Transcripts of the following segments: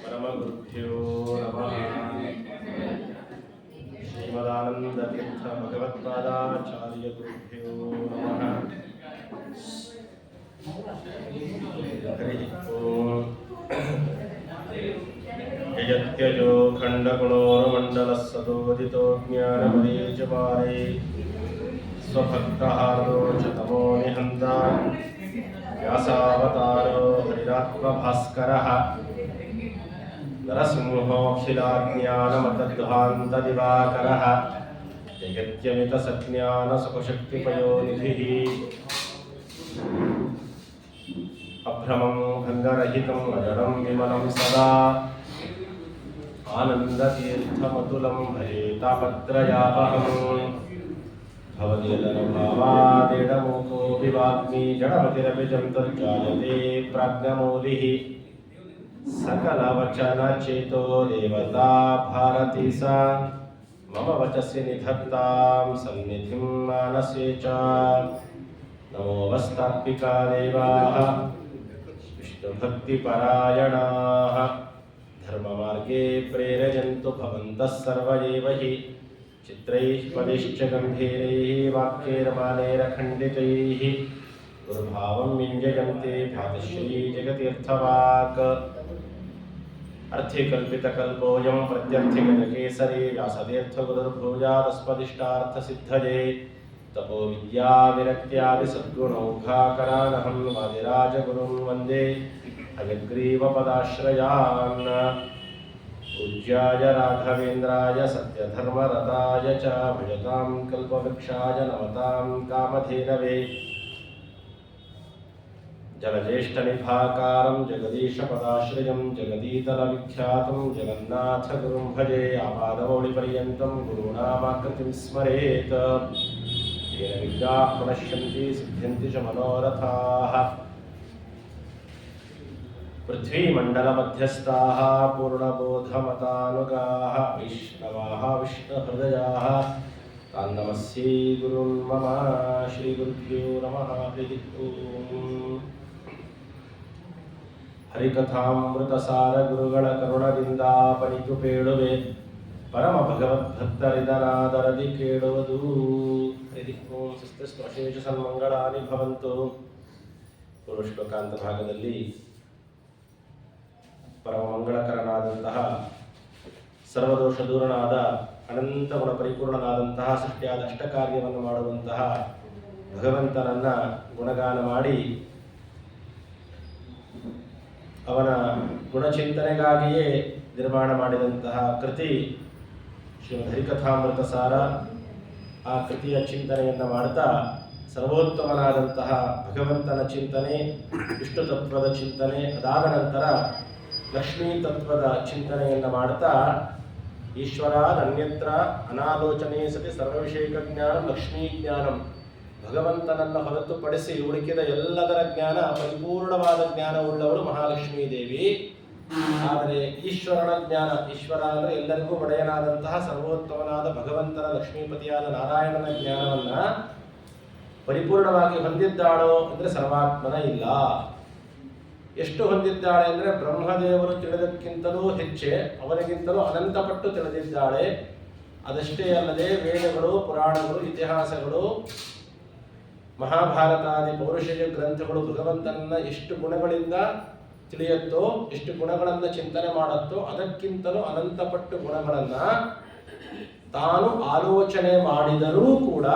परमगुरुभ्यो नमः। श्रीमदानन्दतीर्थ भगवत्पादाचार्य गुरुभ्यो नमः। हरि ओम्। यजत्यजो खण्डगुणोर्मण्डलस्सदोदितो ज्ञानमरीचमारे स्वभक्तहारो च तमो निहन्ता व्यासावतारो हरिरात्मभास्करः नरसिंहोऽखिलाज्ञानमतध्वान्तदिवाकरः जगत्यमितसज्ञानसुखशक्तिपयोनिधिः अभ्रमं भङ्गरहितं अजडं विमलं सदा आनन्दतीर्थमतुलं भजे तापत्रयापहम् भवदेदनुभावादेडमूको विवाग्मी जडमतिरपि जन्तर्जायते प्राज्ञमूलिः सकलवचनचेतो देवता भारती सा मम वचसि निधत्तां सन्निधिं मानसे च। नमो वस्तात्मिका देवाः विष्णुभक्तिपरायणाः धर्ममार्गे प्रेरयन्तु भवन्तः सर्व एव हि चित्रैः पदैश्च गम्भीरैः वाक्यैर्मानैरखण्डितैः गुरुभावं विञ्जयन्ते भातश्री जगतीर्थवाक्। अर्थिकल्पितकल्पोऽयं प्रत्यर्थिगजकेसरी व्यासतीर्थगुरुर्भूयादस्मदिष्टार्थसिद्धये तपो विद्याविरक्त्यादिसद्गुणौघाकरानहं वादिराजगुरुं वन्दे हयग्रीवपदाश्रयान्। पूज्याय राघवेन्द्राय सत्यधर्मरताय च भजतां कल्पवृक्षाय नमतां कामधेनवे जलज्येष्ठनिभाकारं जगदीशपदाश्रयं जगदीतलविख्यातं जगन्नाथगुरुं भजे। आपादमौलिपर्यन्तं गुरूणामाकृतिं स्मरेत् येन विद्याः प्रणश्यन्ति सिद्ध्यन्ति च मनोरथाः। पृथ्वीमण्डलमध्यस्थाः पूर्णबोधमतानुगाः वैष्णवाः विष्णुहृदयाः तान् नमस्ये गुरुन् मम। श्रीगुरुभ्यो नमः। हरि ओम्। ಹರಿಕಥಾಮೃತಸಾರ ಗುರುಗಳ ಕರುಣದಿಂದಾಪನಿತು ಪೇಳುವೆ ಪರಮ ಭಗವದ್ಭಕ್ತರಿದರಾದರದಿ ಕೇಳುವುದು. ಹರಿ ಓಂ. ಸ್ವಸ್ತಿಸ್ತು ಅಶೇಷ ಸನ್ಮಂಗಳಾನಿ ಭವಂತು. ಪೂರ್ವ ಶ್ಲೋಕಾಂತ ಭಾಗದಲ್ಲಿ ಪರಮ ಮಂಗಳಕರನಾದಂತಹ ಸರ್ವದೋಷ ದೂರನಾದ ಅನಂತ ಗುಣ ಪರಿಪೂರ್ಣನಾದಂತಹ ಸೃಷ್ಟಿಯಾದ ಅಷ್ಟಕಾರ್ಯವನ್ನು ಮಾಡುವಂತಹ ಭಗವಂತನನ್ನ ಗುಣಗಾನ ಮಾಡಿ ಅವನ ಗುಣಚಿಂತನೆಗಾಗಿಯೇ ನಿರ್ಮಾಣ ಮಾಡಿದಂತಹ ಕೃತಿ ಶ್ರೀಮದ್ ಹರಿಕಥಾಮೃತ ಸಾರ. ಆ ಕೃತಿಯ ಚಿಂತನೆಯನ್ನು ಮಾಡ್ತಾ ಸರ್ವೋತ್ತಮನಾದಂತಹ ಭಗವಂತನ ಚಿಂತನೆ, ವಿಷ್ಣು ತತ್ವದ ಚಿಂತನೆ, ಅದಾದ ನಂತರ ಲಕ್ಷ್ಮೀ ತತ್ವದ ಚಿಂತನೆಯನ್ನು ಮಾಡ್ತಾ ಈಶ್ವರಾದನ್ಯತ್ರ ಅನಾಲೋಚನೆ ಸತಿ ಸರ್ವವಿಷಯಕ ಜ್ಞಾನ ಲಕ್ಷ್ಮೀ ಜ್ಞಾನಂ, ಭಗವಂತನನ್ನು ಹೊರತುಪಡಿಸಿ ಉಳಿಕಿದ ಎಲ್ಲದರ ಜ್ಞಾನ ಪರಿಪೂರ್ಣವಾದ ಜ್ಞಾನವುಳ್ಳವರು ಮಹಾಲಕ್ಷ್ಮೀ ದೇವಿ. ಆದರೆ ಈಶ್ವರನ ಜ್ಞಾನ, ಈಶ್ವರ ಅಂದರೆ ಎಲ್ಲರಿಗೂ ಒಡೆಯನಾದಂತಹ ಸರ್ವೋತ್ತಮನಾದ ಭಗವಂತನ ಲಕ್ಷ್ಮೀಪತಿಯಾದ ನಾರಾಯಣನ ಜ್ಞಾನವನ್ನ ಪರಿಪೂರ್ಣವಾಗಿ ಹೊಂದಿದ್ದಾಳೋ ಅಂದರೆ ಸರ್ವಾತ್ಮನ ಇಲ್ಲ. ಎಷ್ಟು ಹೊಂದಿದ್ದಾಳೆ ಅಂದರೆ ಬ್ರಹ್ಮದೇವರು ತಿಳಿದಕ್ಕಿಂತಲೂ ಹೆಚ್ಚೆ, ಅವನಿಗಿಂತಲೂ ಅನಂತಪಟ್ಟು ತಿಳಿದಿದ್ದಾಳೆ. ಅದಷ್ಟೇ ಅಲ್ಲದೆ ವೇದಗಳು, ಪುರಾಣಗಳು, ಇತಿಹಾಸಗಳು, ಮಹಾಭಾರತಾದಿ ಪೌರುಷೇಯ ಗ್ರಂಥಗಳು ಭಗವಂತನನ್ನ ಎಷ್ಟು ಗುಣಗಳಿಂದ ತಿಳಿಯುತ್ತೋ, ಎಷ್ಟು ಗುಣಗಳನ್ನು ಚಿಂತನೆ ಮಾಡುತ್ತೋ, ಅದಕ್ಕಿಂತಲೂ ಅನಂತಪಟ್ಟು ಗುಣಗಳನ್ನು ತಾನು ಆಲೋಚನೆ ಮಾಡಿದರೂ ಕೂಡ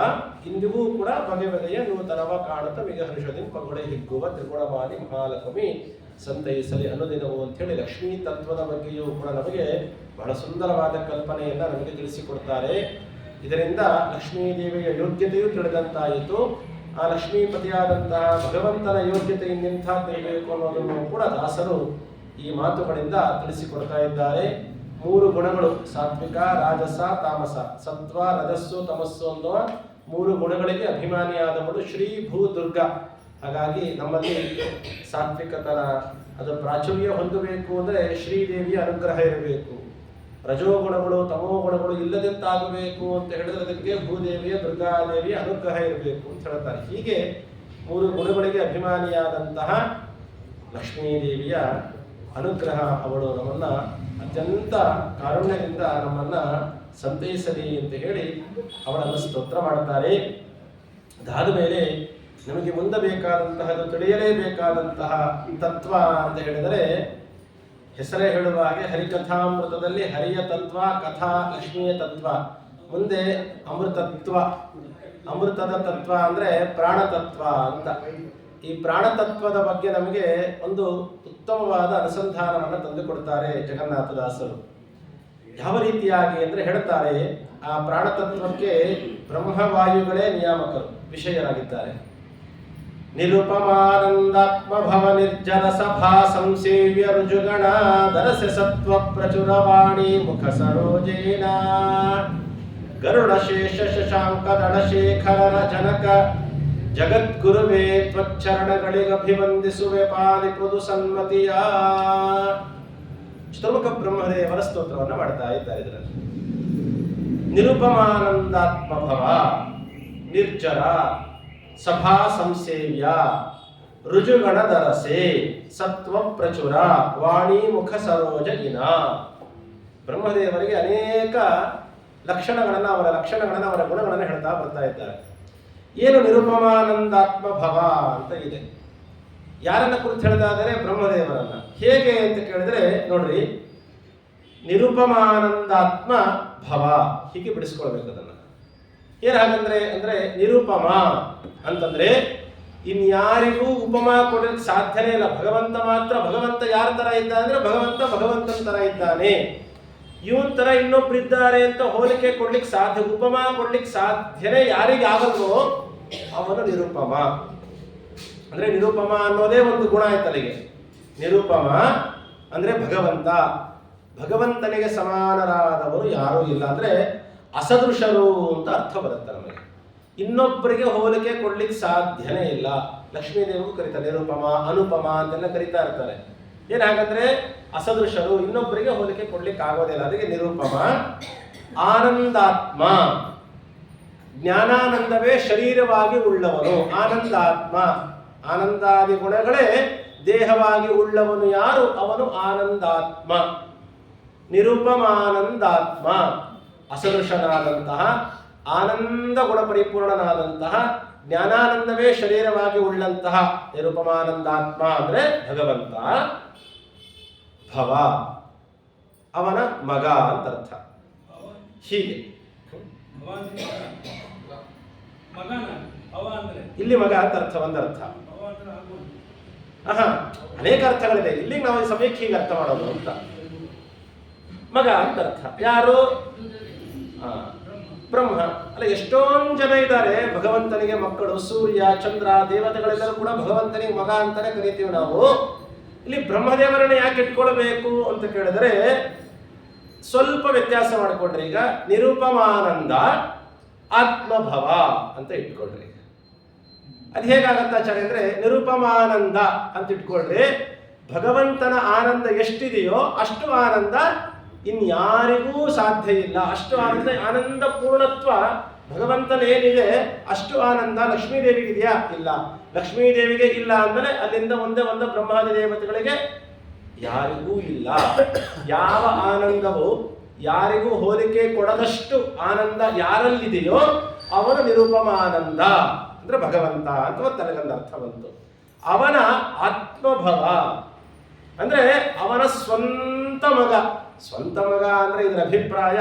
ಇಂದಿಗೂ ಕೂಡ ಬಗೆ ಬಗೆಯ ನೂತನವ ಕಾಣುತ್ತ ವಿಗಹರ್ಷದಿ ಮಗುಳೆ ಹಿಗ್ಗುವ ತ್ರಿಗುಣವಾದಿ ಮಹಾಲಕ್ಷ್ಮಿ ಸಂತೈಸಲಿ ಅನ್ನೋದಿನವು ಅಂಥೇಳಿ ಲಕ್ಷ್ಮೀ ತತ್ವದ ಬಗ್ಗೆಯೂ ಕೂಡ ನಮಗೆ ಬಹಳ ಸುಂದರವಾದ ಕಲ್ಪನೆಯನ್ನು ನಮಗೆ ತಿಳಿಸಿಕೊಡ್ತಾರೆ. ಇದರಿಂದ ಲಕ್ಷ್ಮೀ ದೇವಿಯ ಯೋಗ್ಯತೆಯೂ ತಿಳಿದಂತಾಯಿತು. ಆ ಲಕ್ಷ್ಮೀಪತಿಯಾದಂತಹ ಭಗವಂತನ ಯೋಗ್ಯತೆ ಇನ್ನೆಂಥದ್ದಿರಬೇಕು ಅನ್ನೋದನ್ನು ಕೂಡ ದಾಸರು ಈ ಮಾತುಗಳಿಂದ ತಿಳಿಸಿಕೊಡ್ತಾ ಇದ್ದಾರೆ. ಮೂರು ಗುಣಗಳು ಸಾತ್ವಿಕ, ರಾಜಸ, ತಾಮಸ, ಸತ್ವ, ರಜಸ್ಸು, ತಮಸ್ಸು ಅನ್ನುವ ಮೂರು ಗುಣಗಳಿಗೆ ಅಭಿಮಾನಿಯಾದವಳು ಶ್ರೀ ಭೂ ದುರ್ಗಾ. ಹಾಗಾಗಿ ನಮ್ಮಲ್ಲಿ ಸಾತ್ವಿಕತನ ಅದು ಪ್ರಾಚುರ್ಯ ಹೊಂದಬೇಕು ಅಂದರೆ ಶ್ರೀದೇವಿಯ ಅನುಗ್ರಹ ಇರಬೇಕು. ರಜೋಗುಣಗಳು ತಮೋ ಗುಣಗಳು ಇಲ್ಲದಂತಾಗಬೇಕು ಅಂತ ಹೇಳಿದ್ರೆ ಅದಕ್ಕೆ ಭೂದೇವಿಯ ದುರ್ಗಾದೇವಿಯ ಅನುಗ್ರಹ ಇರಬೇಕು ಅಂತ ಹೇಳ್ತಾರೆ. ಹೀಗೆ ಮೂರು ಗುಣಗಳಿಗೆ ಅಭಿಮಾನಿಯಾದಂತಹ ಲಕ್ಷ್ಮೀದೇವಿಯ ಅನುಗ್ರಹ ಅವಳು ನಮ್ಮನ್ನ ಅತ್ಯಂತ ಕಾರುಣ್ಯದಿಂದ ನಮ್ಮನ್ನ ಸಂತೈಸಲಿ ಅಂತ ಹೇಳಿ ಅವಳನ್ನು ಸ್ತೋತ್ರ ಮಾಡ್ತಾರೆ. ಅದಾದ ಮೇಲೆ ನಮಗೆ ಮುಂದೆ ಬೇಕಾದಂತಹದ್ದು ತಿಳಿಯಲೇಬೇಕಾದಂತಹ ತತ್ವ ಅಂತ ಹೇಳಿದರೆ ಹೆಸರೇ ಹೇಳುವ ಹಾಗೆ ಹರಿಕಥಾಮೃತದಲ್ಲಿ ಹರಿಯ ತತ್ವ, ಕಥಾ ಲಕ್ಷ್ಮಿಯ ತತ್ವ, ಮುಂದೆ ಅಮೃತತ್ವ. ಅಮೃತದ ತತ್ವ ಅಂದ್ರೆ ಪ್ರಾಣತತ್ವ ಅಂತ. ಈ ಪ್ರಾಣತತ್ವದ ಬಗ್ಗೆ ನಮಗೆ ಒಂದು ಉತ್ತಮವಾದ ಅನುಸಂಧಾನವನ್ನು ತಂದುಕೊಡ್ತಾರೆ ಜಗನ್ನಾಥದಾಸರು. ಯಾವ ರೀತಿಯಾಗಿ ಅಂದ್ರೆ ಹೇಳ್ತಾರೆ, ಆ ಪ್ರಾಣತತ್ವಕ್ಕೆ ಬ್ರಹ್ಮವಾಯುಗಳೇ ನಿಯಾಮಕರು, ವಿಷಯರಾಗಿದ್ದಾರೆ. ನಿರುಪಮಾನಂದಾತ್ಮ ಭವ ನಿರ್ಜನ ಸಭಾ ಸಂಸೇವ್ಯ ರುಜುಗಣ ದರಸೆ ಸತ್ವ ಪ್ರಚುರವಾಣಿ ಮುಖ ಸರೋಜೇನ ಗರುಡ ಶೇಷ ಶಶಾಂಕ ದಳಶೇಖರರ ಜನಕ ಜಗದ್ಗುರುವೇ ತ್ವಚ್ಚರಣಗಳಿಗಭಿವಂದಿಸುವೆ ಪಾಲಿಪುದು ಸನ್ಮತಿಯ. ಚತುರ್ಮುಖ ಬ್ರಹ್ಮದೇವರ ಸ್ತೋತ್ರವನ್ನು ಮಾಡ್ತಾ ಇದ್ದಾರೆ ಇದರಲ್ಲಿ. ನಿರುಪಮಾನಂದಾತ್ಮ ಭವ ನಿರ್ಜರ ಸಭಾ ಸಂಸೇವ್ಯ ರುಜುಗಣದರಸೆ ಸತ್ವ ಪ್ರಚುರ ವಾಣಿ ಮುಖ ಸರೋಜ ಇನ. ಬ್ರಹ್ಮದೇವರಿಗೆ ಅನೇಕ ಲಕ್ಷಣಗಳನ್ನು ಅವರ ಗುಣಗಳನ್ನು ಹೇಳ್ತಾ ಬರ್ತಾ ಇದ್ದಾರೆ. ಏನು ನಿರುಪಮಾನಂದಾತ್ಮ ಭವ ಅಂತ ಇದೆ. ಯಾರನ್ನ ಕುರಿತು ಹೇಳಿದಾದರೆ ಬ್ರಹ್ಮದೇವರನ್ನ. ಹೇಗೆ ಅಂತ ಕೇಳಿದ್ರೆ ನೋಡ್ರಿ, ನಿರುಪಮಾನಂದಾತ್ಮ ಭವ ಹೀಗೆ ಬಿಡಿಸ್ಕೊಳ್ಬೇಕು ಅದನ್ನ. ಏನಾಗಂದ್ರೆ ಅಂದ್ರೆ ನಿರುಪಮ ಅಂತಂದ್ರೆ ಇನ್ಯಾರಿಗೂ ಉಪಮ ಕೊಡಲಿಕ್ಕೆ ಸಾಧ್ಯನೇ ಇಲ್ಲ. ಭಗವಂತ ಮಾತ್ರ. ಭಗವಂತ ಯಾರ ತರ ಇದ್ದ ಅಂದ್ರೆ ಭಗವಂತನ ತರ ಇದ್ದಾನೆ. ಇವನ್ ತರ ಇನ್ನೊಬ್ಬರಿದ್ದಾರೆ ಅಂತ ಹೋಲಿಕೆ ಕೊಡ್ಲಿಕ್ಕೆ ಸಾಧ್ಯ, ಉಪಮ ಕೊಡ್ಲಿಕ್ಕೆ ಸಾಧ್ಯನೇ ಯಾರಿಗಾಗಲ್ವೋ ಅವನು ನಿರುಪಮ. ಅಂದ್ರೆ ನಿರುಪಮ ಅನ್ನೋದೇ ಒಂದು ಗುಣ ಆಯ್ತು ಅಲ್ಲಿಗೆ. ನಿರುಪಮ ಅಂದ್ರೆ ಭಗವಂತನಿಗೆ ಸಮಾನರಾದವರು ಯಾರೂ ಇಲ್ಲ. ಅಂದ್ರೆ ಅಸದೃಶರು ಅಂತ ಅರ್ಥ ಬರುತ್ತೆ ನಮಗೆ. ಇನ್ನೊಬ್ಬರಿಗೆ ಹೋಲಿಕೆ ಕೊಡ್ಲಿಕ್ಕೆ ಸಾಧ್ಯನೇ ಇಲ್ಲ. ಲಕ್ಷ್ಮೀದೇವಿಗೂ ಕರೀತಾರೆ ನಿರುಪಮ, ಅನುಪಮ ಅಂತೆಲ್ಲ ಕರೀತಾ ಇರ್ತಾರೆ. ಏನಾಗಂದ್ರೆ ಅಸದೃಶರು, ಇನ್ನೊಬ್ಬರಿಗೆ ಹೋಲಿಕೆ ಕೊಡ್ಲಿಕ್ಕೆ ಆಗೋದಿಲ್ಲ. ಅದಕ್ಕೆ ನಿರುಪಮ. ಆನಂದಾತ್ಮ, ಜ್ಞಾನಾನಂದವೇ ಶರೀರವಾಗಿ ಉಳ್ಳವನು ಆನಂದಾತ್ಮ. ಆನಂದಾದಿ ಗುಣಗಳೇ ದೇಹವಾಗಿ ಉಳ್ಳವನು ಯಾರು? ಅವನು ಆನಂದಾತ್ಮ. ನಿರುಪಮಾನಂದಾತ್ಮ, ಅಸದೃಶನಾದಂತಹ ಆನಂದ ಗುಣ ಪರಿಪೂರ್ಣನಾದಂತಹ ಜ್ಞಾನಾನಂದವೇ ಶರೀರವಾಗಿ ಉಳ್ಳಂತಹ ನಿರುಪಮಾನಂದಾತ್ಮ ಅಂದ್ರೆ ಭಗವಂತ. ಭವ ಅವನ ಮಗ ಅಂತ ಅರ್ಥ. ಹೀಗೆ ಇಲ್ಲಿ ಮಗ ಅಂತ ಅರ್ಥ, ಒಂದರ್ಥ. ಅನೇಕ ಅರ್ಥಗಳಿದೆ. ಇಲ್ಲಿ ನಾವು ಸಮಯಕ್ಕೆ ಹೀಗೆ ಅರ್ಥ ಮಾಡೋದು ಅಂತ. ಮಗ ಅಂತ ಅರ್ಥ. ಯಾರು? ಬ್ರಹ್ಮ. ಅಲ್ಲ, ಎಷ್ಟೊಂದು ಜನ ಇದ್ದಾರೆ ಭಗವಂತನಿಗೆ ಮಕ್ಕಳು. ಸೂರ್ಯ, ಚಂದ್ರ, ದೇವತೆಗಳೆಲ್ಲರೂ ಕೂಡ ಭಗವಂತನಿಗೆ ಮಗ ಅಂತಾನೆ ಕರಿತೀವಿ ನಾವು. ಇಲ್ಲಿ ಬ್ರಹ್ಮದೇವರನ್ನ ಯಾಕೆ ಇಟ್ಕೊಳ್ಬೇಕು ಅಂತ ಕೇಳಿದ್ರೆ ಸ್ವಲ್ಪ ವ್ಯತ್ಯಾಸ ಮಾಡಿಕೊಂಡ್ರಿ. ಈಗ ನಿರುಪಮಾನಂದ ಆತ್ಮಭವ ಅಂತ ಇಟ್ಕೊಳ್ರಿ. ಅದು ಹೇಗಾಗತ್ತಾಚಾರ್ಯ ಅಂದ್ರೆ, ನಿರುಪಮಾನಂದ ಅಂತ ಇಟ್ಕೊಳ್ರಿ. ಭಗವಂತನ ಆನಂದ ಎಷ್ಟಿದೆಯೋ ಅಷ್ಟು ಆನಂದ ಇನ್ಯಾರಿಗೂ ಸಾಧ್ಯ ಇಲ್ಲ. ಅಷ್ಟು ಆನಂದ ಪೂರ್ಣತ್ವ ಭಗವಂತನೇನಿದೆ ಅಷ್ಟು ಆನಂದ ಲಕ್ಷ್ಮೀದೇವಿಗಿದೆಯಾ? ಇಲ್ಲ. ಲಕ್ಷ್ಮೀದೇವಿಗೆ ಇಲ್ಲ ಅಂದಮೇಲೆ ಅಲ್ಲಿಂದ ಒಂದೇ ಒಂದು ಬ್ರಹ್ಮಾದಿ ದೇವತೆಗಳಿಗೆ ಯಾರಿಗೂ ಇಲ್ಲ. ಯಾವ ಆನಂದವು ಯಾರಿಗೂ ಹೋಲಿಕೆ ಕೊಡದಷ್ಟು ಆನಂದ ಯಾರಲ್ಲಿದೆಯೋ ಅವನು ನಿರುಪಮಾನಂದ ಅಂದ್ರೆ ಭಗವಂತ ಅಥವಾ ತನಗೊಂದು ಅರ್ಥ ಬಂತು. ಅವನ ಆತ್ಮಭವ ಅಂದ್ರೆ ಅವನ ಸ್ವಂತ ಮಗ. ಸ್ವಂತ ಮಗ ಅಂದ್ರೆ ಇದರ ಅಭಿಪ್ರಾಯ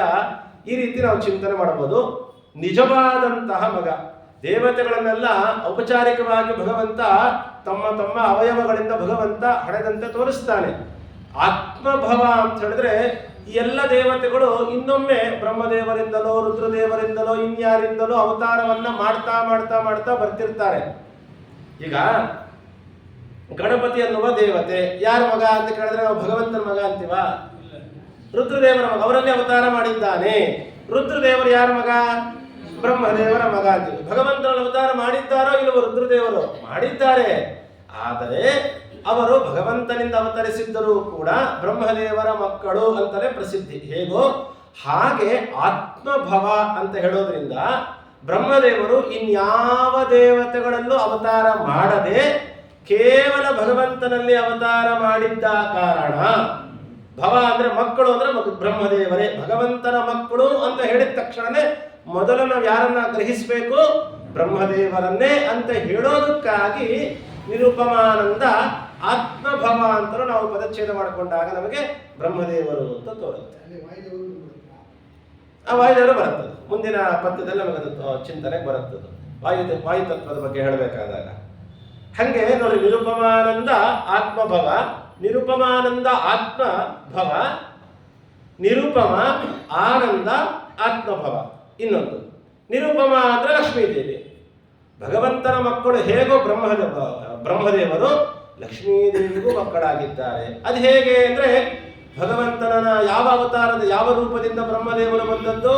ಈ ರೀತಿ ನಾವು ಚಿಂತನೆ ಮಾಡಬಹುದು. ನಿಜವಾದಂತಹ ಮಗ. ದೇವತೆಗಳನ್ನೆಲ್ಲ ಔಪಚಾರಿಕವಾಗಿ ಭಗವಂತ ತಮ್ಮ ತಮ್ಮ ಅವಯವಗಳಿಂದ ಭಗವಂತ ಹಡೆದಂತೆ ತೋರಿಸ್ತಾನೆ. ಆತ್ಮಭವ ಅಂತ ಹೇಳಿದ್ರೆ ಈ ಎಲ್ಲ ದೇವತೆಗಳು ಇನ್ನೊಮ್ಮೆ ಬ್ರಹ್ಮದೇವರಿಂದಲೋ ರುದ್ರದೇವರಿಂದಲೋ ಇನ್ಯಾರಿಂದಲೋ ಅವತಾರವನ್ನ ಮಾಡ್ತಾ ಮಾಡ್ತಾ ಮಾಡ್ತಾ ಬರ್ತಿರ್ತಾರೆ. ಈಗ ಗಣಪತಿ ಅನ್ನುವ ದೇವತೆ ಯಾರ ಮಗ ಅಂತ ಕೇಳಿದ್ರೆ ನಾವು ಭಗವಂತನ ಮಗ ಅಂತೀವ? ರುದ್ರದೇವರ ಮಗ, ಅವರಲ್ಲಿ ಅವತಾರ ಮಾಡಿದ್ದಾನೆ. ರುದ್ರದೇವರು ಯಾರ ಮಗ? ಬ್ರಹ್ಮದೇವರ ಮಗ ಅಂತೀವಿ. ಭಗವಂತನ ಅವತಾರ ಮಾಡಿದ್ದಾರೋ ಇಲ್ಲವೋ? ರುದ್ರದೇವರು ಮಾಡಿದ್ದಾರೆ. ಆದರೆ ಅವರು ಭಗವಂತನಿಂದ ಅವತರಿಸಿದ್ದರೂ ಕೂಡ ಬ್ರಹ್ಮದೇವರ ಮಕ್ಕಳು ಅಂತಲೇ ಪ್ರಸಿದ್ಧಿ. ಹೇಗೋ ಹಾಗೆ ಆತ್ಮಭವ ಅಂತ ಹೇಳೋದ್ರಿಂದ ಬ್ರಹ್ಮದೇವರು ಇನ್ಯಾವ ದೇವತೆಗಳಲ್ಲೂ ಅವತಾರ ಮಾಡದೆ ಕೇವಲ ಭಗವಂತನಲ್ಲಿ ಅವತಾರ ಮಾಡಿದ್ದ ಕಾರಣ, ಭವ ಅಂದ್ರೆ ಮಕ್ಕಳು ಅಂದ್ರೆ ಬ್ರಹ್ಮದೇವರೇ ಭಗವಂತನ ಮಕ್ಕಳು ಅಂತ ಹೇಳಿದ ತಕ್ಷಣನೇ ಮೊದಲು ನಾವು ಯಾರನ್ನ ಗ್ರಹಿಸಬೇಕು? ಬ್ರಹ್ಮದೇವರನ್ನೇ ಅಂತ ಹೇಳೋದಕ್ಕಾಗಿ ನಿರುಪಮಾನಂದ ಆತ್ಮಭವ ಅಂತ ನಾವು ಪದಚ್ಛೇದ ಮಾಡಿಕೊಂಡಾಗ ನಮಗೆ ಬ್ರಹ್ಮದೇವರು ಅಂತ ತೋರುತ್ತೆ. ಆ ವಾಯುದೇವರು ಬರುತ್ತದೆ. ಮುಂದಿನ ಪದ್ಯದಲ್ಲಿ ನಮಗೆ ಚಿಂತನೆಗೆ ಬರುತ್ತದೆ ವಾಯುತತ್ವದ ಬಗ್ಗೆ ಹೇಳಬೇಕಾದಾಗ. ಹಂಗೆ ನೋಡಿ, ನಿರುಪಮಾನಂದ ಆತ್ಮಭವ, ನಿರುಪಮಾನಂದ ಆತ್ಮಭವ, ನಿರುಪಮ ಆನಂದ ಆತ್ಮಭವ. ಇನ್ನೊಂದು ನಿರುಪಮ ಅಂದ್ರೆ ಲಕ್ಷ್ಮೀದೇವಿ. ಭಗವಂತನ ಮಕ್ಕಳು ಹೇಗೋ ಬ್ರಹ್ಮದೇವರು ಲಕ್ಷ್ಮೀದೇವಿಗೂ ಮಕ್ಕಳಾಗಿದ್ದಾರೆ. ಅದು ಹೇಗೆ ಅಂದ್ರೆ ಭಗವಂತನ ಯಾವ ಅವತಾರದ ಯಾವ ರೂಪದಿಂದ ಬ್ರಹ್ಮದೇವರು ಬಂದದ್ದು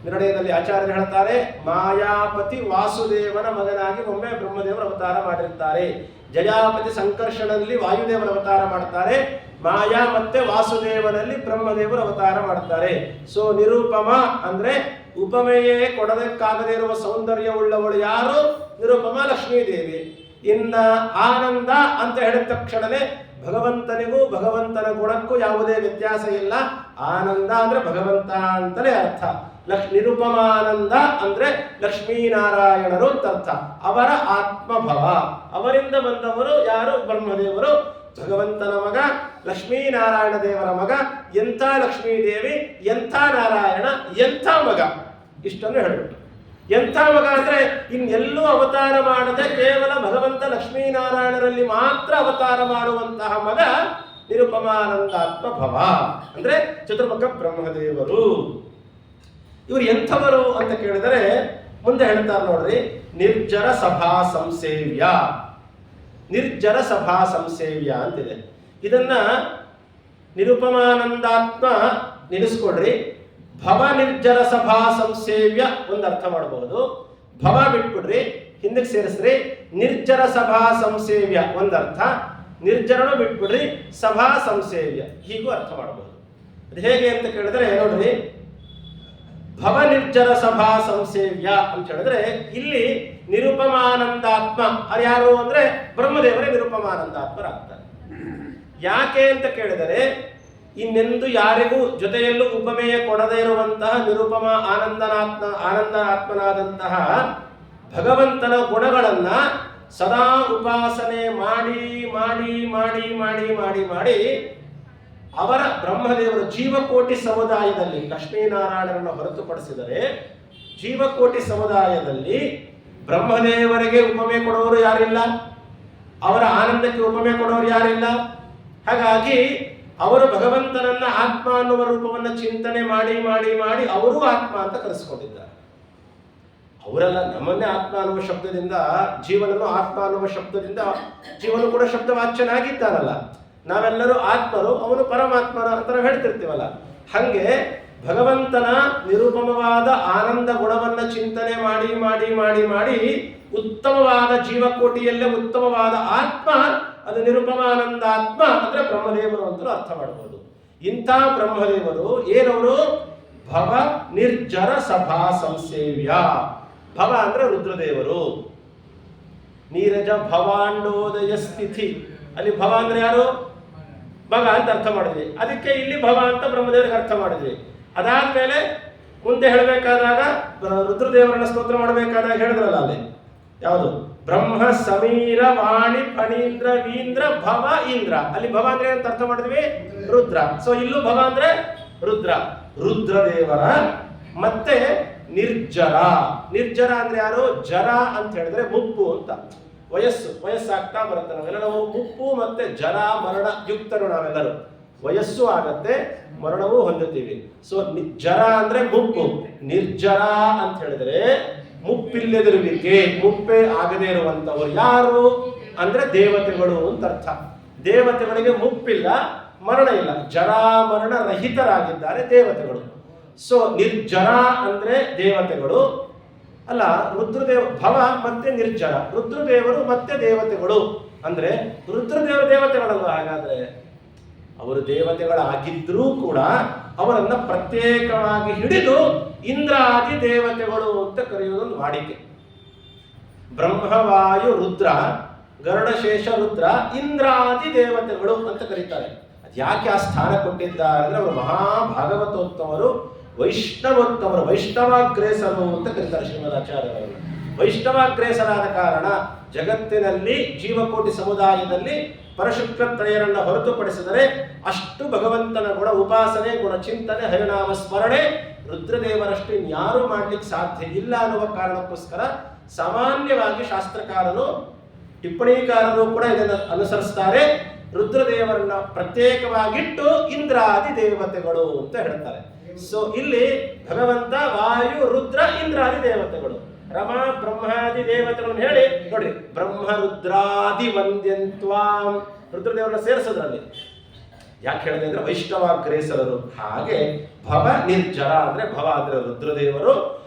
ನಿರ್ಣಯದಲ್ಲಿ ಆಚಾರ್ಯರು ಹೇಳ್ತಾರೆ. ಮಾಯಾಪತಿ ವಾಸುದೇವನ ಮಗನಾಗಿ ಒಮ್ಮೆ ಬ್ರಹ್ಮದೇವರು ಅವತಾರ ಮಾಡಿರ್ತಾರೆ. ಜಯಾಪತಿ ಸಂಕರ್ಷಣದಲ್ಲಿ ವಾಯುದೇವರ ಅವತಾರ ಮಾಡ್ತಾರೆ. ಮಾಯಾ ಮತ್ತೆ ವಾಸುದೇವನಲ್ಲಿ ಬ್ರಹ್ಮದೇವರು ಅವತಾರ ಮಾಡ್ತಾರೆ. ಸೊ ನಿರುಪಮ ಅಂದ್ರೆ ಉಪಮೆಯೇ ಕೊಡದಕ್ಕಾಗದೇ ಇರುವ ಸೌಂದರ್ಯವುಳ್ಳವಳು ಯಾರು? ನಿರುಪಮ ಲಕ್ಷ್ಮೀದೇವಿ. ಇನ್ನ ಆನಂದ ಅಂತ ಹೇಳಿದ ತಕ್ಷಣನೇ ಭಗವಂತನಿಗೂ ಭಗವಂತನ ಗುಣಕ್ಕೂ ಯಾವುದೇ ವ್ಯತ್ಯಾಸ ಇಲ್ಲ. ಆನಂದ ಅಂದ್ರೆ ಭಗವಂತ ಅಂತಲೇ ಅರ್ಥ. ನಿರುಪಮಾನಂದ ಅಂದ್ರೆ ಲಕ್ಷ್ಮೀನಾರಾಯಣರು ಅಂತ ಅರ್ಥ. ಅವರ ಆತ್ಮಭವ, ಅವರಿಂದ ಬಂದವರು ಯಾರು? ಬ್ರಹ್ಮದೇವರು ಭಗವಂತನ ಮಗ, ಲಕ್ಷ್ಮೀನಾರಾಯಣ ದೇವರ ಮಗ. ಎಂಥ ಲಕ್ಷ್ಮೀದೇವಿ, ಎಂಥ ನಾರಾಯಣ, ಎಂಥ ಮಗ, ಇಷ್ಟನ್ನು ಹೇಳ್ಬಿಟ್ಟು. ಎಂಥ ಮಗ ಅಂದ್ರೆ ಇನ್ನೆಲ್ಲೂ ಅವತಾರ ಮಾಡದೆ ಕೇವಲ ಭಗವಂತ ಲಕ್ಷ್ಮೀನಾರಾಯಣರಲ್ಲಿ ಮಾತ್ರ ಅವತಾರ ಮಾಡುವಂತಹ ಮಗ ನಿರುಪಮಾನಂದಾತ್ಮ ಭವ ಅಂದ್ರೆ ಚತುರ್ಮುಖ ಬ್ರಹ್ಮದೇವರು. ಇವರು ಎಂಥವರು ಅಂತ ಕೇಳಿದರೆ ಮುಂದೆ ಹೇಳ್ತಾರೆ ನೋಡ್ರಿ. ನಿರ್ಜರ ಸಭಾ ಸಂಸೇವ್ಯ, ನಿರ್ಜರ ಸಭಾ ಸಂಸೇವ್ಯ ಅಂತಿದೆ. ಇದನ್ನ ನಿರುಪಮಾನಂದಾತ್ಮ ನಿಲ್ಲಿಸ್ಕೊಡ್ರಿ. ಭವ ನಿರ್ಜರ ಸಭಾ ಸಂಸೇವ್ಯ ಒಂದು ಅರ್ಥ ಮಾಡಬಹುದು. ಭವ ಬಿಟ್ಬಿಡ್ರಿ, ಹಿಂದಕ್ಕೆ ಸೇರಿಸ್ರಿ. ನಿರ್ಜರ ಸಭಾ ಸಂಸೇವ್ಯ ಒಂದರ್ಥ. ನಿರ್ಜರನು ಬಿಟ್ಬಿಡ್ರಿ, ಸಭಾ ಸಂಸೇವ್ಯ ಹೀಗೂ ಅರ್ಥ ಮಾಡಬಹುದು. ಅದು ಹೇಗೆ ಅಂತ ಕೇಳಿದ್ರೆ ನೋಡ್ರಿ, ಭವ ನಿರ್ಜರ ಸಭಾ ಸಂಸೇವ್ಯ ಅಂತ ಹೇಳಿದ್ರೆ ಇಲ್ಲಿ ನಿರುಪಮಾನಂದಾತ್ಮ ಅದು ಯಾರು ಅಂದ್ರೆ ಬ್ರಹ್ಮದೇವರೇ ನಿರುಪಮಾನಂದಾತ್ಮರಾಗ್ತಾರೆ. ಯಾಕೆ ಅಂತ ಕೇಳಿದರೆ ಇನ್ನೆಂದು ಯಾರಿಗೂ ಜೊತೆಯಲ್ಲೂ ಉಪಮೇಯ ಕೊಡದೇ ಇರುವಂತಹ ನಿರುಪಮ ಆನಂದನಾತ್ಮನಾದಂತಹ ಭಗವಂತನ ಗುಣಗಳನ್ನ ಸದಾ ಉಪಾಸನೆ ಮಾಡಿ ಮಾಡಿ ಮಾಡಿ ಮಾಡಿ ಮಾಡಿ ಮಾಡಿ ಅವರ ಬ್ರಹ್ಮದೇವರು ಜೀವಕೋಟಿ ಸಮುದಾಯದಲ್ಲಿ ಲಕ್ಷ್ಮೀನಾರಾಯಣರನ್ನು ಹೊರತುಪಡಿಸಿದರೆ ಜೀವಕೋಟಿ ಸಮುದಾಯದಲ್ಲಿ ಬ್ರಹ್ಮದೇವರಿಗೆ ಉಪಮೆ ಕೊಡೋರು ಯಾರಿಲ್ಲ, ಅವರ ಆನಂದಕ್ಕೆ ಉಪಮೆ ಕೊಡೋರು ಯಾರಿಲ್ಲ. ಹಾಗಾಗಿ ಅವರು ಭಗವಂತನನ್ನ ಆತ್ಮ ಅನ್ನುವ ರೂಪವನ್ನು ಚಿಂತನೆ ಮಾಡಿ ಮಾಡಿ ಮಾಡಿ ಅವರು ಆತ್ಮ ಅಂತ ಕರೆಸಿಕೊಂಡಿದ್ದಾರೆ. ಅವರೆಲ್ಲ ನಮ್ಮನ್ನೇ ಆತ್ಮ ಅನ್ನುವ ಶಬ್ದದಿಂದ ಜೀವನನು ಆತ್ಮ ಅನ್ನುವ ಶಬ್ದದಿಂದ ಜೀವನ ಕೂಡ ಶಬ್ದವಾಚ್ಯನಾಗಿದ್ದಾನಲ್ಲ. ನಾವೆಲ್ಲರೂ ಆತ್ಮರು, ಅವನು ಪರಮಾತ್ಮನ ಅಂತ ಹೇಳ್ತಿರ್ತೀವಲ್ಲ. ಹಂಗೆ ಭಗವಂತನ ನಿರುಪಮವಾದ ಆನಂದ ಗುಣವನ್ನ ಚಿಂತನೆ ಮಾಡಿ ಮಾಡಿ ಮಾಡಿ ಮಾಡಿ ಉತ್ತಮವಾದ ಜೀವಕೋಟಿಯಲ್ಲೇ ಉತ್ತಮವಾದ ಆತ್ಮ ಅದು ನಿರುಪಮಾನಂದಾತ್ಮ ಅಂದ್ರೆ ಬ್ರಹ್ಮದೇವರು ಅಂತ ಅರ್ಥ ಮಾಡಬಹುದು. ಇಂಥ ಬ್ರಹ್ಮದೇವರು ಏನವರು? ಭವ ನಿರ್ಜರ ಸಭಾ ಸಂಸೇವ್ಯ. ಭವ ಅಂದ್ರೆ ರುದ್ರದೇವರು. ನೀರಜ ಭವಾಂಡೋದಯ ಸ್ಥಿತಿ, ಅಲ್ಲಿ ಭವ ಅಂದ್ರೆ ಯಾರು? ಮಗ ಅಂತ ಅರ್ಥ ಮಾಡಿದ್ವಿ. ಅದಕ್ಕೆ ಇಲ್ಲಿ ಭವ ಅಂತ ಬ್ರಹ್ಮದೇವರಿಗೆ ಅರ್ಥ ಮಾಡಿದ್ವಿ. ಅದಾದ್ಮೇಲೆ ಮುಂದೆ ಹೇಳಬೇಕಾದಾಗ ರುದ್ರದೇವರನ್ನ ಸ್ತೋತ್ರ ಮಾಡಬೇಕಾದಾಗ ಹೇಳಿದ್ರಲ್ಲ ಅಲ್ಲಿ ಯಾವುದು? ಬ್ರಹ್ಮ ಸಮೀರ ವಾಣಿ ಫಣೀಂದ್ರ ವೀಂದ್ರ ಭವ ಇಂದ್ರ. ಅಲ್ಲಿ ಭವ ಅಂದ್ರೆ ಅಂತ ಅರ್ಥ ಮಾಡಿದ್ವಿ? ರುದ್ರ. ಸೊ ಇಲ್ಲೂ ಭವ ಅಂದ್ರೆ ರುದ್ರ, ರುದ್ರದೇವರ. ಮತ್ತೆ ನಿರ್ಜರ. ನಿರ್ಜರ ಅಂದ್ರೆ ಯಾರು? ಜರ ಅಂತ ಹೇಳಿದ್ರೆ ಮುಪ್ಪು ಅಂತ. ವಯಸ್ಸಾಗ್ತಾ ಬರುತ್ತೆ. ನಾವೆಲ್ಲ ನಾವು ಮುಪ್ಪು ಮತ್ತೆ ಜರ ಮರಣ ಯುಕ್ತರು ನಾವೆಲ್ಲರೂ. ವಯಸ್ಸು ಆಗತ್ತೆ, ಮರಣವೂ ಹೊಂದುತ್ತೀವಿ. ಸೊ ಜರ ಅಂದ್ರೆ ಮುಪ್ಪು. ನಿರ್ಜರ ಅಂತ ಹೇಳಿದ್ರೆ ಮುಪ್ಪಿಲ್ಲದಿರುವಿಕೆ, ಮುಪ್ಪೇ ಆಗದೇ ಇರುವಂತವರು. ಯಾರು ಅಂದ್ರೆ ದೇವತೆಗಳು ಅಂತ ಅರ್ಥ. ದೇವತೆಗಳಿಗೆ ಮುಪ್ಪಿಲ್ಲ, ಮರಣ ಇಲ್ಲ, ಜರಾಮರಣ ರಹಿತರಾಗಿದ್ದಾರೆ ದೇವತೆಗಳು. ಸೊ ನಿರ್ಜರ ಅಂದ್ರೆ ದೇವತೆಗಳು ಅಲ್ಲ, ರುದ್ರದೇವ ಭವ ಮತ್ತೆ ನಿರ್ಜರ, ರುದ್ರದೇವರು ಮತ್ತೆ ದೇವತೆಗಳು ಅಂದ್ರೆ ರುದ್ರದೇವ ದೇವತೆಗಳಲ್ಲ. ಹಾಗಾದ್ರೆ ಅವರು ದೇವತೆಗಳಾಗಿದ್ರೂ ಕೂಡ ಅವರನ್ನ ಪ್ರತ್ಯೇಕವಾಗಿ ಹಿಡಿದು ಇಂದ್ರಾದಿ ದೇವತೆಗಳು ಅಂತ ಕರೆಯುವುದೊಂದು ವಾಡಿಕೆ. ಬ್ರಹ್ಮವಾಯು ರುದ್ರ, ಗರುಡಶೇಷ ರುದ್ರ, ಇಂದ್ರಾದಿ ದೇವತೆಗಳು ಅಂತ ಕರೀತಾರೆ. ಯಾಕೆ ಆ ಸ್ಥಾನ ಕೊಟ್ಟಿದ್ದಾರೆ ಅಂದ್ರೆ ಅವರು ಮಹಾಭಾಗವತೋತ್ತಮರು, ವೈಷ್ಣವೋತ್ತಮರು, ವೈಷ್ಣವಾಗ್ರೇಸರು ಅಂತ ಕರೀತಾರೆ ಶ್ರೀಮದಾಚಾರ್ಯರನ್ನು. ವೈಷ್ಣವಾಗ್ರೇಸರಾದ ಕಾರಣ ಜಗತ್ತಿನಲ್ಲಿ ಜೀವಕೋಟಿ ಸಮುದಾಯದಲ್ಲಿ ಪರಶುಕ್ರತ್ರಯರನ್ನ ಹೊರತುಪಡಿಸಿದರೆ ಅಷ್ಟು ಭಗವಂತನ ಗುಣ ಉಪಾಸನೆ, ಗುಣ ಚಿಂತನೆ, ಹರಿನಾಮ ಸ್ಮರಣೆ ರುದ್ರದೇವರಷ್ಟು ಇನ್ಯಾರೂ ಮಾಡ್ಲಿಕ್ಕೆ ಸಾಧ್ಯ ಇಲ್ಲ ಅನ್ನುವ ಕಾರಣಕ್ಕೋಸ್ಕರ ಸಾಮಾನ್ಯವಾಗಿ ಶಾಸ್ತ್ರಕಾರರು, ಟಿಪ್ಪಣಿಕಾರರು ಕೂಡ ಇದನ್ನು ಅನುಸರಿಸ್ತಾರೆ. ರುದ್ರದೇವರನ್ನ ಪ್ರತ್ಯೇಕವಾಗಿಟ್ಟು ಇಂದ್ರಾದಿ ದೇವತೆಗಳು ಅಂತ ಹೇಳ್ತಾರೆ. ಸೊ ಇಲ್ಲಿ ಭಗವಂತ ವಾಯು, ರುದ್ರ, ಇಂದ್ರಾದಿ ದೇವತೆಗಳು, ರಮ ಬ್ರಹ್ಮಾದಿ ದೇವತೆಗಳನ್ನು ಹೇಳಿ ನೋಡಿ, ಬ್ರಹ್ಮ ರುದ್ರಾದಿ ವಂದ್ಯಂತ್ವಾಂ, ರುದ್ರದೇವರನ್ನ ಸೇರಿಸೋದ್ರಲ್ಲಿ ಯಾಕೆ ಹೇಳಿದೆ ಅಂದ್ರೆ ವೈಷ್ಣವಾಗ್ರೇಸರರು. ಹಾಗೆ ಭವ ನಿರ್ಜರ ಅಂದ್ರೆ ಭವ ಅಂದ್ರೆ ರುದ್ರದೇವರು,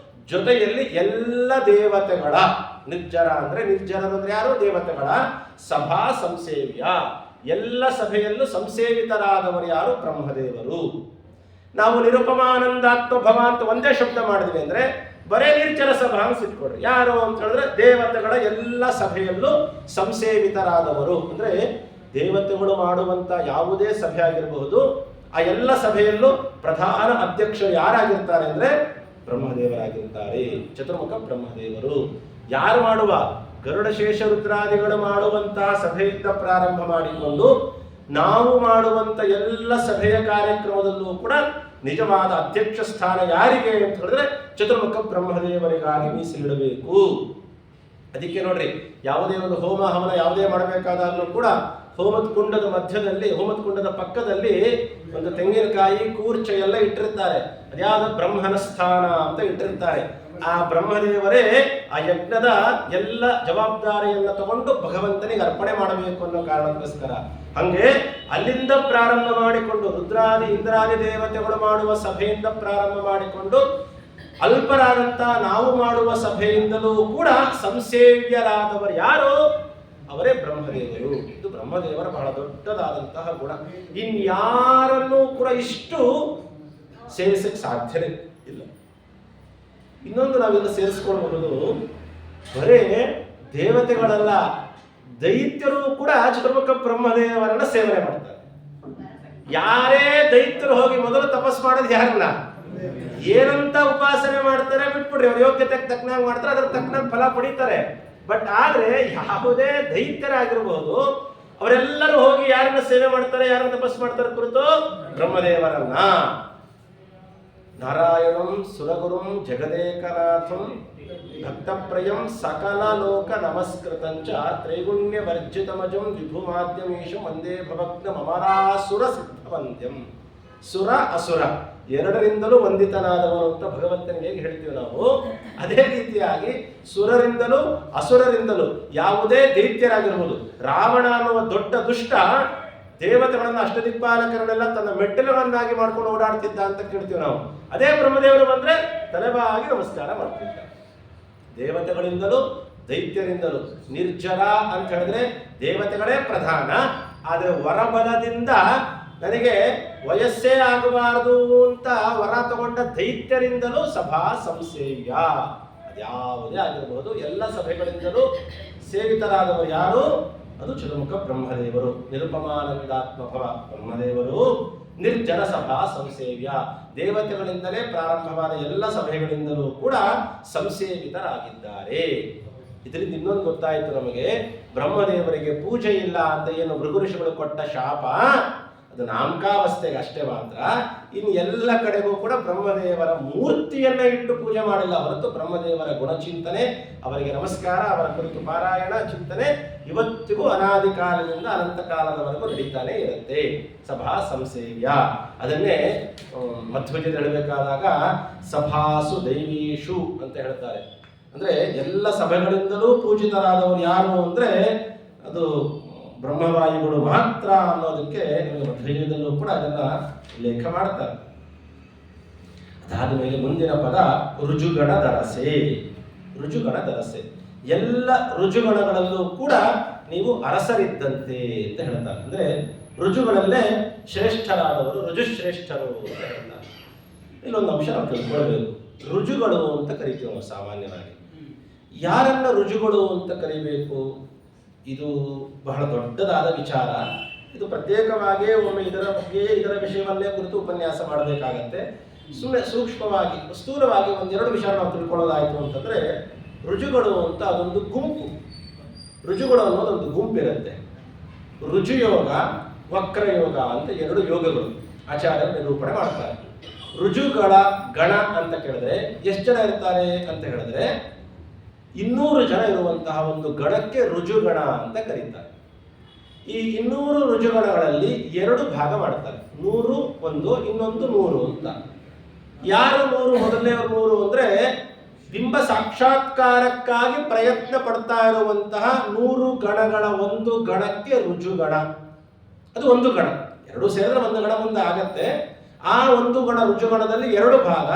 ಜೊತೆಯಲ್ಲಿ ಎಲ್ಲ ದೇವತೆಗಳ, ನಿರ್ಜರ ಅಂದ್ರೆ ನಿರ್ಜರರು ಅಂದ್ರೆ ಯಾರು, ದೇವತೆಗಳ ಸಭಾ ಸಂಸೇವ್ಯ, ಎಲ್ಲ ಸಭೆಯಲ್ಲೂ ಸಂಸೇವಿತರಾದವರು ಯಾರು, ಬ್ರಹ್ಮದೇವರು. ನಾವು ನಿರುಪಮಾನಂದಾತ್ಮ ಭವ ಅಂತ ಒಂದೇ ಶಬ್ದ ಮಾಡಿದ್ವಿ ಅಂದ್ರೆ ಬರೇ ನಿರ್ಜರ ಸಭಾ ಅನ್ಸಿಟ್ಕೊಡ್ರಿ. ಯಾರು ಅಂತ ಹೇಳಿದ್ರೆ ದೇವತೆಗಳ ಎಲ್ಲ ಸಭೆಯಲ್ಲೂ ಸಂಸೇವಿತರಾದವರು ಅಂದ್ರೆ ದೇವತೆಗಳು ಮಾಡುವಂತ ಯಾವುದೇ ಸಭೆ ಆಗಿರಬಹುದು, ಆ ಎಲ್ಲ ಸಭೆಯಲ್ಲೂ ಪ್ರಧಾನ ಅಧ್ಯಕ್ಷರು ಯಾರಾಗಿರ್ತಾರೆ ಅಂದ್ರೆ ಬ್ರಹ್ಮದೇವರಾಗಿರ್ತಾರೆ. ಚತುರ್ಮುಖ ಬ್ರಹ್ಮದೇವರು. ಯಾರು ಮಾಡುವ, ಗರುಡಶೇಷ ರುದ್ರಾದಿಗಳು ಮಾಡುವಂತಹ ಸಭೆಯಿಂದ ಪ್ರಾರಂಭ ಮಾಡಿಕೊಂಡು ನಾವು ಮಾಡುವಂತ ಎಲ್ಲ ಸಭೆಯ ಕಾರ್ಯಕ್ರಮದಲ್ಲೂ ಕೂಡ ನಿಜವಾದ ಅಧ್ಯಕ್ಷ ಸ್ಥಾನ ಯಾರಿಗೆ ಅಂತ ಹೇಳಿದ್ರೆ ಚತುರ್ಮುಖ ಬ್ರಹ್ಮದೇವರಿಗಾಗಿ ಮೀಸಲಿಡಬೇಕು. ಅದಕ್ಕೆ ನೋಡ್ರಿ, ಯಾವುದೇ ಒಂದು ಹೋಮ ಹವನ ಯಾವುದೇ ಮಾಡಬೇಕಾದಾಗಲೂ ಕೂಡ ಹೋಮದ ಕುಂಡದ ಮಧ್ಯದಲ್ಲಿ, ಹೋಮದ ಕುಂಡದ ಪಕ್ಕದಲ್ಲಿ ಒಂದು ತೆಂಗಿನಕಾಯಿ, ಕೂರ್ಚ ಎಲ್ಲ ಇಟ್ಟಿರ್ತಾರೆ. ಅದ್ಯಾವುದು ಬ್ರಹ್ಮನ ಸ್ಥಾನ ಅಂತ ಇಟ್ಟಿರ್ತಾರೆ. ಆ ಬ್ರಹ್ಮದೇವರೇ ಆ ಯಜ್ಞದ ಎಲ್ಲ ಜವಾಬ್ದಾರಿಯನ್ನ ತಗೊಂಡು ಭಗವಂತನಿಗೆ ಅರ್ಪಣೆ ಮಾಡಬೇಕು ಅನ್ನೋ ಕಾರಣಕ್ಕೋಸ್ಕರ ಹಂಗೆ ಅಲ್ಲಿಂದ ಪ್ರಾರಂಭ ಮಾಡಿಕೊಂಡು ರುದ್ರಾದಿ ಇಂದ್ರಾದಿ ದೇವತೆಗಳು ಮಾಡುವ ಸಭೆಯಿಂದ ಪ್ರಾರಂಭ ಮಾಡಿಕೊಂಡು ಅಲ್ಪರಾದಂತ ನಾವು ಮಾಡುವ ಸಭೆಯಿಂದಲೂ ಕೂಡ ಸಂಸೇವ್ಯರಾದವರು ಯಾರು, ಅವರೇ ಬ್ರಹ್ಮದೇವರು. ಇದು ಬ್ರಹ್ಮದೇವರ ಬಹಳ ದೊಡ್ಡದಾದಂತಹ ಗುಣ. ಇನ್ಯಾರನ್ನೂ ಕೂಡ ಇಷ್ಟು ಸೇರಿಸಕ್ಕೆ ಸಾಧ್ಯನೇ ಇಲ್ಲ. ಇನ್ನೊಂದು ನಾವೆಲ್ಲ ಸೇರಿಸ್ಕೊಳ್ಬಹುದು, ಬರೇ ದೇವತೆಗಳಲ್ಲ, ದೈತ್ಯರು ಕೂಡ ಚತುರ್ಮುಖ ಬ್ರಹ್ಮದೇವರನ್ನ ಸೇವನೆ ಮಾಡ್ತಾರೆ. ಯಾರೇ ದೈತ್ಯರು ಹೋಗಿ ಮೊದಲು ತಪಸ್ ಮಾಡೋದು ಯಾರನ್ನ, ಏನಂತ ಉಪಾಸನೆ ಮಾಡ್ತಾರೆ ಬಿಟ್ಬಿಡ್ರಿ, ಅವ್ರ ಯೋಗ್ಯತೆಗೆ ತಕ್ಕನಾಗ ಮಾಡ್ತಾರೆ, ಅದ್ರ ತಕ್ಕನಾಗ ಫಲ ಪಡಿತಾರೆ. ಬಟ್ ಆದ್ರೆ ಯಾವುದೇ ದೈತ್ಯರಾಗಿರ್ಬೋದು, ಅವರೆಲ್ಲರೂ ಹೋಗಿ ಯಾರನ್ನ ಸೇವೆ ಮಾಡ್ತಾರೆ, ಯಾರನ್ನ ತಪಸ್ ಮಾಡ್ತಾರೆ ಕುರಿತು ಬ್ರಹ್ಮದೇವರನ್ನ. ನಾರಾಯಣಂ ಸುರಗುರುಂ ಜಗದೇಕನಾಥಂ ಭಕ್ತಪ್ರಯಂ ಸಕಲ ಲೋಕ ನಮಸ್ಕೃತಂಚ ತ್ರೈಗುಣ್ಯ ವರ್ಜಿತಮಜಂ ವಿಭುಮಾದ್ಯಮೀಶಂ ವಂದೇ ಭವಗ್ನ ಮಮರಾಸುರ ಸಿದ್ಧವಂದ್ಯಂ. ಸುರ ಅಸುರ ಎರಡರಿಂದಲೂ ವಂದಿತನಾದವನು ಅಂತ ಭಗವಂತನಿಗೆ ಹೇಗೆ ಹೇಳ್ತೀವಿ ನಾವು, ಅದೇ ರೀತಿಯಾಗಿ ಸುರರಿಂದಲೂ ಅಸುರರಿಂದಲೂ ಯಾವುದೇ ದೈತ್ಯರಾಗಿರ್ಬೋದು. ರಾವಣ ಅನ್ನುವ ದೊಡ್ಡ ದುಷ್ಟ ದೇವತೆಗಳನ್ನ ಅಷ್ಟದಿಕ್ಪಾಲಕರನ್ನೆಲ್ಲ ತನ್ನ ಮೆಟ್ಟಿಲುಗಳನ್ನಾಗಿ ಮಾಡ್ಕೊಂಡು ಓಡಾಡ್ತಿದ್ದ ಅಂತ ಕೇಳ್ತೀವಿ ನಾವು. ಅದೇ ಬ್ರಹ್ಮದೇವರು ಬಂದ್ರೆ ತಲೆಬಾಗಿ ನಮಸ್ಕಾರ ಮಾಡ್ತಿದ್ದ. ದೇವತೆಗಳಿಂದಲೂ ದೈತ್ಯರಿಂದಲೂ. ನಿರ್ಜರ ಅಂತ ಹೇಳಿದ್ರೆ ದೇವತೆಗಳೇ ಪ್ರಧಾನ, ಆದ್ರೆ ವರಬಲದಿಂದ ನನಗೆ ವಯಸ್ಸೇ ಆಗಬಾರದು ಅಂತ ವರ ತಗೊಂಡ ದೈತ್ಯರಿಂದಲೂ ಸಭಾ ಸಂಸೇವ್ಯ. ಅದ್ಯಾವುದೇ ಆಗಿರಬಹುದು, ಎಲ್ಲ ಸಭೆಗಳಿಂದಲೂ ಸೇವಿತರಾದವರು ಯಾರು, ಅದು ಚತುರ್ಮುಖ ಬ್ರಹ್ಮದೇವರು. ನಿರುಪಮಾನಂದಾತ್ಮ ಭವ ಬ್ರಹ್ಮದೇವರು. ನಿರ್ಜನ ಸಭಾ ಸಂಸೇವ್ಯ, ದೇವತೆಗಳಿಂದಲೇ ಪ್ರಾರಂಭವಾದ ಎಲ್ಲ ಸಭೆಗಳಿಂದಲೂ ಕೂಡ ಸಂಸೇವಿತರಾಗಿದ್ದಾರೆ. ಇದರಿಂದ ಇನ್ನೊಂದು ಗೊತ್ತಾಯಿತು ನಮಗೆ, ಬ್ರಹ್ಮದೇವರಿಗೆ ಪೂಜೆ ಇಲ್ಲ ಅಂತ ಏನು ಭೃಗು ಋಷಿಗಳು ಕೊಟ್ಟ ಶಾಪ ಅದು ನಾಮಕಾವಸ್ಥೆಗೆ ಅಷ್ಟೇ ಮಾತ್ರ. ಇನ್ನು ಎಲ್ಲ ಕಡೆಗೂ ಕೂಡ ಬ್ರಹ್ಮದೇವರ ಮೂರ್ತಿಯನ್ನ ಇಟ್ಟು ಪೂಜೆ ಮಾಡಿಲ್ಲ ಹೊರತು ಬ್ರಹ್ಮದೇವರ ಗುಣಚಿಂತನೆ, ಅವರಿಗೆ ನಮಸ್ಕಾರ, ಅವರ ಕುರಿತು ಪಾರಾಯಣ ಚಿಂತನೆ ಇವತ್ತಿಗೂ ಅನಾದಿ ಕಾಲದಿಂದ ಅನಂತ ಕಾಲದವರೆಗೂ ನಡೀತಾನೆ ಇರುತ್ತೆ. ಸಭಾ ಸಂಸೇವ್ಯ. ಅದನ್ನೇ ಮಧ್ವಜರು ಹೇಳಬೇಕಾದಾಗ ಸಭಾಸು ದೈವೀಷು ಅಂತ ಹೇಳ್ತಾರೆ. ಅಂದ್ರೆ ಎಲ್ಲ ಸಭೆಗಳಿಂದಲೂ ಪೂಜಿತರಾದವರು ಯಾರು ಅಂದ್ರೆ ಅದು ಬ್ರಹ್ಮವಾಯುಗಳು ಮಾತ್ರ ಅನ್ನೋದಕ್ಕೆ ನಿಮಗೆ ಮಧ್ವಯುಗದಲ್ಲೂ ಕೂಡ ಅದನ್ನ ಉಲ್ಲೇಖ ಮಾಡ್ತಾರೆ. ಅದಾದ ಮೇಲೆ ಮುಂದಿನ ಪದ ರುಜುಗಣ ದರಸೆ. ರುಜುಗಣ ದರಸೆ, ಎಲ್ಲ ರುಜುಗಣಗಳಲ್ಲೂ ಕೂಡ ನೀವು ಅರಸರಿದ್ದಂತೆ ಅಂತ ಹೇಳ್ತಾರೆ. ಅಂದ್ರೆ ರುಜುಗಳಲ್ಲೇ ಶ್ರೇಷ್ಠರಾದವರು ರುಜುಶ್ರೇಷ್ಠರು ಅಂತ ಹೇಳ್ತಾರೆ. ಇಲ್ಲೊಂದು ಅಂಶ ನಾವು ತಿಳ್ಕೊಳ್ಬೇಕು. ರುಜುಗಳು ಅಂತ ಕರಿತೀವಿ ನಾವು ಸಾಮಾನ್ಯವಾಗಿ. ಯಾರನ್ನ ರುಜುಗಳು ಅಂತ ಕರಿಬೇಕು? ಇದು ಬಹಳ ದೊಡ್ಡದಾದ ವಿಚಾರ. ಇದು ಪ್ರತ್ಯೇಕವಾಗಿ ಒಮ್ಮೆ ಇದರ ವಿಷಯವನ್ನೇ ಕುರಿತು ಉಪನ್ಯಾಸ ಮಾಡಬೇಕಾಗತ್ತೆ. ಸುಮ್ಮನೆ ಸೂಕ್ಷ್ಮವಾಗಿ ಸ್ಥೂಲವಾಗಿ ಒಂದೆರಡು ವಿಚಾರ ನಾವು ತಿಳ್ಕೊಳ್ಳೋದಾಯಿತು ಅಂತಂದ್ರೆ, ರುಜುಗಳು ಅಂತ ಅದೊಂದು ಗುಂಪು. ರುಜುಗಳು ಅನ್ನೋದೊಂದು ಗುಂಪಿರುತ್ತೆ. ರುಜುಯೋಗ, ವಕ್ರಯೋಗ ಅಂತ ಎರಡು ಯೋಗಗಳು ಆಚಾರ್ಯರು ನಿರೂಪಣೆ ಮಾಡ್ತಾರೆ. ರುಜುಗಳ ಗಣ ಅಂತ ಕೇಳಿದ್ರೆ ಎಷ್ಟು ಜನ ಇರ್ತಾರೆ ಅಂತ ಹೇಳಿದ್ರೆ 200 ಜನ ಇರುವಂತಹ ಒಂದು ಗಣಕ್ಕೆ ರುಜುಗಣ ಅಂತ ಕರೀತಾರೆ. ಈ 200 ರುಜುಗಣಗಳಲ್ಲಿ 2 ಭಾಗ ಮಾಡ್ತಾರೆ. 100 ಒಂದು, ಇನ್ನೊಂದು 100 ಅಂತ. ಯಾರು 100? ಮೊದಲನೇವರು 100 ಅಂದ್ರೆ ಬಿಂಬ ಸಾಕ್ಷಾತ್ಕಾರಕ್ಕಾಗಿ ಪ್ರಯತ್ನ ಪಡ್ತಾ ಇರುವಂತಹ 100 ಗಣಗಳ ಒಂದು ಗಣಕ್ಕೆ ರುಜುಗಣ. ಅದು ಒಂದು ಗಣ. 2 ಸೇರಿದ್ರೆ ಒಂದು ಗಣ ಮುಂದೆ ಆಗತ್ತೆ. ಆ ಒಂದು ಗಣ ರುಜುಗಣದಲ್ಲಿ 2 ಭಾಗ.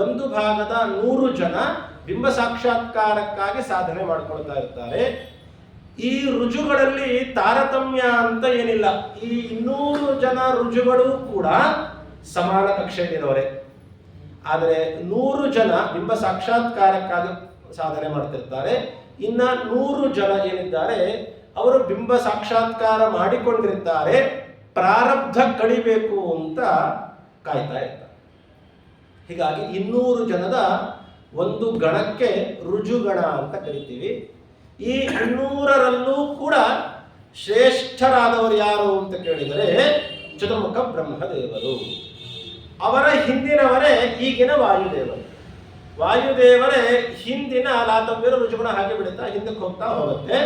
ಒಂದು ಭಾಗದ 100 ಜನ ಬಿಂಬ ಸಾಕ್ಷಾತ್ಕಾರಕ್ಕಾಗಿ ಸಾಧನೆ ಮಾಡ್ಕೊಳ್ತಾ ಇರ್ತಾರೆ. ಈ ರುಜುಗಳಲ್ಲಿ ತಾರತಮ್ಯ ಅಂತ ಏನಿಲ್ಲ. ಈ 200 ಜನ ರುಜುಗಳು ಕೂಡ ಸಮಾನ ಕಕ್ಷೆಯಲ್ಲಿರೋರೆ. ಆದರೆ 100 ಜನ ಬಿಂಬ ಸಾಕ್ಷಾತ್ಕಾರಕ್ಕಾಗಿ ಸಾಧನೆ ಮಾಡ್ತಿರ್ತಾರೆ. ಇನ್ನ 100 ಜನ ಏನಿದ್ದಾರೆ ಅವರು ಬಿಂಬ ಸಾಕ್ಷಾತ್ಕಾರ ಮಾಡಿಕೊಂಡಿರ್ತಾರೆ, ಪ್ರಾರಬ್ಧ ಕಡಿಬೇಕು ಅಂತ ಕಾಯ್ತಾ ಇರ್ತಾರೆ. ಹೀಗಾಗಿ 200 ಜನದ ಒಂದು ಗಣಕ್ಕೆ ರುಜುಗಣ ಅಂತ ಕರಿತೀವಿ. ಈ 200ರಲ್ಲೂ ಕೂಡ ಶ್ರೇಷ್ಠರಾದವರು ಯಾರು ಅಂತ ಕೇಳಿದರೆ ಚತುರ್ಮುಖ ಬ್ರಹ್ಮದೇವರು. ಅವರ ಹಿಂದಿನವರೇ ಈಗಿನ ವಾಯುದೇವರು. ವಾಯುದೇವರೇ ಹಿಂದಿನ ಲಾತವ್ಯರು ರುಜುಗುಣ ಹಾಗೆ ಬಿಡುತ್ತಾ ಹಿಂದಕ್ಕೆ ಹೋಗ್ತಾ ಹೋಗುತ್ತೆ.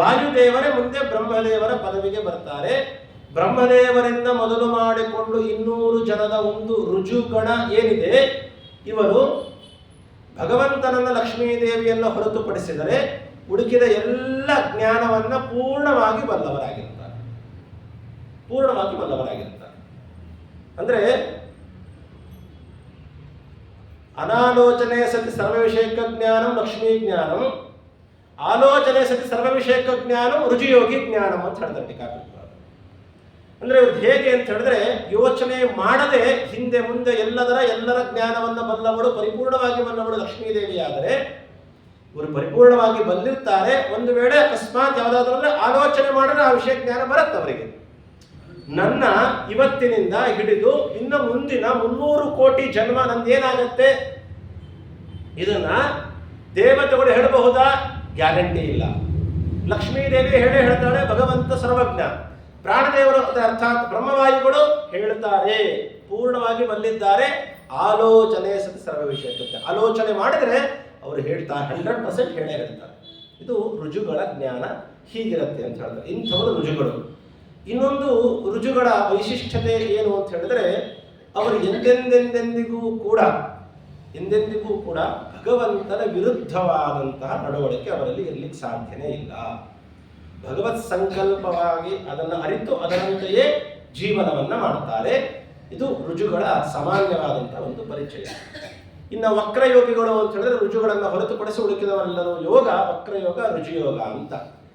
ವಾಯುದೇವರೇ ಮುಂದೆ ಬ್ರಹ್ಮದೇವರ ಪದವಿಗೆ ಬರ್ತಾರೆ. ಬ್ರಹ್ಮದೇವರಿಂದ ಮೊದಲು ಮಾಡಿಕೊಂಡು 200 ಜನದ ಒಂದು ರುಜುಗಣ ಏನಿದೆ, ಇವರು ಭಗವಂತನನ್ನ ಲಕ್ಷ್ಮೀದೇವಿಯನ್ನು ಹೊರತುಪಡಿಸಿದರೆ ಉಡುಕಿದ ಎಲ್ಲ ಜ್ಞಾನವನ್ನ ಪೂರ್ಣವಾಗಿ ಬಲ್ಲವರಾಗಿರ್ತಾರೆ. ಪೂರ್ಣವಾಗಿ ಬಲ್ಲವರಾಗಿರ್ತಾರೆ ಅಂದ್ರೆ ಅನಾಲೋಚನೆ ಸತಿ ಸರ್ವವಿಷಯಕ ಜ್ಞಾನಂ ಲಕ್ಷ್ಮೀ ಜ್ಞಾನಂ, ಆಲೋಚನೆ ಸತಿ ಸರ್ವವಿಷಯಕ ಜ್ಞಾನಂ ರುಜಿಯೋಗಿ ಜ್ಞಾನಂ ಅಂತ ಹೇಳ್ತಾರೆ ಟೀಕಾಕೃತ್ಪಾದರು. ಅಂದ್ರೆ ಇವ್ರು ಹೇಗೆ ಅಂತ ಹೇಳಿದ್ರೆ, ಯೋಚನೆ ಮಾಡದೆ ಹಿಂದೆ ಮುಂದೆ ಎಲ್ಲರ ಜ್ಞಾನವನ್ನ ಬಲ್ಲವಳು, ಪರಿಪೂರ್ಣವಾಗಿ ಬಲ್ಲವಳು ಲಕ್ಷ್ಮೀದೇವಿ. ಆದರೆ ಇವರು ಪರಿಪೂರ್ಣವಾಗಿ ಬಲ್ಲಿರ್ತಾರೆ. ಒಂದು ವೇಳೆ ಅಕಸ್ಮಾತ್ ಯಾವುದಾದ್ರೂ ಆಲೋಚನೆ ಮಾಡಿದ್ರೆ ಆ ವಿಷಯ ಜ್ಞಾನ ಬರುತ್ತೆ ಅವರಿಗೆ. ನನ್ನ ಇವತ್ತಿನಿಂದ ಹಿಡಿದು ಇನ್ನು ಮುಂದಿನ 300 ಕೋಟಿ ಜನ್ಮ ನಂದೇನಾಗತ್ತೆ, ಇದನ್ನ ದೇವತೆಗಳು ಹೇಳಬಹುದಾ? ಗ್ಯಾರಂಟಿ ಇಲ್ಲ. ಲಕ್ಷ್ಮೀದೇವಿ ಹೇಳ್ತಾಳೆ, ಭಗವಂತ ಸರ್ವಜ್ಞ. ಪ್ರಾಣದೇವರು ಅರ್ಥಾತ್ ಬ್ರಹ್ಮವಾಯುಗಳು ಹೇಳ್ತಾರೆ, ಪೂರ್ಣವಾಗಿ ಬಲ್ಲಿದ್ದಾರೆ. ಆಲೋಚನೆ ಸರ್ವ ವಿಷಯಕ್ಕೆ ಆಲೋಚನೆ ಮಾಡಿದ್ರೆ ಅವರು ಹೇಳ್ತಾರೆ, 100% ಹೇಳೇ ಹೇಳ್ತಾರೆ. ಇದು ರುಜುಗಳ ಜ್ಞಾನ ಹೀಗಿರುತ್ತೆ ಅಂತ ಹೇಳ್ತಾರೆ. ಇಂಥವರು ರುಜುಗಳು. ಇನ್ನೊಂದು ರುಜುಗಳ ವೈಶಿಷ್ಟ್ಯತೆ ಏನು ಅಂತ ಹೇಳಿದ್ರೆ, ಅವರು ಎಂದೆಂದಿಗೂ ಕೂಡ ಭಗವಂತನ ವಿರುದ್ಧವಾದಂತಹ ನಡವಳಿಕೆ ಅವರಲ್ಲಿ ಇರಲಿಕ್ಕೆ ಸಾಧ್ಯನೇ ಇಲ್ಲ. ಭಗವತ್ ಸಂಕಲ್ಪವಾಗಿ ಅದನ್ನು ಅರಿತು ಅದರಂತೆಯೇ ಜೀವನವನ್ನ ಮಾಡ್ತಾರೆ. ಇದು ರುಜುಗಳ ಸಾಮಾನ್ಯವಾದಂತಹ ಒಂದು ಪರಿಚಯ. ಇನ್ನು ವಕ್ರಯೋಗಿಗಳು ಅಂತ ಹೇಳಿದ್ರೆ ರುಜುಗಳನ್ನು ಹೊರತುಪಡಿಸಿ ಉಳಿಕಿದವರೆಲ್ಲರೂ ಯೋಗ, ವಕ್ರಯೋಗ, ರುಜುಯೋಗ ಅಂತ.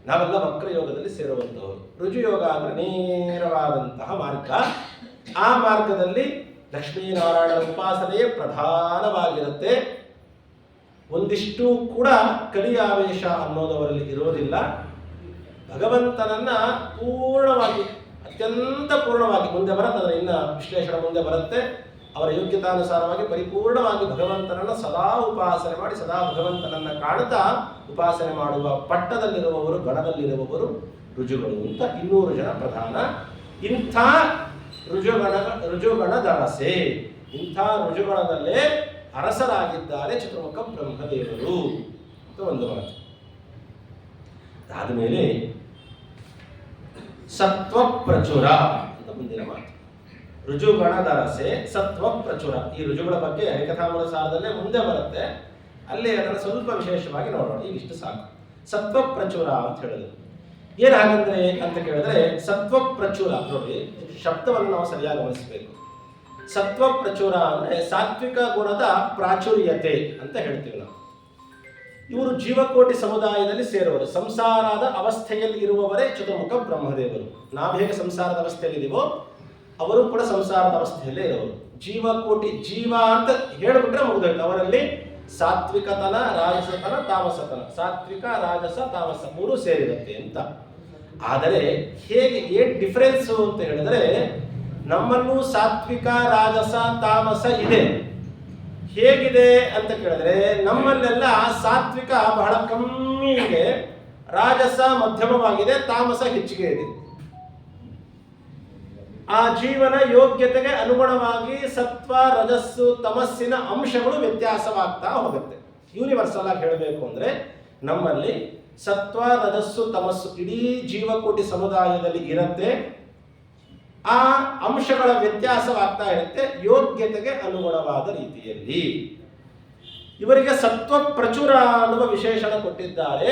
ನಾವೆಲ್ಲ ವಕ್ರಯೋಗದಲ್ಲಿ ಸೇರುವಂತವರು. ರುಜುಯೋಗ ಅಂದ್ರೆ ನೇರವಾದಂತಹ ಮಾರ್ಗ. ಆ ಮಾರ್ಗದಲ್ಲಿ ಲಕ್ಷ್ಮೀನಾರಾಯಣರ ಉಪಾಸನೆಯೇ ಪ್ರಧಾನವಾಗಿರುತ್ತೆ. ಒಂದಿಷ್ಟು ಕೂಡ ಕಲಿಯಾವೇಶ ಅನ್ನೋದು ಅವರಲ್ಲಿ ಇರೋದಿಲ್ಲ. ಭಗವಂತನನ್ನ ಪೂರ್ಣವಾಗಿ, ಅತ್ಯಂತ ಪೂರ್ಣವಾಗಿ ಮುಂದೆ ಬರುತ್ತೆ. ಅದರ ಇನ್ನ ವಿಶ್ಲೇಷಣೆ ಮುಂದೆ ಬರುತ್ತೆ. ಅವರ ಯೋಗ್ಯತಾನುಸಾರವಾಗಿ ಪರಿಪೂರ್ಣವಾಗಿ ಭಗವಂತನನ್ನ ಸದಾ ಉಪಾಸನೆ ಮಾಡಿ, ಸದಾ ಭಗವಂತನನ್ನ ಕಾಣುತ್ತಾ ಉಪಾಸನೆ ಮಾಡುವ ಪಟ್ಟದಲ್ಲಿರುವವರು, ಗಣದಲ್ಲಿರುವವರು ರುಜುಗಳು ಅಂತ 200 ಜನ ಪ್ರಧಾನ. ಇಂಥ ರುಜುಗಣ ದರಸೆ, ಇಂಥ ರುಜುಗಣದಲ್ಲೇ ಅರಸರಾಗಿದ್ದಾರೆ ಚತುರ್ಮುಖ ಬ್ರಹ್ಮದೇವರು ಅಂತ ಒಂದು ಮಾತು. ಅದಾದ್ಮೇಲೆ ಸತ್ವ ಪ್ರಚುರ ಅಂತ ಮುಂದಿನ ಮಾತು. ರುಜುಗಣ ದರಸೆ ಸತ್ವ ಪ್ರಚುರ. ಈ ರುಜುಗಳ ಬಗ್ಗೆ ಹರಿಕಥಾಮೃತ ಸಾರದಲ್ಲೇ ಮುಂದೆ ಬರುತ್ತೆ. ಅಲ್ಲಿ ಅದನ್ನು ಸ್ವಲ್ಪ ವಿಶೇಷವಾಗಿ ನೋಡೋಣ. ಈಗ ಇಷ್ಟು ಸಾಕು. ಸತ್ವ ಪ್ರಚುರ ಅಂತ ಹೇಳಿದ್ರು. ಏನ್ ಹಾಗಂದ್ರೆ ಅಂತ ಕೇಳಿದ್ರೆ ಸತ್ವ ಪ್ರಚುರ ನೋಡಿ, ಶಬ್ದವನ್ನು ನಾವು ಸರಿಯಾಗಿ ಗಮನಿಸಬೇಕು. ಸತ್ವ ಪ್ರಚುರ ಅಂದ್ರೆ ಸಾತ್ವಿಕ ಗುಣದ ಪ್ರಾಚುರ್ಯತೆ ಅಂತ ಹೇಳ್ತೀವಿ ನಾವು. ಇವರು ಜೀವಕೋಟಿ ಸಮುದಾಯದಲ್ಲಿ ಸೇರುವರು. ಸಂಸಾರದ ಅವಸ್ಥೆಯಲ್ಲಿ ಇರುವವರೇ ಚತುರ್ಮುಖ ಬ್ರಹ್ಮದೇವರು. ನಾವು ಹೇಗೆ ಸಂಸಾರದ ಅವಸ್ಥೆಯಲ್ಲಿ ಇದೀವೋ ಅವರು ಕೂಡ ಸಂಸಾರದ ಅವಸ್ಥೆಯಲ್ಲೇ ಇರೋರು. ಜೀವಕೋಟಿ, ಜೀವ ಅಂತ ಹೇಳಿಬಿಟ್ರೆ ಮುಗಿದೋಯ್ತು. ಅವರಲ್ಲಿ ಸಾತ್ವಿಕತನ, ರಾಜಸತನ, ತಾಮಸತನ, ಸಾತ್ವಿಕ, ರಾಜಸ, ತಾಮಸ ಮೂರು ಸೇರಿರುತ್ತೆ ಅಂತ. ಆದರೆ ಹೇಗೆ ಏನ್ ಡಿಫರೆನ್ಸ್ ಅಂತ ಹೇಳಿದ್ರೆ, ನಮ್ಮಲ್ಲೂ ಸಾತ್ವಿಕ, ರಾಜಸ, ತಾಮಸ ಇದೆ. ಹೇಗಿದೆ ಅಂತ ಕೇಳಿದ್ರೆ, ನಮ್ಮಲ್ಲೆಲ್ಲ ಸಾತ್ವಿಕ ಬಹಳ ಕಮ್ಮಿ ಇದೆ, ರಾಜಸ ಮಧ್ಯಮವಾಗಿದೆ, ತಾಮಸ ಹೆಚ್ಚಿಗೆ ಇದೆ. ಆ ಜೀವನ ಯೋಗ್ಯತೆಗೆ ಅನುಗುಣವಾಗಿ ಸತ್ವ, ರಜಸ್ಸು, ತಮಸ್ಸಿನ ಅಂಶಗಳು ವ್ಯತ್ಯಾಸವಾಗ್ತಾ ಹೋಗುತ್ತೆ. ಯೂನಿವರ್ಸಲ್ ಆಗಿ ಹೇಳಬೇಕು ಅಂದ್ರೆ ನಮ್ಮಲ್ಲಿ ಸತ್ವ, ರಜಸ್ಸು, ತಮಸ್ಸು ಇಡೀ ಜೀವಕೋಟಿ ಸಮುದಾಯದಲ್ಲಿ ಇರುತ್ತೆ. ಆ ಅಂಶಗಳ ವ್ಯತ್ಯಾಸವಾಗ್ತಾ ಇರುತ್ತೆ ಯೋಗ್ಯತೆಗೆ ಅನುಗುಣವಾದ ರೀತಿಯಲ್ಲಿ. ಇವರಿಗೆ ಸತ್ವ ಪ್ರಚುರ ಅನ್ನುವ ವಿಶೇಷಣ ಕೊಟ್ಟಿದ್ದಾರೆ.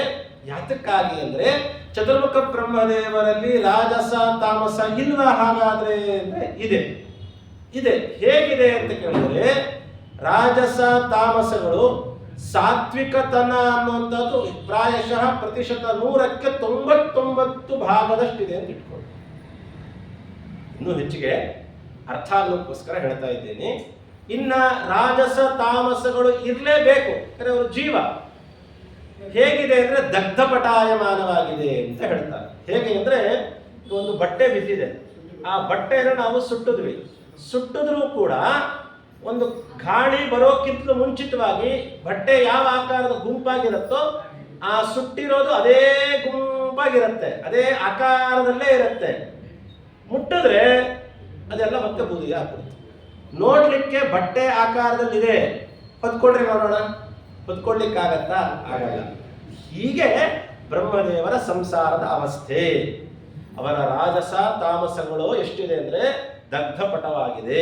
ಯಾತಕ್ಕಾಗಿ ಅಂದ್ರೆ ಚತುರ್ಮುಖ ಬ್ರಹ್ಮದೇವರಲ್ಲಿ ರಾಜಸ, ತಾಮಸ ಇಲ್ವಾ ಹಾಗಾದ್ರೆ ಅಂದ್ರೆ ಇದೆ. ಹೇಗಿದೆ ಅಂತ ಕೇಳಿದ್ರೆ, ರಾಜಸ, ತಾಮಸಗಳು ಸಾತ್ವಿಕತನ ಅನ್ನುವಂಥದ್ದು ಪ್ರಾಯಶಃ ಪ್ರತಿಶತ 100ಕ್ಕೆ 99 ಭಾಗದಷ್ಟಿದೆ ಅಂತ ಇಟ್ಕೊಳ್ಳಿ. ಇನ್ನೂ ಹೆಚ್ಚಿಗೆ ಅರ್ಥ ಆಗಲಿಕ್ಕೋಸ್ಕರ ಹೇಳ್ತಾ ಇದ್ದೇನೆ. ಇನ್ನ ರಾಜಸ, ತಾಮಸಗಳು ಇರಲೇಬೇಕು, ಯಾಕಂದ್ರೆ ಅವರು ಜೀವ. ಹೇಗಿದೆ ಅಂದ್ರೆ ದಗ್ಧಪಟಾಯಮಾನವಾಗಿದೆ ಅಂತ ಹೇಳ್ತಾರೆ. ಹೇಗೆ ಅಂದ್ರೆ ಒಂದು ಬಟ್ಟೆ ಬಿದ್ದಿದೆ, ಆ ಬಟ್ಟೆಯನ್ನು ನಾವು ಸುಟ್ಟಿದ್ರೂ ಕೂಡ ಒಂದು ಗಾಳಿ ಬರೋಕ್ಕಿಂತಲೂ ಮುಂಚಿತವಾಗಿ ಬಟ್ಟೆ ಯಾವ ಆಕಾರದ ಗುಂಪಾಗಿರುತ್ತೋ ಆ ಸುಟ್ಟಿರೋದು ಅದೇ ಗುಂಪಾಗಿರುತ್ತೆ, ಅದೇ ಆಕಾರದಲ್ಲೇ ಇರುತ್ತೆ. ಮುಟ್ಟಿದ್ರೆ ಅದೆಲ್ಲ ಮತ್ತೆ ಬೂದಿ ಹಾಕ್ಬಿಡುತ್ತೆ. ನೋಡ್ಲಿಕ್ಕೆ ಬಟ್ಟೆ ಆಕಾರದಲ್ಲಿದೆ, ಹೊತ್ಕೊಳ್ರಿ ನೋಡೋಣ, ಹೊತ್ಕೊಳ್ಲಿಕ್ಕಾಗತ್ತಾ? ಆಗಲ್ಲ. ಹೀಗೆ ಬ್ರಹ್ಮದೇವರ ಸಂಸಾರದ ಅವಸ್ಥೆ. ಅವರ ರಾಜಸ, ತಾಮಸಗಳು ಎಷ್ಟಿದೆ ಅಂದ್ರೆ ದಗ್ಧಪಟವಾಗಿದೆ,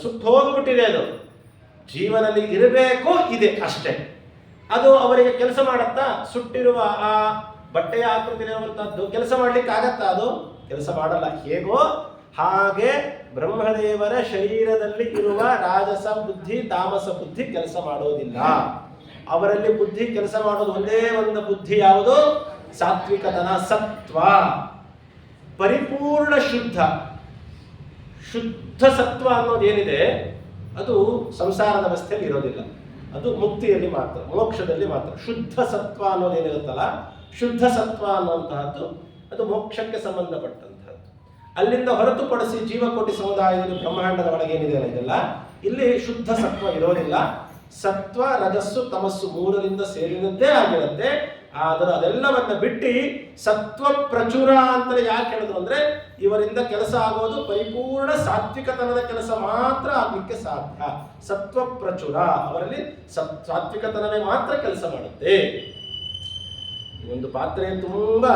ಸುಟ್ಟು ಹೋಗ್ಬಿಟ್ಟಿದೆ. ಅದು ಜೀವನದಲ್ಲಿ ಇರಬೇಕು, ಇದೆ ಅಷ್ಟೇ. ಅದು ಅವರಿಗೆ ಕೆಲಸ ಮಾಡತ್ತಾ? ಸುಟ್ಟಿರುವ ಆ ಬಟ್ಟೆಯ ಆಕೃತಿರುವಂತಹದ್ದು ಕೆಲಸ ಮಾಡ್ಲಿಕ್ಕೆ ಆಗತ್ತಾ? ಅದು ಕೆಲಸ ಮಾಡಲ್ಲ. ಹೇಗೋ ಹಾಗೆ ಬ್ರಹ್ಮದೇವರ ಶರೀರದಲ್ಲಿ ಇರುವ ರಾಜಸ ಬುದ್ಧಿ, ತಾಮಸ ಬುದ್ಧಿ ಕೆಲಸ ಮಾಡೋದಿಲ್ಲ. ಅವರಲ್ಲಿ ಬುದ್ಧಿ ಕೆಲಸ ಮಾಡೋದು ಒಂದೇ ಒಂದು ಬುದ್ಧಿ, ಯಾವುದು? ಸಾತ್ವಿಕತನ, ಸತ್ವ, ಪರಿಪೂರ್ಣ ಶುದ್ಧ ಸತ್ವ ಅನ್ನೋದೇನಿದೆ ಅದು ಸಂಸಾರದ ಅವಸ್ಥೆಯಲ್ಲಿ ಇರೋದಿಲ್ಲ. ಅದು ಮುಕ್ತಿಯಲ್ಲಿ ಮಾತ್ರ, ಮೋಕ್ಷದಲ್ಲಿ ಮಾತ್ರ. ಶುದ್ಧ ಸತ್ವ ಅನ್ನೋದೇನಿರುತ್ತಲ್ಲ, ಶುದ್ಧ ಸತ್ವ ಅನ್ನುವಂತಹದ್ದು ಅದು ಮೋಕ್ಷಕ್ಕೆ ಸಂಬಂಧಪಟ್ಟಂತಹದ್ದು. ಅಲ್ಲಿಂದ ಹೊರತುಪಡಿಸಿ ಜೀವಕೋಟಿ ಸಮುದಾಯದಲ್ಲಿ ಬ್ರಹ್ಮಾಂಡದ ಒಳಗೆ ಏನಿದೆ ಇದೆಲ್ಲ, ಇಲ್ಲಿ ಶುದ್ಧ ಸತ್ವ ಇರೋದಿಲ್ಲ. ಸತ್ವ, ರಜಸ್ಸು, ತಮಸ್ಸು ಮೂರರಿಂದ ಸೇರಿದಂತೆ ಆಗಿರುತ್ತೆ. ಆದರೆ ಅದೆಲ್ಲವನ್ನ ಬಿಟ್ಟು ಸತ್ವ ಪ್ರಚುರ ಅಂತ ಯಾಕೆ ಹೇಳಿದ್ರು ಅಂದ್ರೆ, ಇವರಿಂದ ಕೆಲಸ ಆಗೋದು ಪರಿಪೂರ್ಣ ಸಾತ್ವಿಕತನದ ಕೆಲಸ ಮಾತ್ರ ಆಗ್ಲಿಕ್ಕೆ ಸಾಧ್ಯ. ಸತ್ವ ಪ್ರಚುರ, ಅವರಲ್ಲಿ ಸಾತ್ವಿಕತನವೇ ಮಾತ್ರ ಕೆಲಸ ಮಾಡುತ್ತೆ. ಒಂದು ಪಾತ್ರೆ ತುಂಬಾ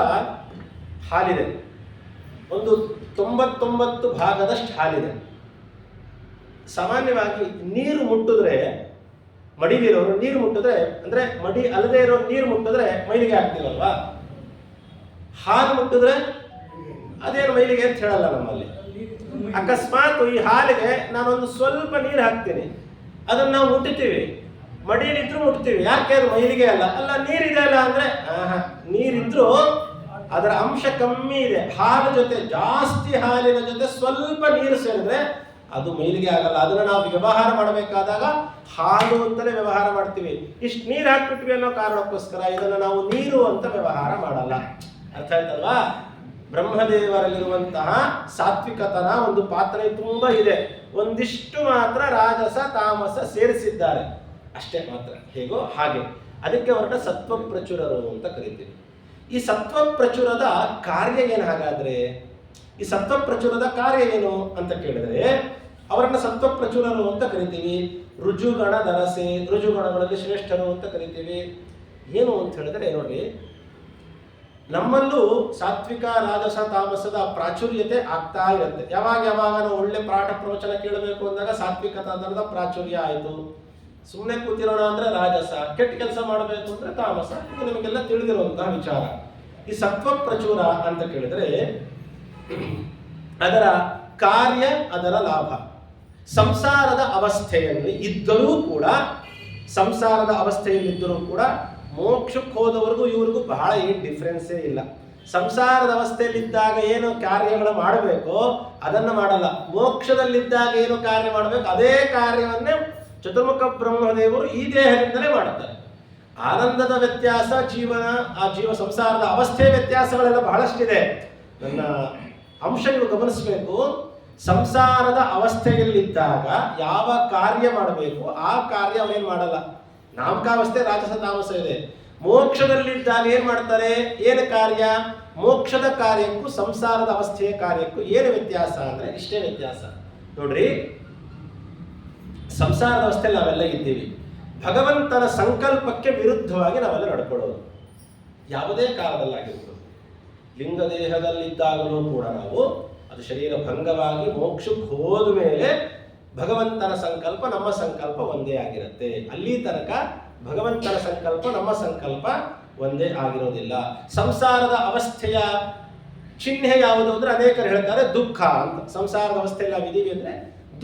ಹಾಲಿದೆ, ಒಂದು 99 ಭಾಗದಷ್ಟು ಹಾಲಿದೆ. ಸಾಮಾನ್ಯವಾಗಿ ನೀರು ಮುಟ್ಟಿದ್ರೆ, ಮಡಿಲಿರೋರು ನೀರು ಮುಟ್ಟಿದ್ರೆ, ಅಂದ್ರೆ ಮಡಿ ಅಲ್ಲದೆ ಇರೋ ನೀರು ಮುಟ್ಟಿದ್ರೆ ಮೈಲಿಗೆ ಆಗ್ತೀವಲ್ವಾ? ಹಾಲು ಮುಟ್ಟಿದ್ರೆ ಅದೇನು ಮೈಲಿಗೆ ಅಂತ ಹೇಳಲ್ಲ ನಮ್ಮಲ್ಲಿ. ಅಕಸ್ಮಾತ್ ಈ ಹಾಲಿಗೆ ನಾನೊಂದು ಸ್ವಲ್ಪ ನೀರು ಹಾಕ್ತೀನಿ, ಅದನ್ನ ನಾವು ಮುಟ್ಟುತ್ತೀವಿ, ಮಡಿಯಲ್ಲಿದ್ರು ಮುಟ್ತೀವಿ. ಯಾಕೆ? ಅದು ಮೈಲಿಗೆ ಅಲ್ಲ. ನೀರಿದೆ ಅಲ್ಲ ಅಂದ್ರೆ, ನೀರಿದ್ರು ಅದರ ಅಂಶ ಕಮ್ಮಿ ಇದೆ. ಹಾಲು ಜೊತೆ, ಜಾಸ್ತಿ ಹಾಲಿನ ಜೊತೆ ಸ್ವಲ್ಪ ನೀರು ಸೇರಿದ್ರೆ ಅದು ಮೈಲಿಗೆ ಆಗಲ್ಲ. ಅದನ್ನ ನಾವು ವ್ಯವಹಾರ ಮಾಡಬೇಕಾದಾಗ ಹಾಲು ಅಂತಲೇ ವ್ಯವಹಾರ ಮಾಡ್ತೀವಿ. ಇಷ್ಟು ನೀರು ಹಾಕ್ಬಿಟ್ವಿ ಅನ್ನೋ ಕಾರಣಕ್ಕೋಸ್ಕರ ಇದನ್ನು ನಾವು ನೀರು ಅಂತ ವ್ಯವಹಾರ ಮಾಡಲ್ಲ. ಅರ್ಥ ಆಯ್ತಲ್ವಾ? ಬ್ರಹ್ಮದೇವರಲ್ಲಿರುವಂತಹ ಸಾತ್ವಿಕತನ ಒಂದು ಪಾತ್ರೆ ತುಂಬಾ ಇದೆ, ಒಂದಿಷ್ಟು ಮಾತ್ರ ರಾಜಸ, ತಾಮಸ ಸೇರಿಸಿದ್ದಾರೆ, ಅಷ್ಟೇ ಮಾತ್ರ. ಹೇಗೋ ಹಾಗೆ ಅದಕ್ಕೆ ಹೊರಟ ಸತ್ವ ಪ್ರಚುರರು ಅಂತ ಕರಿತೀವಿ. ಈ ಸತ್ವ ಪ್ರಚುರದ ಕಾರ್ಯ ಏನು ಹಾಗಾದ್ರೆ? ಈ ಸತ್ವ ಪ್ರಚುರದ ಕಾರ್ಯ ಏನು ಅಂತ ಕೇಳಿದ್ರೆ, ಅವರನ್ನ ಸತ್ವ ಪ್ರಚುರರು ಅಂತ ಕರಿತೀವಿ. ರುಜುಗಣ ದರಸೆ, ರುಜುಗಣಗಳಲ್ಲಿ ಶ್ರೇಷ್ಠರು ಅಂತ ಕರಿತೀವಿ. ಏನು ಅಂತ ಹೇಳಿದ್ರೆ ನೋಡಿ, ನಮ್ಮಲ್ಲೂ ಸಾತ್ವಿಕ, ರಾಜಸ, ತಾಮಸದ ಪ್ರಾಚುರ್ಯತೆ ಆಗ್ತಾ ಇರುತ್ತೆ. ಯಾವಾಗ ನಾವು ಒಳ್ಳೆ ಪಾಠ ಪ್ರವಚನ ಕೇಳಬೇಕು ಅಂದಾಗ ಸಾತ್ವಿಕತನದ ಪ್ರಾಚುರ್ಯ ಆಯಿತು. ಸುಮ್ಮನೆ ಕೂತಿರೋಣ ಅಂದ್ರೆ ರಾಜಸ, ಕೆಟ್ಟ ಕೆಲಸ ಮಾಡಬೇಕು ಅಂದ್ರೆ ತಾಮಸ. ಇದು ನಿಮಗೆಲ್ಲ ತಿಳಿದಿರುವಂತಹ ವಿಚಾರ. ಈ ಸತ್ವ ಪ್ರಚುರ ಅಂತ ಕೇಳಿದ್ರೆ ಅದರ ಕಾರ್ಯ, ಅದರ ಲಾಭ. ಸಂಸಾರದ ಅವಸ್ಥೆಯಲ್ಲಿ ಇದ್ದರೂ ಕೂಡ, ಸಂಸಾರದ ಅವಸ್ಥೆಯಲ್ಲಿದ್ದರೂ ಕೂಡ ಮೋಕ್ಷಕ್ಕೆ ಹೋದವರೆಗೂ ಇವ್ರಿಗೂ ಬಹಳ ಏನು ಡಿಫ್ರೆನ್ಸೇ ಇಲ್ಲ. ಸಂಸಾರದ ಅವಸ್ಥೆಯಲ್ಲಿದ್ದಾಗ ಏನು ಕಾರ್ಯಗಳು ಮಾಡಬೇಕೋ ಅದನ್ನು ಮಾಡಲ್ಲ. ಮೋಕ್ಷದಲ್ಲಿದ್ದಾಗ ಏನು ಕಾರ್ಯ ಮಾಡಬೇಕು ಅದೇ ಕಾರ್ಯವನ್ನೇ ಚತುರ್ಮುಖ ಬ್ರಹ್ಮದೇವರು ಈ ದೇಹದಿಂದಲೇ ಮಾಡುತ್ತಾರೆ. ಆನಂದದ ವ್ಯತ್ಯಾಸ, ಜೀವನ, ಆ ಜೀವ ಸಂಸಾರದ ಅವಸ್ಥೆಯ ವ್ಯತ್ಯಾಸಗಳೆಲ್ಲ ಬಹಳಷ್ಟಿದೆ. ನನ್ನ ಅಂಶ ನೀವು ಗಮನಿಸಬೇಕು. ಸಂಸಾರದ ಅವಸ್ಥೆಯಲ್ಲಿದ್ದಾಗ ಯಾವ ಕಾರ್ಯ ಮಾಡಬೇಕು ಆ ಕಾರ್ಯ ಅವನೇನು ಮಾಡಲ್ಲ. ನಾಮಕಾವಸ್ಥೆ, ರಾಜಸ, ತಾಮಸ ಇದೆ. ಮೋಕ್ಷದಲ್ಲಿದ್ದಾಗ ಏನ್ ಮಾಡ್ತಾರೆ? ಏನು ಕಾರ್ಯ? ಮೋಕ್ಷದ ಕಾರ್ಯಕ್ಕೂ ಸಂಸಾರದ ಅವಸ್ಥೆಯ ಕಾರ್ಯಕ್ಕೂ ಏನು ವ್ಯತ್ಯಾಸ ಅಂದ್ರೆ ಇಷ್ಟೇ ವ್ಯತ್ಯಾಸ. ನೋಡ್ರಿ, ಸಂಸಾರದ ಅವಸ್ಥೆಯಲ್ಲಿ ನಾವೆಲ್ಲ ಇದ್ದೀವಿ. ಭಗವಂತನ ಸಂಕಲ್ಪಕ್ಕೆ ವಿರುದ್ಧವಾಗಿ ನಾವೆಲ್ಲ ನಡ್ಕೊಳ್ಳೋದು. ಯಾವುದೇ ಕಾಲದಲ್ಲಾಗಿರ್ಬೋದು. ಲಿಂಗ ದೇಹದಲ್ಲಿದ್ದಾಗಲೂ ಕೂಡ ನಾವು ಅದು ಶರೀರ ಭಂಗವಾಗಿ ಮೋಕ್ಷಕ್ಕೆ ಹೋದ ಮೇಲೆ ಭಗವಂತನ ಸಂಕಲ್ಪ ನಮ್ಮ ಸಂಕಲ್ಪ ಒಂದೇ ಆಗಿರುತ್ತೆ. ಅಲ್ಲಿ ತನಕ ಭಗವಂತನ ಸಂಕಲ್ಪ ನಮ್ಮ ಸಂಕಲ್ಪ ಒಂದೇ ಆಗಿರೋದಿಲ್ಲ. ಸಂಸಾರದ ಅವಸ್ಥೆಯ ಚಿಹ್ನೆ ಯಾವುದು ಅಂದ್ರೆ ಅನೇಕರು ಹೇಳ್ತಾರೆ ದುಃಖ ಅಂತ. ಸಂಸಾರದ ಅವಸ್ಥೆಯಲ್ಲಿ ನಾವಿದ್ದೀವಿ ಅಂದ್ರೆ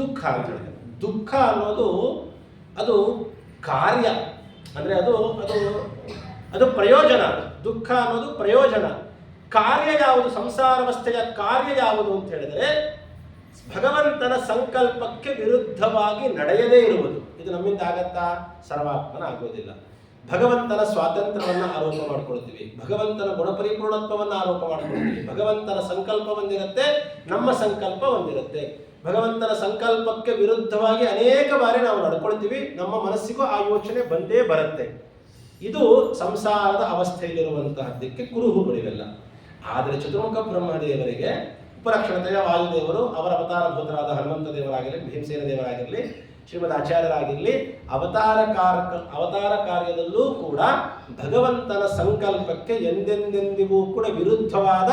ದುಃಖ ಅಂತ ಹೇಳ್ತಾರೆ. ದುಃಖ ಅನ್ನೋದು ಅದು ಕಾರ್ಯ, ಅಂದ್ರೆ ಅದು ಅದು ಅದು ಪ್ರಯೋಜನ. ದುಃಖ ಅನ್ನೋದು ಪ್ರಯೋಜನ. ಕಾರ್ಯ ಯಾವುದು? ಸಂಸಾರಾವಸ್ಥೆಯ ಕಾರ್ಯ ಯಾವುದು ಅಂತ ಹೇಳಿದ್ರೆ ಭಗವಂತನ ಸಂಕಲ್ಪಕ್ಕೆ ವಿರುದ್ಧವಾಗಿ ನಡೆಯದೇ ಇರುವುದು. ಇದು ನಮ್ಮಿಂದ ಆಗತ್ತಾ? ಸರ್ವಾತ್ಮನ ಆಗೋದಿಲ್ಲ. ಭಗವಂತನ ಸ್ವಾತಂತ್ರ್ಯವನ್ನು ಆರೋಪ ಮಾಡ್ಕೊಳ್ತೀವಿ, ಭಗವಂತನ ಗುಣಪರಿಪೂರ್ಣತ್ವವನ್ನು ಆರೋಪ ಮಾಡ್ಕೊಳ್ತೀವಿ. ಭಗವಂತನ ಸಂಕಲ್ಪ ಒಂದಿರುತ್ತೆ, ನಮ್ಮ ಸಂಕಲ್ಪ ಒಂದಿರುತ್ತೆ. ಭಗವಂತನ ಸಂಕಲ್ಪಕ್ಕೆ ವಿರುದ್ಧವಾಗಿ ಅನೇಕ ಬಾರಿ ನಾವು ನಡ್ಕೊಳ್ತೀವಿ. ನಮ್ಮ ಮನಸ್ಸಿಗೂ ಆ ಯೋಚನೆ ಬಂದೇ ಬರುತ್ತೆ. ಇದು ಸಂಸಾರದ ಅವಸ್ಥೆಯಲ್ಲಿರುವಂತಹದ್ದಕ್ಕೆ ಕುರುಹುಗಳಿವೆಲ್ಲ. ಆದರೆ ಚತುರ್ಮುಖ ಬ್ರಹ್ಮದೇವರಿಗೆ ಉಪಲಕ್ಷಣತೆಯ ವಾಯುದೇವರು, ಅವರ ಅವತಾರ ಭೂತರಾದ ಹನುಮಂತ ದೇವರಾಗಿರಲಿ, ಭೀಮಸೇನ ದೇವರಾಗಿರಲಿ, ಶ್ರೀಮದ್ ಆಚಾರ್ಯರಾಗಿರಲಿ, ಅವತಾರ ಕಾರ್ಯದಲ್ಲೂ ಕೂಡ ಭಗವಂತನ ಸಂಕಲ್ಪಕ್ಕೆ ಎಂದೆಂದೆಂದಿಗೂ ಕೂಡ ವಿರುದ್ಧವಾದ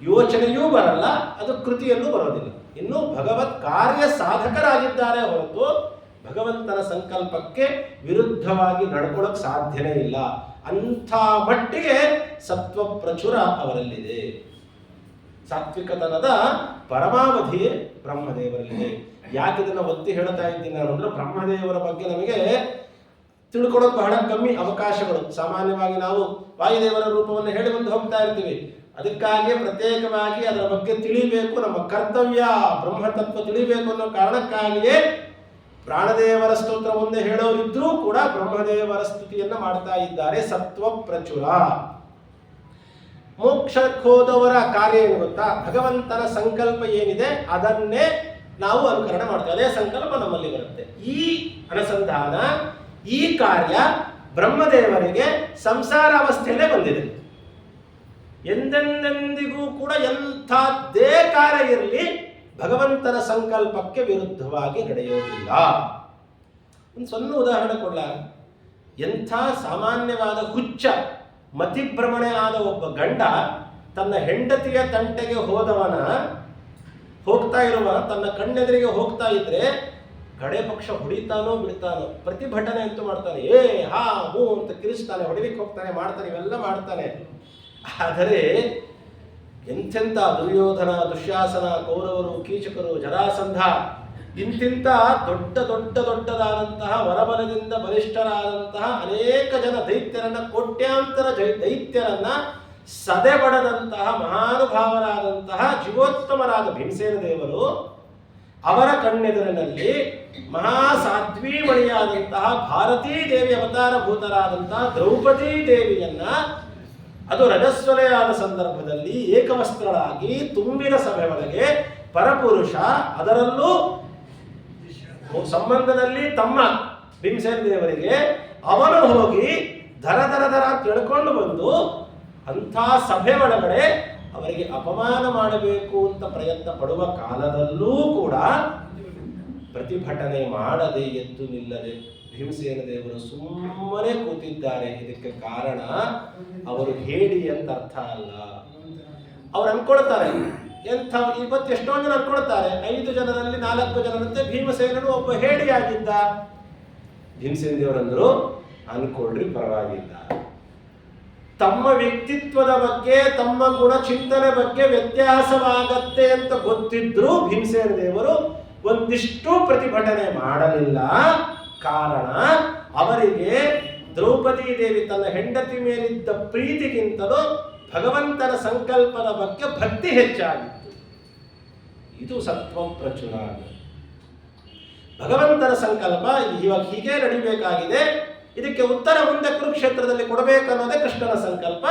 ಯೋಚನೆಯೂ ಬರಲ್ಲ, ಅದು ಕೃತಿಯಲ್ಲೂ ಬರೋದಿಲ್ಲ. ಇನ್ನು ಭಗವತ್ ಕಾರ್ಯ ಸಾಧಕರಾಗಿದ್ದಾರೆ ಹೊರತು ಭಗವಂತನ ಸಂಕಲ್ಪಕ್ಕೆ ವಿರುದ್ಧವಾಗಿ ನಡ್ಕೊಳ್ಳೋಕೆ ಸಾಧ್ಯನೇ ಇಲ್ಲ. ಅಂಥ ಮಟ್ಟಿಗೆ ಸತ್ವ ಪ್ರಚುರ ಅವರಲ್ಲಿದೆ. ಸಾತ್ವಿಕತನದ ಪರಮಾವಧಿ ಬ್ರಹ್ಮದೇವರಲ್ಲಿದೆ. ಯಾಕೆ ಇದನ್ನು ಒತ್ತಿ ಹೇಳ್ತಾ ಇದ್ದೀನಿ ನಾನು ಅಂದ್ರೆ, ಬ್ರಹ್ಮದೇವರ ಬಗ್ಗೆ ನಮಗೆ ತಿಳ್ಕೊಳ್ಳೋದು ಬಹಳ ಕಮ್ಮಿ ಅವಕಾಶಗಳು. ಸಾಮಾನ್ಯವಾಗಿ ನಾವು ವಾಯುದೇವರ ರೂಪವನ್ನು ಹೇಳಿ ಮುಂದೆ ಹೋಗ್ತಾ ಇರ್ತೀವಿ. ಅದಕ್ಕಾಗಿ ಪ್ರತ್ಯೇಕವಾಗಿ ಅದರ ಬಗ್ಗೆ ತಿಳಿಬೇಕು, ನಮ್ಮ ಕರ್ತವ್ಯ ಬ್ರಹ್ಮತತ್ವ ತಿಳಿಬೇಕು ಅನ್ನೋ ಕಾರಣಕ್ಕಾಗಿಯೇ ಪ್ರಾಣದೇವರ ಸ್ತೋತ್ರ ಮುಂದೆ ಹೇಳೋರಿದ್ರೂ ಕೂಡ ಬ್ರಹ್ಮದೇವರ ಸ್ತುತಿಯನ್ನ ಮಾಡ್ತಾ ಇದ್ದಾರೆ. ಸತ್ವ ಪ್ರಚುರ. ಮೋಕ್ಷಕ್ಕೆ ಹೋದವರ ಕಾರ್ಯ ಏನು ಗೊತ್ತಾ? ಭಗವಂತನ ಸಂಕಲ್ಪ ಏನಿದೆ ಅದನ್ನೇ ನಾವು ಅನುಕರಣೆ ಮಾಡ್ತೇವೆ, ಅದೇ ಸಂಕಲ್ಪ ನಮ್ಮಲ್ಲಿ ಬರುತ್ತೆ. ಈ ಅನುಸಂಧಾನ, ಈ ಕಾರ್ಯ ಬ್ರಹ್ಮದೇವರಿಗೆ ಸಂಸಾರ ಅವಸ್ಥೆಯಲ್ಲೇ ಬಂದಿದೆ. ಎಂದೆಂದೆಂದಿಗೂ ಕೂಡ ಎಂಥದ್ದೇ ಕಾರ್ಯ ಇರಲಿ ಭಗವಂತನ ಸಂಕಲ್ಪಕ್ಕೆ ವಿರುದ್ಧವಾಗಿ ನಡೆಯೋದಿಲ್ಲ. ಒಂದು ಸಣ್ಣ ಉದಾಹರಣೆ ಕೊಡ್ಲ. ಎಂಥ ಸಾಮಾನ್ಯವಾದ ಹುಚ್ಚ ಮತಿಭ್ರಮಣೆ ಆದ ಒಬ್ಬ ಗಂಡ ತನ್ನ ಹೆಂಡತಿಯ ತಂಟೆಗೆ ಹೋಗ್ತಾ ಇರುವ ತನ್ನ ಕಣ್ಣೆದುರಿಗೆ ಹೋಗ್ತಾ ಇದ್ರೆ ಕಡೆ ಪಕ್ಷ ಹೊಡಿತಾನೋ ಬಿಡ್ತಾನೋ, ಪ್ರತಿಭಟನೆ ಅಂತೂ ಮಾಡ್ತಾನೆ, ಹಾ ಹೂ ಅಂತ ಕಿರಿಸ್ತಾನೆ, ಹೊಡಿಲಿಕ್ಕೆ ಹೋಗ್ತಾನೆ, ಮಾಡ್ತಾನೆ, ಇವೆಲ್ಲ ಮಾಡ್ತಾನೆ. ಆದರೆ ಎಂತೆಂಥ ದುರ್ಯೋಧನ, ದುಶ್ಯಾಸನ, ಕೌರವರು, ಕೀಚಕರು, ಜರಾಸಂಧ ಇಂತಿಂಥ ದೊಡ್ಡದಾದಂತಹ ವರಬಲದಿಂದ ಬಲಿಷ್ಠರಾದಂತಹ ಅನೇಕ ಜನ ದೈತ್ಯರನ್ನ, ಕೋಟ್ಯಾಂತರ ದೈತ್ಯರನ್ನ ಸದೆಬಡದಂತಹ ಮಹಾನುಭಾವರಾದಂತಹ ಜೀವೋತ್ತಮರಾದ ಭೀಮಸೇನ ದೇವರು ಅವರ ಕಣ್ಣೆದುರಿನಲ್ಲಿ ಮಹಾಸಾಧ್ವೀಮಣಿಯಾದಂತಹ ಭಾರತೀ ದೇವಿ ಅವತಾರ ಭೂತರಾದಂತಹ ದ್ರೌಪದಿ ದೇವಿಯನ್ನ, ಅದು ರಜಸ್ವಲೆಯಾದ ಸಂದರ್ಭದಲ್ಲಿ ಏಕವಸ್ತ್ರಳಾಗಿ ತುಂಬಿದ ಸಭೆ ಒಳಗೆ ಪರಪುರುಷ, ಅದರಲ್ಲೂ ಸಂಬಂಧದಲ್ಲಿ ತಮ್ಮ ಭೀಮಸೇನ ದೇವರಿಗೆ ಅವನು ಹೋಗಿ ಧರ ತಿಳ್ಕೊಂಡು ಬಂದು ಅಂಥ ಸಭೆ ಒಳಗಡೆ ಅವರಿಗೆ ಅಪಮಾನ ಮಾಡಬೇಕು ಅಂತ ಪ್ರಯತ್ನ ಪಡುವ ಕಾಲದಲ್ಲೂ ಕೂಡ ಪ್ರತಿಭಟನೆ ಮಾಡದೆ, ಎದ್ದು ನಿಲ್ಲದೆ ಭೀಮಸೇನ ದೇವರು ಸುಮ್ಮನೆ ಕೂತಿದ್ದಾರೆ. ಇದಕ್ಕೆ ಕಾರಣ ಅವರು ಹೇಳಿ ಅಂತ ಅರ್ಥ ಅಲ್ಲ. ಅವ್ರು ಅನ್ಕೊಳ್ತಾರೆ, ಇವತ್ತು ಎಷ್ಟೊಂದು ಜನ ಅನ್ಕೊಳ್ತಾರೆ, 5 ಜನರಲ್ಲಿ 4 ಜನರಂತೆ ಭೀಮಸೇನನು ಒಬ್ಬ ತಮ್ಮ ವ್ಯಕ್ತಿತ್ವದ ಬಗ್ಗೆ ತಮ್ಮ ಗುಣ ಚಿಂತನೆ ಬಗ್ಗೆ ವ್ಯತ್ಯಾಸವಾಗತ್ತೆ ಅಂತ ಗೊತ್ತಿದ್ರೂ ಭೀಮಸೇನ ದೇವರು ಒಂದಿಷ್ಟು ಪ್ರತಿಭಟನೆ ಮಾಡಲಿಲ್ಲ. ಕಾರಣ ಅವರಿಗೆ ದ್ರೌಪದಿ ದೇವಿ ತನ್ನ ಹೆಂಡತಿ ಮೇಲಿದ್ದ ಪ್ರೀತಿಗಿಂತಲೂ ಭಗವಂತನ ಸಂಕಲ್ಪದ ಬಗ್ಗೆ ಭಕ್ತಿ ಹೆಚ್ಚಾಗಿತ್ತು. ಇದು ಸತ್ವ ಪ್ರಚುರ. ಭಗವಂತನ ಸಂಕಲ್ಪ ಇವಾಗ ಹೀಗೆ ನಡಿಬೇಕಾಗಿದೆ, ಇದಕ್ಕೆ ಉತ್ತರ ಮುಂದೆ ಕುರುಕ್ಷೇತ್ರದಲ್ಲಿ ಕೊಡಬೇಕನ್ನೋದೇ ಕೃಷ್ಣನ ಸಂಕಲ್ಪ.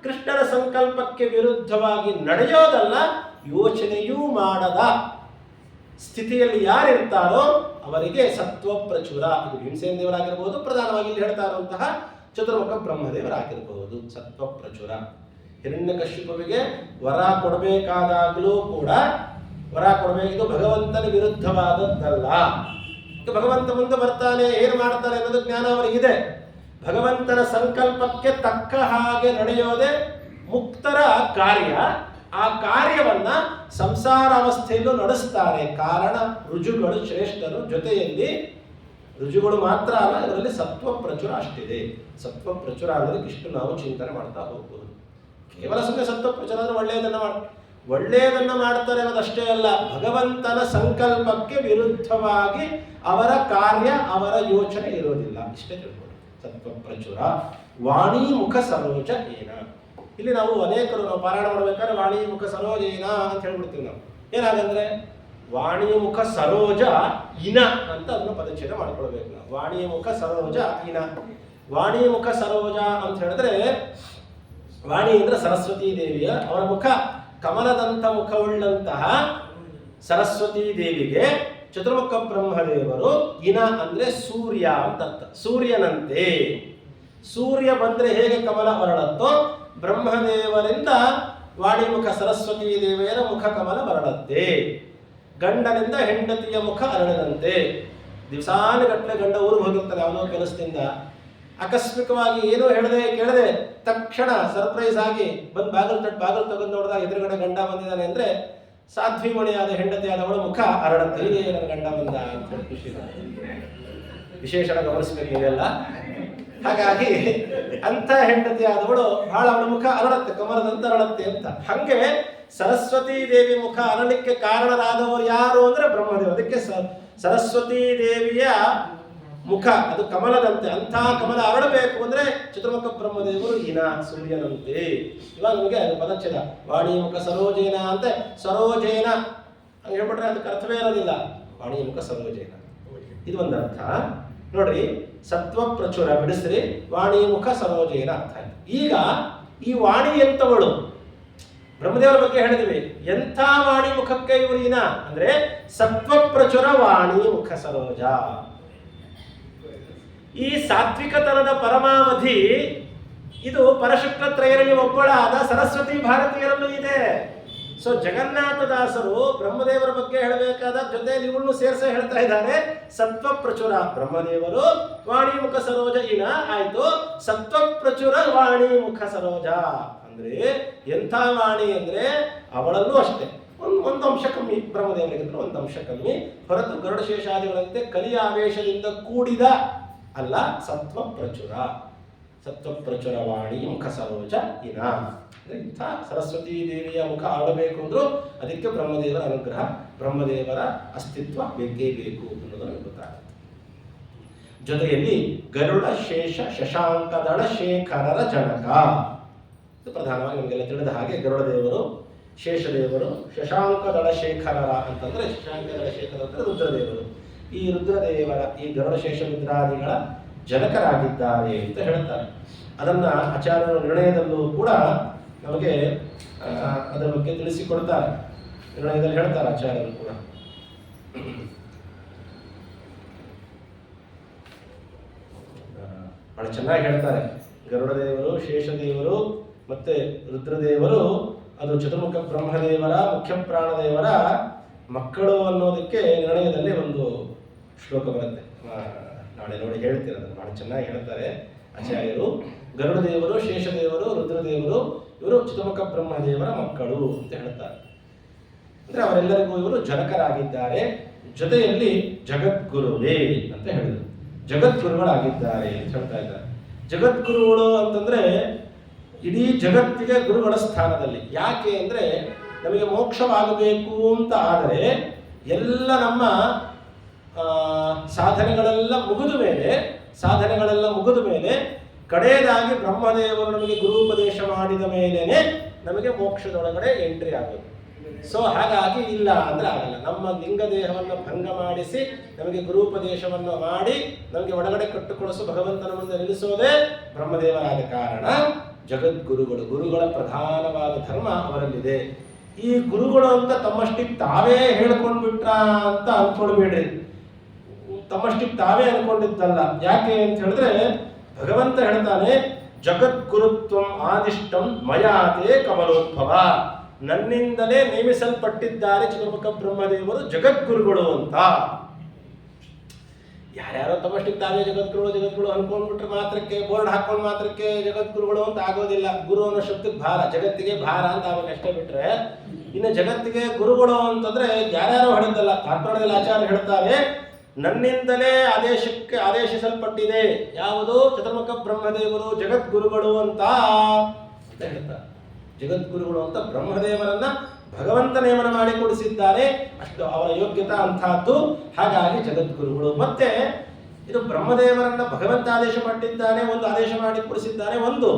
ಕೃಷ್ಣನ ಸಂಕಲ್ಪಕ್ಕೆ ವಿರುದ್ಧವಾಗಿ ನಡೆಯೋದಲ್ಲ, ಯೋಚನೆಯೂ ಮಾಡದ ಸ್ಥಿತಿಯಲ್ಲಿ ಯಾರಿರ್ತಾರೋ ಅವರಿಗೆ ಸತ್ವ ಪ್ರಚುರ. ಇದು ಭೀಮಸೇನ ದೇವರಾಗಿರ್ಬೋದು, ಪ್ರಧಾನವಾಗಿ ಇಲ್ಲಿ ಹೇಳ್ತಾ ಇರುವಂತಹ ಚತುರ್ಮುಖ ಬ್ರಹ್ಮದೇವರಾಗಿರಬಹುದು. ಸತ್ವ ಪ್ರಚುರ. ಹಿರಣ್ಯಕಶ್ಯಪನಿಗೆ ವರ ಕೊಡಬೇಕಾದಾಗಲೂ ಕೂಡ ವರ ಕೊಡಬೇಕಿದ್ದು ಭಗವಂತನ ವಿರುದ್ಧವಾದದ್ದಲ್ಲ. ಭಗವಂತ ಮುಂದೆ ಬರ್ತಾನೆ, ಏನು ಮಾಡ್ತಾನೆ ಅನ್ನೋದು ಜ್ಞಾನ ಅವರಿಗಿದೆ. ಭಗವಂತನ ಸಂಕಲ್ಪಕ್ಕೆ ತಕ್ಕ ಹಾಗೆ ನಡೆಯೋದೇ ಮುಕ್ತರ ಕಾರ್ಯ. ಆ ಕಾರ್ಯವನ್ನ ಸಂಸಾರ ಅವಸ್ಥೆಯಲ್ಲೂ ನಡೆಸ್ತಾರೆ. ಕಾರಣ ರುಜುಗಳು ಶ್ರೇಷ್ಠರು, ಜೊತೆಯಲ್ಲಿ ರುಜುಗಳು ಮಾತ್ರ ಅಲ್ಲ, ಇದರಲ್ಲಿ ಸತ್ವ ಪ್ರಚುರ ಅಷ್ಟಿದೆ. ಸತ್ವ ಪ್ರಚುರ ಅನ್ನೋದಕ್ಕೆ ಇಷ್ಟು ನಾವು ಚಿಂತನೆ ಮಾಡ್ತಾ ಹೋಗ್ಬೋದು. ಕೇವಲ ಸುಮ್ಮನೆ ಸತ್ವ ಪ್ರಚುರ ಅಂದ್ರೆ ಒಳ್ಳೆಯದನ್ನ ಮಾಡ್ತಾರೆ ಅನ್ನೋದಷ್ಟೇ ಅಲ್ಲ, ಭಗವಂತನ ಸಂಕಲ್ಪಕ್ಕೆ ವಿರುದ್ಧವಾಗಿ ಅವರ ಕಾರ್ಯ ಅವರ ಯೋಚನೆ ಇರೋದಿಲ್ಲ. ಇಷ್ಟೇ ತಿಳ್ಕೊಂಡು ಸತ್ವ ಪ್ರಚುರ. ವಾಣಿ ಮುಖ ಸರೋಜ ಏನ. ಇಲ್ಲಿ ನಾವು ಅನೇಕರು ನಾವು ಪಾರಾಯಣ ಮಾಡಬೇಕಾದ್ರೆ ವಾಣಿ ಮುಖ ಸರೋಜ ಏನ ಅಂತ ಹೇಳ್ಬಿಡ್ತೀವಿ. ನಾವು ಏನಾಗಂದ್ರೆ ವಾಣಿ ಮುಖ ಸರೋಜ ಇನ ಅಂತ ಅದನ್ನು ಪದಚ್ಛೇದ ಮಾಡ್ಕೊಳ್ಬೇಕು ನಾವು. ವಾಣಿ ಮುಖ ಸರೋಜ ಇನ. ವಾಣಿ ಮುಖ ಸರೋಜ ಅಂತ ಹೇಳಿದ್ರೆ ವಾಣಿ ಅಂದ್ರೆ ಸರಸ್ವತೀ ದೇವಿಯ ಅವರ ಮುಖ ಕಮಲದಂತ ಮುಖವುಳ್ಳಂತಹ ಸರಸ್ವತೀ ದೇವಿಗೆ ಚತುರ್ಮುಖ ಬ್ರಹ್ಮದೇವರು ಇನ ಅಂದ್ರೆ ಸೂರ್ಯ ಅಂತ. ಸೂರ್ಯನಂತೆ ಸೂರ್ಯ ಬಂದ್ರೆ ಹೇಗೆ ಕಮಲ ಹೊರಡತ್ತೋ ಬ್ರಹ್ಮದೇವರಿಂದ ವಾಣಿಮುಖ ಸರಸ್ವತೀ ದೇವಿಯರ ಮುಖ ಕಮಲ ಹೊರಡತ್ತೆ. ಗಂಡನಿಂದ ಹೆಂಡತಿಯ ಮುಖ ಅರಳದಂತೆ. ದಿವಸಾನುಗಟ್ಟಲೆ ಗಂಡ ಊರಿಗೆ ಹೋಗಿರ್ತಾನೆ ಯಾವುದೋ ಕೆಲಸದಿಂದ, ಆಕಸ್ಮಿಕವಾಗಿ ಏನೋ ಕೇಳದೆ ತಕ್ಷಣ ಸರ್ಪ್ರೈಸ್ ಆಗಿ ಬಂದು ಬಾಗಿಲು ತಗೊಂಡು ನೋಡಿದಾಗ ಎದುರುಗಡೆ ಗಂಡ ಬಂದಿದ್ದಾನೆ ಅಂದ್ರೆ ಸಾಧ್ವಿಮಣಿಯಾದ ಹೆಂಡತಿಯಾದವಳ ಮುಖ ಅರಳತ್ತೆ. ಹೀಗೆ ನನ್ನ ಗಂಡ ಬಂದ ಅಂತ ಖುಷಿ, ವಿಶೇಷಣ ಗಮನಿಸ್ಬೇಕು ಇದೆಲ್ಲ. ಹಾಗಾಗಿ ಅಂಥ ಹೆಂಡತಿಯಾದವಳು ಬಹಳ ಅವಳ ಮುಖ ಅರಳತ್ತೆ, ಕಮಲದಂತ ಅರಳತ್ತೆ ಅಂತ. ಹಂಗೆ ಸರಸ್ವತೀ ದೇವಿ ಮುಖ ಅರಳಿಕ್ಕೆ ಕಾರಣರಾದವರು ಯಾರು ಅಂದ್ರೆ ಬ್ರಹ್ಮದೇವ. ಅದಕ್ಕೆ ಸರಸ್ವತೀ ದೇವಿಯ ಮುಖ ಅದು ಕಮಲದಂತೆ. ಅಂಥ ಕಮಲ ಅರಳಬೇಕು ಅಂದ್ರೆ ಚತುರ್ಮುಖ ಬ್ರಹ್ಮದೇವರು ಇನ ಸೂರ್ಯನಂತೆ. ಇವಾಗ ನಮಗೆ ಅದು ಪದಚ್ಛೇದ ವಾಣಿ ಮುಖ ಸರೋಜೇನ ಅಂತ. ಸರೋಜೇನ ಹಂಗೆ ಹೇಳ್ಬಿಟ್ರೆ ಅದಕ್ಕೆ ಅರ್ಥವೇ ಇರೋದಿಲ್ಲ. ವಾಣಿ ಮುಖ ಸರೋಜೇನ ಇದು ಒಂದು ಅರ್ಥ ನೋಡ್ರಿ. ಸತ್ವ ಪ್ರಚುರ ಬಿಡಿಸ್ರಿ, ವಾಣಿ ಮುಖ ಸರೋಜೇನ ಅರ್ಥ ಆಯ್ತು. ಈಗ ಈ ವಾಣಿ ಎಂತವಳು ಬ್ರಹ್ಮದೇವರ ಬಗ್ಗೆ ಹೇಳಿದ್ವಿ. ಎಂಥ ವಾಣಿ ಮುಖಕ್ಕೆ ಇವರು ಇನ ಅಂದ್ರೆ ಸತ್ವ ಪ್ರಚುರ ವಾಣಿ ಮುಖ ಸರೋಜ. ಈ ಸಾತ್ವಿಕತನದ ಪರಮಾವಧಿ ಇದು ಪರಶುಕ್ಲ ತ್ರಯರಲ್ಲಿ ಒಬ್ಬಳಾದ ಸರಸ್ವತಿ ಭಾರತೀಯರಲ್ಲೂ ಇದೆ. ಸೊ ಜಗನ್ನಾಥದಾಸರು ಬ್ರಹ್ಮದೇವರ ಬಗ್ಗೆ ಹೇಳಬೇಕಾದ ಜೊತೆಯಲ್ಲಿ ಇವಳನ್ನು ಸೇರಿಸ ಹೇಳ್ತಾ ಇದ್ದಾರೆ. ಸತ್ವ ಪ್ರಚುರ ಬ್ರಹ್ಮದೇವರು, ವಾಣಿ ಮುಖ ಸರೋಜ ಇನ ಆಯ್ತು. ಸತ್ವ ಪ್ರಚುರ ವಾಣಿ ಮುಖ ಸರೋಜ ಅಂದ್ರೆ ಎಂಥ ವಾಣಿ ಅಂದ್ರೆ ಅವಳಲ್ಲೂ ಅಷ್ಟೇ ಒಂದು ಅಂಶ ಕಮ್ಮಿ, ಬ್ರಹ್ಮದೇವರಿಗಿಂತ ಒಂದು ಅಂಶ ಕಮ್ಮಿ. ಹೊರತು ಗರುಡ ಶೇಷಾದಿಗಳಂತೆ ಕಲಿಯ ಆವೇಶದಿಂದ ಕೂಡಿದ ಅಲ್ಲ. ಸತ್ವ ಪ್ರಚುರ, ಸತ್ವ ಪ್ರಚುರ ವಾಣಿ ಮುಖ ಸರೋಜ ಇನ. ಇಂಥ ಸರಸ್ವತೀ ದೇವಿಯ ಮುಖ ಆಡಬೇಕು ಅಂದ್ರು ಅದಕ್ಕೆ ಬ್ರಹ್ಮದೇವರ ಅನುಗ್ರಹ, ಬ್ರಹ್ಮದೇವರ ಅಸ್ತಿತ್ವ ಬೇಕೇ ಬೇಕು ಅನ್ನೋದು ನಮಗೆ ಗೊತ್ತಾಗುತ್ತೆ. ಜೊತೆಯಲ್ಲಿ ಗರುಡ ಶೇಷ ಶಶಾಂಕದಳ ಶೇಖರರ ಜನಕ. ಇದು ಪ್ರಧಾನವಾಗಿ ನಮಗೆಲ್ಲ ತಿಳಿದ ಹಾಗೆ ಗರುಡ ದೇವರು, ಶೇಷದೇವರು, ಶಶಾಂಕದಳ ಶೇಖರರ ಅಂತಂದ್ರೆ ಶಶಾಂಕದಳ ಶೇಖರ ಅಂದ್ರೆ ರುದ್ರದೇವರು. ಈ ರುದ್ರದೇವರ ಈ ಗರುಡ ಶೇಷ ರುದ್ರಾದಿಗಳ ಜನಕರಾಗಿದ್ದಾರೆ ಅಂತ ಹೇಳ್ತಾರೆ. ಅದನ್ನ ಆಚಾರ್ಯರ ನಿರ್ಣಯದಲ್ಲೂ ಕೂಡ ನಮಗೆ ಅದರ ಬಗ್ಗೆ ತಿಳಿಸಿಕೊಡ್ತಾರೆ. ನಿರ್ಣಯದಲ್ಲಿ ಹೇಳ್ತಾರೆ ಆಚಾರ್ಯರು ಕೂಡ. ಬಹಳ ಚೆನ್ನಾಗಿ ಹೇಳ್ತಾರೆ. ಗರುಡದೇವರು, ಶೇಷದೇವರು ಮತ್ತೆ ರುದ್ರದೇವರು ಅದು ಚತುರ್ಮುಖ ಬ್ರಹ್ಮದೇವರ ಮುಖ್ಯ ಪ್ರಾಣದೇವರ ಮಕ್ಕಳು ಅನ್ನೋದಕ್ಕೆ ನಿರ್ಣಯದಲ್ಲಿ ಒಂದು ಶ್ಲೋಕ ಬರುತ್ತೆ. ನಾಳೆ ನೋಡಿ ಹೇಳ್ತೀರ, ಅದನ್ನು ಬಹಳ ಚೆನ್ನಾಗಿ ಹೇಳ್ತಾರೆ ಆಚಾರ್ಯರು. ಗರುಡದೇವರು, ಶೇಷದೇವರು, ರುದ್ರದೇವರು ಇವರು ಚತುರ್ಮುಖ ಬ್ರಹ್ಮದೇವರ ಮಕ್ಕಳು ಅಂತ ಹೇಳ್ತಾರೆ. ಅಂದ್ರೆ ಅವರೆಲ್ಲರಿಗೂ ಇವರು ಜನಕರಾಗಿದ್ದಾರೆ. ಜೊತೆಯಲ್ಲಿ ಜಗದ್ಗುರುವೇ ಅಂತ ಹೇಳಿದರು. ಜಗದ್ಗುರುಗಳಾಗಿದ್ದಾರೆ ಅಂತ ಹೇಳ್ತಾ ಇದ್ದಾರೆ. ಜಗದ್ಗುರುಗಳು ಅಂತಂದ್ರೆ ಇಡೀ ಜಗತ್ತಿಗೆ ಗುರುಗಳ ಸ್ಥಾನದಲ್ಲಿ. ಯಾಕೆ ಅಂದರೆ ನಮಗೆ ಮೋಕ್ಷವಾಗಬೇಕು ಅಂತ ಆದರೆ ಎಲ್ಲ ನಮ್ಮ ಸಾಧನೆಗಳೆಲ್ಲ ಮುಗಿದ ಮೇಲೆ ಕಡೆಯದಾಗಿ ಬ್ರಹ್ಮದೇವರು ನಮಗೆ ಗುರುಪದೇಶ ಮಾಡಿದ ಮೇಲೇನೆ ನಮಗೆ ಮೋಕ್ಷದೊಳಗಡೆ ಎಂಟ್ರಿ ಆಗೋದು. ಸೊ ಹಾಗಾಗಿ ಇಲ್ಲ ಅಂದ್ರೆ ಆಗಲ್ಲ. ನಮ್ಮ ಲಿಂಗ ದೇಹವನ್ನು ಭಂಗ ಮಾಡಿಸಿ ನಮಗೆ ಗುರುಪದೇಶವನ್ನು ಮಾಡಿ ನಮಗೆ ಒಳಗಡೆ ಕಟ್ಟುಕೊಳಿಸು ಭಗವಂತನ ಮುಂದೆ ನಿಲ್ಲಿಸೋದೇ ಬ್ರಹ್ಮದೇವರಾದ ಕಾರಣ ಗುರುಗಳ ಪ್ರಧಾನವಾದ ಧರ್ಮ ಅವರಲ್ಲಿದೆ. ಈ ಗುರುಗಳು ಅಂತ ತಮ್ಮಷ್ಟಿಗೆ ತಾವೇ ಹೇಳ್ಕೊಂಡು ಬಿಟ್ರ ಅಂತ ಅಂದ್ಕೊಳ್ಬೇಡ್ರಿ. ತಮ್ಮಷ್ಟಿಗೆ ತಾವೇ ಅನ್ಕೊಂಡಿದ್ದಲ್ಲ. ಯಾಕೆ ಅಂತ ಹೇಳಿದ್ರೆ ಭಗವಂತ ಹೇಳ್ತಾನೆ, ಜಗದ್ಗುರುತ್ವಂ ಆದಿಷ್ಟಂ ಮಯಾತೆ ಕಮಲೋದ್ಭವ. ನನ್ನಿಂದಲೇ ನೇಮಿಸಲ್ಪಟ್ಟಿದ್ದಾರೆ ಚತುರ್ಮುಖ ಬ್ರಹ್ಮದೇವರು ಜಗದ್ಗುರುಗಳು ಅಂತ. ಯಾರ್ಯಾರೋ ತಮ್ಮಷ್ಟಿಗೆ ತಾವೇ ಜಗದ್ಗುರುಗಳು ಅನ್ಕೊಂಡ್ಬಿಟ್ರೆ ಮಾತ್ರಕ್ಕೆ, ಬೋರ್ಡ್ ಹಾಕೊಂಡು ಮಾತ್ರಕ್ಕೆ ಜಗದ್ಗುರುಗಳು ಅಂತ ಆಗೋದಿಲ್ಲ. ಗುರು ಅನ್ನೋ ಶಬ್ದಕ್ಕೆ ಭಾರ, ಜಗತ್ತಿಗೆ ಭಾರ ಅಂತ ಆವಾಗ ಅಷ್ಟೇ ಬಿಟ್ರೆ, ಇನ್ನು ಜಗತ್ತಿಗೆ ಗುರುಗಳು ಅಂತಂದ್ರೆ ಯಾರ್ಯಾರೋ ಹೇಳಿದ್ದಲ್ಲ. ಕಾರ್ಕಳದಲ್ಲಿ ಆಚಾರ್ಯ ಹೇಳ್ತಾರೆ, ನನ್ನಿಂದಲೇ ಆದೇಶಿಸಲ್ಪಟ್ಟಿದೆ ಯಾವುದು ಚತುರ್ಮುಖ ಬ್ರಹ್ಮದೇವರು ಜಗದ್ಗುರುಗಳು ಅಂತ ಹೇಳ್ತಾರೆ. ಜಗದ್ಗುರುಗಳು ಅಂತ ಬ್ರಹ್ಮದೇವರನ್ನ ಭಗವಂತ ನೇಮನ ಮಾಡಿ ಕೊಡಿಸಿದ್ದಾರೆ. ಅಷ್ಟು ಅವರ ಯೋಗ್ಯತಾ ಅಂತಹದ್ದು. ಹಾಗಾಗಿ ಜಗದ್ಗುರುಗಳು. ಮತ್ತೆ ಇದು ಬ್ರಹ್ಮದೇವರನ್ನ ಭಗವಂತ ಆದೇಶ ಮಾಡಿದ್ದಾನೆ, ಒಂದು ಆದೇಶ ಮಾಡಿ ಕೊಡಿಸಿದ್ದಾನೆ. ಒಂದು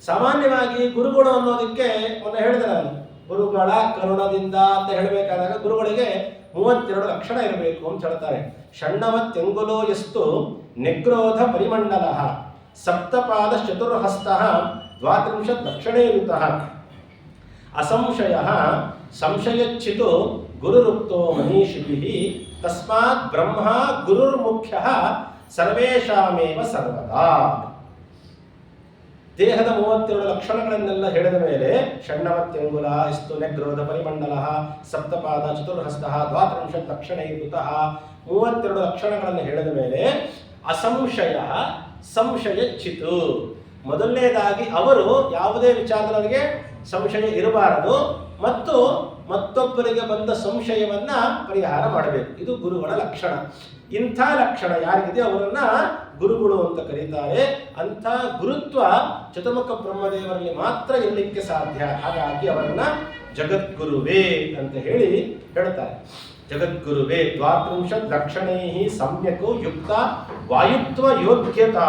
ಸಾಮಾನ್ಯವಾಗಿ ಗುರುಗಳು ಅನ್ನೋದಕ್ಕೆ ಮೊನ್ನೆ ಹೇಳಿದೆ ನಾನು, ಗುರುಗಳ ಕರುಣದಿಂದ ಅಂತ ಹೇಳಬೇಕಾದಾಗ ಗುರುಗಳಿಗೆ 32 ಲಕ್ಷಣ ಇರಬೇಕು ಅಂತ ಹೇಳ್ತಾರೆ. ಷಣ್ಣವತ್ಯಂಗುಲೋ ಎಷ್ಟು ನಿಗ್ರೋಧ ಪರಿಮಂಡಲ ಸಪ್ತಪಾದ ಚತುರ್ಹಸ್ತ 32 ಲಕ್ಷಣೇಯುತ ಅಸಂಶಯ ಸಂಶಯಚ್ಚಿತು ಗುರುರುಕ್ತೋ ಮನೀಷಿಭಿಃ ತಸ್ಮಾತ್ ಬ್ರಹ್ಮ ಗುರುರ್ಮುಖ್ಯ ಸರ್ವೇಷಾಮೇವ ಸರ್ವದಾ. ದೇಹದ 32 ಲಕ್ಷಣಗಳನ್ನೆಲ್ಲ ಹೇಳಿದ ಮೇಲೆ ಷಣ್ಣವತ್ಯಂಗುಲ ಇಸ್ತು ನೆಗ್ರೋಧ ಪರಿಮಂಡಲ ಸಪ್ತಪಾದ ಚತುರ್ಹಸ್ತ 32 ಲಕ್ಷಣೈರ್ಯುತ 32 ಲಕ್ಷಣಗಳನ್ನು ಹೇಳಿದ ಮೇಲೆ ಅಸಂಶಯ ಸಂಶಯಚ್ಚಿತು. ಮೊದಲನೇದಾಗಿ ಅವರು ಯಾವುದೇ ವಿಚಾರದವರಿಗೆ ಸಂಶಯ ಇರಬಾರದು ಮತ್ತು ಮತ್ತೊಬ್ಬರಿಗೆ ಬಂದ ಸಂಶಯವನ್ನ ಪರಿಹಾರ ಮಾಡಬೇಕು. ಇದು ಗುರುಗಳ ಲಕ್ಷಣ. ಇಂಥ ಲಕ್ಷಣ ಯಾರಿಗಿದೆ ಅವರನ್ನ ಗುರುಗಳು ಅಂತ ಕರೀತಾರೆ. ಅಂಥ ಗುರುತ್ವ ಚತುರ್ಮುಖ ಬ್ರಹ್ಮದೇವರಲ್ಲಿ ಮಾತ್ರ ಇರಲಿಕ್ಕೆ ಸಾಧ್ಯ. ಹಾಗಾಗಿ ಅವರನ್ನ ಜಗದ್ಗುರುವೇ ಅಂತ ಹೇಳ್ತಾರೆ. ಜಗದ್ಗುರುವೇ 32 ಲಕ್ಷಣೈ ಸಮ್ಯಕ್ ಯುಕ್ತ ವಾಯುತ್ವ ಯೋಗ್ಯತಾ.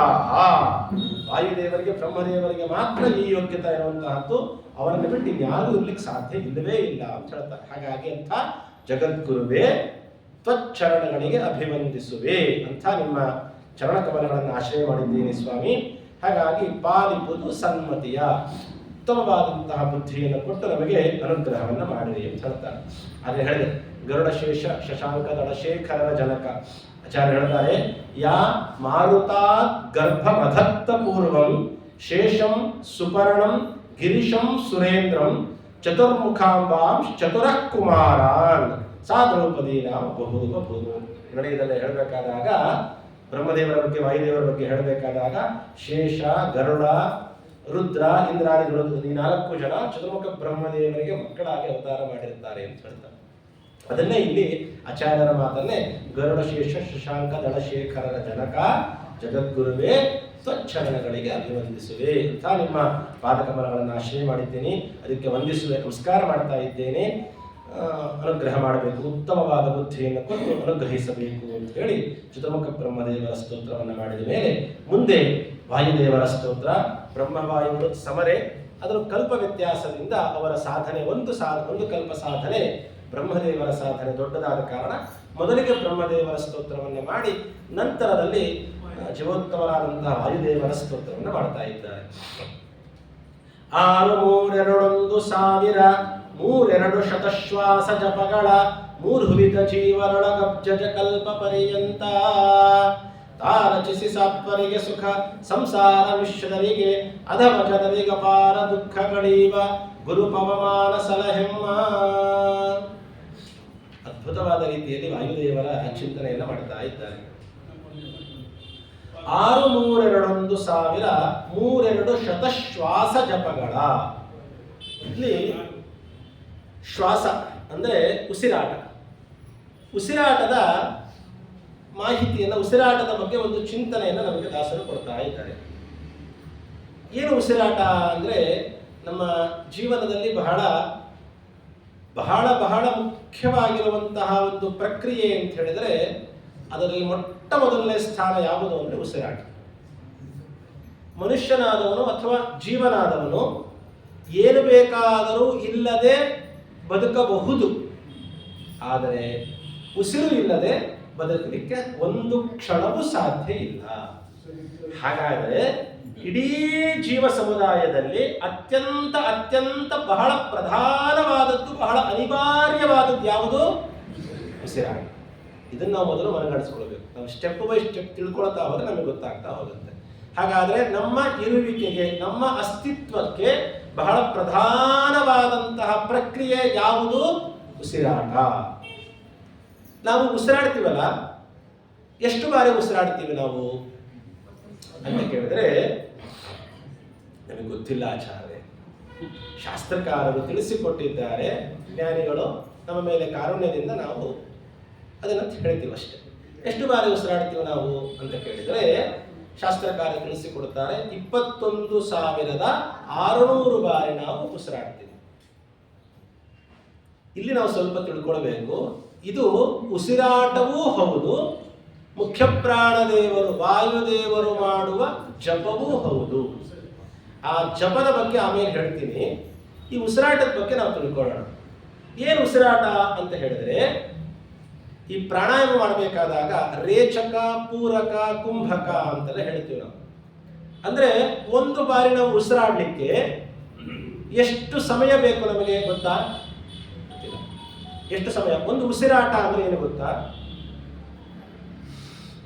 ವಾಯುದೇವರಿಗೆ ಬ್ರಹ್ಮದೇವರಿಗೆ ಮಾತ್ರ ಈ ಯೋಗ್ಯತೆ ಇರುವಂತಹದ್ದು. ಅವರನ್ನು ಬಿಟ್ಟು ಯಾರು ಇರ್ಲಿಕ್ಕೆ ಸಾಧ್ಯ ಇಲ್ಲವೇ ಇಲ್ಲ ಅಂತ ಹೇಳ್ತಾರೆ. ಹಾಗಾಗಿ ಅಂತ ಜಗದ್ಗುರುವೇ ತ್ವಚ್ಚರಣಗಳಿಗೆ ಅಭಿವಂದಿಸುವೆ ಅಂತ ನಿಮ್ಮ ಚರಣಕಮಲಗಳನ್ನು ಆಶ್ರಯ ಮಾಡಿದ್ದೀನಿ ಸ್ವಾಮಿ. ಹಾಗಾಗಿ ಪಾಲಿಪುದು ಸನ್ಮತಿಯ ಉತ್ತಮವಾದಂತಹ ಬುದ್ಧಿಯನ್ನು ಕೊಟ್ಟು ನಮಗೆ ಅನುಗ್ರಹವನ್ನು ಮಾಡಿರಿ ಅಂತ ಹೇಳ್ತಾರೆ. ಅದೇ ಹೇಳಿದೆ, ಗರುಡಶೇಷ ಶಶಾಂಕ ದಳಶೇಖರರ ಜನಕ ಆಚಾರ್ಯ ಹೇಳ್ತಾರೆ, ಯಾ ಮಾರುತಾ ಗರ್ಭಮಧತ್ತ ಪೂರ್ವಂ ಶೇಷಂ ಸುಪರ್ಣಂ ಗಿರಿಶಂ ಸುರೇಂದ್ರಂ ಚತುರ್ಮುಖಾಂಬಾಂ ಚತುರಃ ಕುಮಾರಾನ್ ಸಾ ದ್ರೌಪದೀನ ಬಹು ನೋಡಿ. ಇದನ್ನು ಹೇಳಬೇಕಾದಾಗ ಬ್ರಹ್ಮದೇವರ ಬಗ್ಗೆ ವಾಯುದೇವರ ಬಗ್ಗೆ ಹೇಳಬೇಕಾದಾಗ ಶೇಷ ಗರುಡ ರುದ್ರ ಇಂದ್ರಾದಿಗಳು ಈ 4 ಜನ ಚತುರ್ಮುಖ ಬ್ರಹ್ಮದೇವರಿಗೆ ಮಕ್ಕಳಾಗಿ ಅವತಾರ ಮಾಡಿರುತ್ತಾರೆ ಅಂತ ಹೇಳ್ತಾರೆ. ಅದನ್ನೇ ಇಲ್ಲಿ ಆಚಾರ್ಯರ ಮಾತನ್ನೇ ಗರುಡ ಶೇಷ ಶಶಾಂಕ ದಳಶೇಖರರ ಜನಕ ಜಗದ್ಗುರುವೇ ಸ್ವಚ್ಛರಣಗಳಿಗೆ ಅಭಿವಂದಿಸುವೆ ಅಂತ ನಿಮ್ಮ ಪಾದಕಮಲಗಳನ್ನು ಆಶ್ರಯ ಮಾಡಿದ್ದೇನೆ. ಅದಕ್ಕೆ ವಂದಿಸುವೆ, ನಮಸ್ಕಾರ ಮಾಡ್ತಾ ಇದ್ದೇನೆ. ಅನುಗ್ರಹ ಮಾಡಬೇಕು, ಉತ್ತಮವಾದ ಬುದ್ಧಿಯನ್ನು ಕೊಟ್ಟು ಅನುಗ್ರಹಿಸಬೇಕು ಅಂತ ಹೇಳಿ ಚತುರ್ಮುಖ ಬ್ರಹ್ಮದೇವರ ಸ್ತೋತ್ರವನ್ನು ಮಾಡಿದ ಮೇಲೆ ಮುಂದೆ ವಾಯುದೇವರ ಸ್ತೋತ್ರ. ಬ್ರಹ್ಮವಾಯುಗಳು ಸಮರೆ, ಅದರ ಕಲ್ಪ ವ್ಯತ್ಯಾಸದಿಂದ ಅವರ ಸಾಧನೆ ಒಂದು ಕಲ್ಪ ಸಾಧನೆ, ಬ್ರಹ್ಮದೇವರ ಸಾಧನೆ ದೊಡ್ಡದಾದ ಕಾರಣ ಮೊದಲಿಗೆ ಬ್ರಹ್ಮದೇವರ ಸ್ತೋತ್ರವನ್ನು ಮಾಡಿ ನಂತರದಲ್ಲಿ ಜೀವೋತ್ತಮರಾದಂತಹ ವಾಯುದೇವರ ಸ್ತೋತ್ರವನ್ನು ಮಾಡ್ತಾ ಇದ್ದಾರೆ. 632 ಶತಶ್ವಾಸ ಜಪಗಳ 3 ವಿಧ ಜೀವರೊಳಗಬ್ಜ ಕಲ್ಪ ಪರ್ಯಂತ ತಾರಚಿಸಿ ಸಾತ್ವರಿಗೆ ಸುಖ ಸಂಸಾರ ವಿಶ್ವದರಿಗೆ ಅಧಮಜದರಿಗೆ ಅಪಾರ ದುಃಖಗಳೀವ ಗುರು ಪವಮಾನ ಸಲಹೆಮ್ಮ. ಅದ್ಭುತವಾದ ರೀತಿಯಲ್ಲಿ ವಾಯುದೇವರ ಚಿಂತನೆಯನ್ನು ಮಾಡ್ತಾ ಇದ್ದಾರೆ. 632 ಶತಶ್ವಾಸ ಜಪಗಳ. ಇಲ್ಲಿ ಶ್ವಾಸ ಅಂದ್ರೆ ಉಸಿರಾಟದ ಮಾಹಿತಿಯನ್ನು, ಉಸಿರಾಟದ ಬಗ್ಗೆ ಒಂದು ಚಿಂತನೆಯನ್ನು ನಮಗೆ ದಾಸರು ಕೊಡ್ತಾ ಇದ್ದಾರೆ. ಏನು ಉಸಿರಾಟ ಅಂದರೆ ನಮ್ಮ ಜೀವನದಲ್ಲಿ ಬಹಳ ಬಹಳ ಬಹಳ ಮುಖ್ಯವಾಗಿರುವಂತಹ ಒಂದು ಪ್ರಕ್ರಿಯೆ ಅಂತ ಹೇಳಿದರೆ ಅದರಲ್ಲಿ ಮೊಟ್ಟ ಮೊದಲನೇ ಸ್ಥಾನ ಯಾವುದು ಅಂದರೆ ಉಸಿರಾಟ. ಮನುಷ್ಯನಾದವನು ಅಥವಾ ಜೀವನಾದವನು ಏನು ಬೇಕಾದರೂ ಇಲ್ಲದೆ ಬದುಕಬಹುದು, ಆದರೆ ಉಸಿರು ಇಲ್ಲದೆ ಬದುಕಲಿಕ್ಕೆ ಒಂದು ಕ್ಷಣವೂ ಸಾಧ್ಯ ಇಲ್ಲ. ಹಾಗಾದರೆ ಇಡೀ ಜೀವ ಸಮುದಾಯದಲ್ಲಿ ಅತ್ಯಂತ ಅತ್ಯಂತ ಬಹಳ ಪ್ರಧಾನವಾದದ್ದು, ಬಹಳ ಅನಿವಾರ್ಯವಾದದ್ದು ಯಾವುದು? ಉಸಿರಾಟ. ಇದನ್ನು ನಾವು ಮೊದಲು ಮನಗಣಿಸ್ಕೊಳ್ಬೇಕು. ನಾವು ಸ್ಟೆಪ್ ಬೈ ಸ್ಟೆಪ್ ತಿಳ್ಕೊಳ್ತಾ ಹೋದ್ರೆ ನಮಗೆ ಗೊತ್ತಾಗ್ತಾ ಹೋಗುತ್ತೆ. ಹಾಗಾದರೆ ನಮ್ಮ ಇರುವಿಕೆಗೆ, ನಮ್ಮ ಅಸ್ತಿತ್ವಕ್ಕೆ ಬಹಳ ಪ್ರಧಾನವಾದಂತಹ ಪ್ರಕ್ರಿಯೆ ಯಾವುದು? ಉಸಿರಾಟ. ನಾವು ಉಸಿರಾಡ್ತೀವಲ್ಲ, ಎಷ್ಟು ಬಾರಿ ಉಸಿರಾಡ್ತೀವಿ ನಾವು ಅಂತ ಕೇಳಿದ್ರೆ ನಮಗೆ ಗೊತ್ತಿಲ್ಲ ಆಚಾರ್ಯ. ಶಾಸ್ತ್ರಕಾರರು ತಿಳಿಸಿಕೊಟ್ಟಿದ್ದಾರೆ, ಜ್ಞಾನಿಗಳು ನಮ್ಮ ಮೇಲೆ ಕಾರುಣ್ಯದಿಂದ ನಾವು ಅದನ್ನು ಹೇಳ್ತೀವಿ ಅಷ್ಟೇ. ಎಷ್ಟು ಬಾರಿ ಉಸಿರಾಡ್ತೀವಿ ನಾವು ಅಂತ ಕೇಳಿದರೆ ಶಾಸ್ತ್ರಕಾರರು ತಿಳಿಸಿಕೊಡುತ್ತಾರೆ, 21,600 ಬಾರಿ ನಾವು ಉಸಿರಾಡ್ತೀವಿ. ಇಲ್ಲಿ ನಾವು ಸ್ವಲ್ಪ ತಿಳ್ಕೊಳ್ಬೇಕು. ಇದು ಉಸಿರಾಟವೂ ಹೌದು, ಮುಖ್ಯ ಪ್ರಾಣದೇವರು ವಾಯುದೇವರು ಮಾಡುವ ಜಪವೂ ಹೌದು. ಆ ಜಪದ ಬಗ್ಗೆ ಆಮೇಲೆ ಹೇಳ್ತೀನಿ. ಈ ಉಸಿರಾಟದ ಬಗ್ಗೆ ನಾವು ತಿಳ್ಕೊಳ್ಳೋಣ. ಏನು ಉಸಿರಾಟ ಅಂತ ಹೇಳಿದ್ರೆ, ಈ ಪ್ರಾಣಾಯಾಮ ಮಾಡಬೇಕಾದಾಗ ರೇಚಕ, ಪೂರಕ, ಕುಂಭಕ ಅಂತೆಲ್ಲ ಹೇಳ್ತೀವಿ ನಾವು. ಅಂದ್ರೆ ಒಂದು ಬಾರಿ ನಾವು ಉಸಿರಾಡ್ಲಿಕ್ಕೆ ಎಷ್ಟು ಸಮಯ ಬೇಕು ನಮಗೆ ಗೊತ್ತಾ? ಎಷ್ಟು ಸಮಯ? ಒಂದು ಉಸಿರಾಟ ಅಂದ್ರೆ ಏನು ಗೊತ್ತಾ?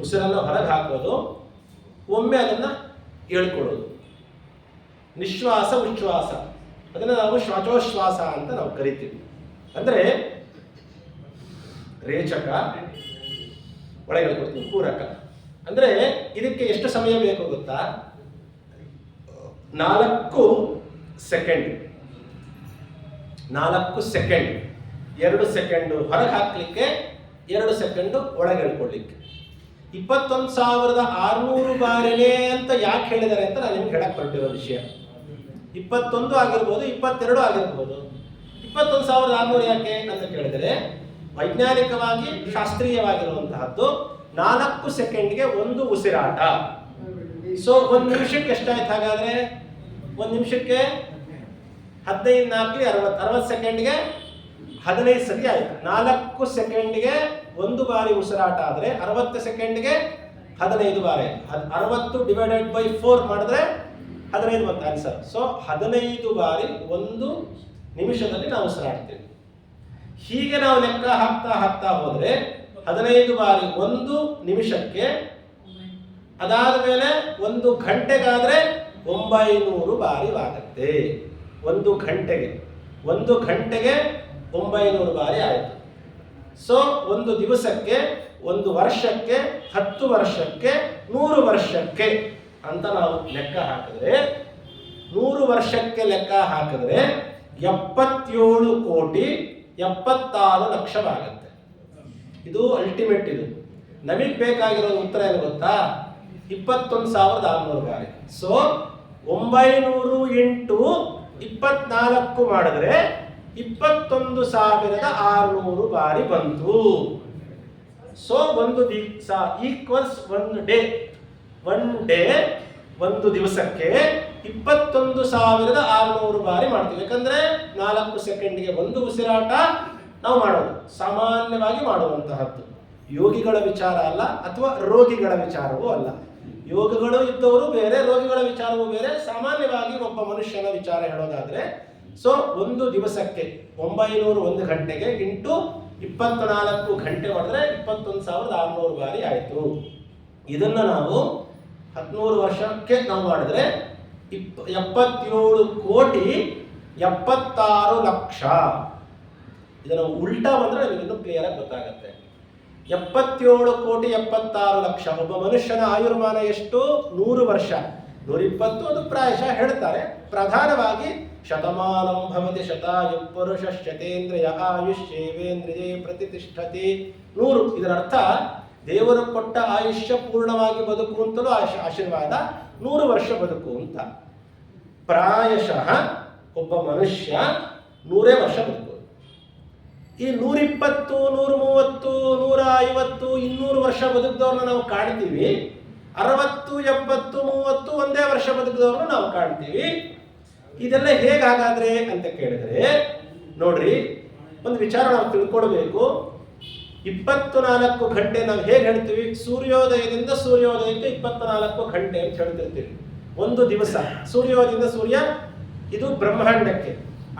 ಉಸಿರನ್ನು ಹೊರಗೆ ಹಾಕೋದು, ಒಮ್ಮೆ ಅದನ್ನ ಹೇಳ್ಕೊಳ್ಳೋದು, ನಿಶ್ವಾಸ ಉಚ್ಛ್ವಾಸ, ಅದನ್ನ ನಾವು ಶ್ವಾಸೋಶ್ವಾಸ ಅಂತ ನಾವು ಕರಿತೀವಿ. ಅಂದ್ರೆ ರೇಚಕ ಒಳಗೆ ಹೇಳ್ಕೊಡ್ತೀವಿ, ಪೂರಕ. ಅಂದ್ರೆ ಇದಕ್ಕೆ ಎಷ್ಟು ಸಮಯ ಬೇಕು ಗೊತ್ತಾ? 4 ಸೆಕೆಂಡ್. 4 ಸೆಕೆಂಡ್. 2 ಸೆಕೆಂಡ್ ಹೊರಗೆ ಹಾಕ್ಲಿಕ್ಕೆ, 2 ಸೆಕೆಂಡ್ ಒಳಗೆ ಹೇಳ್ಕೊಡ್ಲಿಕ್ಕೆ. 21,600 ಬಾರಿನೇ ಅಂತ ಯಾಕೆ ಹೇಳಿದ್ದಾರೆ ಅಂತ ನಾನು ನಿಮ್ಗೆ ಹೇಳಕ್ ಹೊರಟಿರೋ ವಿಷಯ. 21 ಆಗಿರ್ಬೋದು, 22 ಆಗಿರ್ಬೋದು. 21,600 ಯಾಕೆ ಅಂತ ಕೇಳಿದರೆ, ವೈಜ್ಞಾನಿಕವಾಗಿ ಶಾಸ್ತ್ರೀಯವಾಗಿರುವಂತಹದ್ದು 4 ಸೆಕೆಂಡ್ಗೆ ಒಂದು ಉಸಿರಾಟ. ಸೊ 1 ನಿಮಿಷಕ್ಕೆ ಎಷ್ಟಾಯ್ತು? ಹಾಗಾದ್ರೆ 1 ನಿಮಿಷಕ್ಕೆ 15 4 60 ಸೆಕೆಂಡ್ಗೆ 15 ಸತಿ ಆಯ್ತು. 4 ಸೆಕೆಂಡ್ಗೆ ಒಂದು ಬಾರಿ ಉಸಿರಾಟ ಆದ್ರೆ 60 ಸೆಕೆಂಡ್ಗೆ 15 ಬಾರಿ. 60 ಡಿವೈಡೆಡ್ ಬೈ 4 ಮಾಡಿದ್ರೆ 15 ಬಂತ ಆನ್ಸರ್. ಸೊ 15 ಬಾರಿ 1 ನಿಮಿಷದಲ್ಲಿ ನಾವು ಉಸಿರಾಡ್ತೇವೆ. ಹೀಗೆ ನಾವು ಲೆಕ್ಕ ಹಾಕ್ತಾ ಹೋದ್ರೆ 15 ಬಾರಿ 1 ನಿಮಿಷಕ್ಕೆ, ಅದಾದ ಮೇಲೆ 1 ಗಂಟೆಗಾದ್ರೆ 900 ಬಾರಿ ಆಗುತ್ತೆ. 1 ಗಂಟೆಗೆ 900 ಬಾರಿ ಆಯಿತು. ಸೊ 1 ದಿವಸಕ್ಕೆ, 1 ವರ್ಷಕ್ಕೆ, 10 ವರ್ಷಕ್ಕೆ, 100 ವರ್ಷಕ್ಕೆ ಅಂತ ನಾವು ಲೆಕ್ಕ ಹಾಕಿದ್ರೆ, 100 ವರ್ಷಕ್ಕೆ ಲೆಕ್ಕ ಹಾಕಿದ್ರೆ 77,76,00,000 ಇದು ಅಲ್ಟಿಮೇಟ್. ಇದು ನಮಗೆ ಬೇಕಾಗಿರೋ ಉತ್ತರ ಏನು ಗೊತ್ತಾ? 21,600 ಬಾರಿ. ಸೊ 900 ಇಂಟು 24 ಮಾಡಿದ್ರೆ 21,600 ಬಾರಿ ಬಂತು. ಸೊ ಒಂದು ದಿವಸ ಈಕ್ವಲ್ಸ್ 1 ಡೇ. 1 ಡೇ, ಒಂದು ದಿವಸಕ್ಕೆ 21,600 ಬಾರಿ ಮಾಡ್ತೀವಿ. ಯಾಕಂದ್ರೆ 4 ಸೆಕೆಂಡ್ಗೆ ಒಂದು ಉಸಿರಾಟ ನಾವು ಮಾಡೋದು, ಸಾಮಾನ್ಯವಾಗಿ ಮಾಡುವಂತಹದ್ದು. ಯೋಗಿಗಳ ವಿಚಾರ ಅಲ್ಲ, ಅಥವಾ ರೋಗಿಗಳ ವಿಚಾರವೂ ಅಲ್ಲ. ಯೋಗಗಳು ಇದ್ದವರು ಬೇರೆ, ರೋಗಿಗಳ ವಿಚಾರವೂ ಬೇರೆ. ಸಾಮಾನ್ಯವಾಗಿ ಒಬ್ಬ ಮನುಷ್ಯನ ವಿಚಾರ ಹೇಳೋದಾದ್ರೆ, ಸೊ ಒಂದು ದಿವಸಕ್ಕೆ 900 1 ಗಂಟೆಗೆ ಇಂಟು 24 ಗಂಟೆ ಮಾಡಿದ್ರೆ 21,600 ಬಾರಿ ಆಯಿತು. ಇದನ್ನ ನಾವು 17 ವರ್ಷಕ್ಕೆ ನಾವು ಮಾಡಿದ್ರೆ 77,76,00,000. ಇದನ್ನು ಉಲ್ಟಾ ಬಂದ್ರೆ ನಮಗೆ ಇನ್ನೂ ಕ್ಲಿಯರ್ ಆಗಿ ಗೊತ್ತಾಗುತ್ತೆ. 77,76,00,000. ಒಬ್ಬ ಮನುಷ್ಯನ ಆಯುರ್ಮಾನ ಎಷ್ಟು? 100 ವರ್ಷ. 120 ಅದು ಪ್ರಾಯಶಃ ಹೇಳ್ತಾರೆ. ಪ್ರಧಾನವಾಗಿ ಶತಮಾನಂ ಭವತಿ ಶತಾಯು ಪುರುಷ ಶತೇಂದ್ರಿಯ ಆಯುಷ್ಯೇವೇಂದ್ರಿಯೇ ಪ್ರತಿಷ್ಠತಿ. 100 ಇದರ ಅರ್ಥ ದೇವರು ಕೊಟ್ಟ ಆಯುಷ್ಯ ಪೂರ್ಣವಾಗಿ ಬದುಕು ಅಂತಲೂ ಆಶೀರ್ವಾದ. 100 ವರ್ಷ ಬದುಕು ಅಂತ. ಪ್ರಾಯಶಃ ಒಬ್ಬ ಮನುಷ್ಯ 100 ವರ್ಷ ಬದುಕೋದು. ಈ 120, 130, 150, 200 ವರ್ಷ ಬದುಕಿದವ್ರನ್ನ ನಾವು ಕಾಣ್ತೀವಿ. 60, 70, 30 ಒಂದೇ ವರ್ಷ ಬದುಕಿದವ್ರನ್ನ ನಾವು ಕಾಣ್ತೀವಿ. ಇದೆಲ್ಲ ಹೇಗಾಗಾದ್ರೆ ಅಂತ ಕೇಳಿದ್ರೆ ನೋಡ್ರಿ, ಒಂದು ವಿಚಾರ ನಾವು ತಿಳ್ಕೊಳ್ಬೇಕು. 24 ಗಂಟೆ ನಾವು ಹೇಗೆ ಹೇಳ್ತೀವಿ, ಸೂರ್ಯೋದಯದಿಂದ ಸೂರ್ಯೋದಯಕ್ಕೆ 24 ಗಂಟೆ ಅಂತ ಹೇಳ್ತಿರ್ತೀವಿ. ಒಂದು ದಿವಸ ಸೂರ್ಯೋದಯದಿಂದ ಸೂರ್ಯ, ಇದು ಬ್ರಹ್ಮಾಂಡಕ್ಕೆ,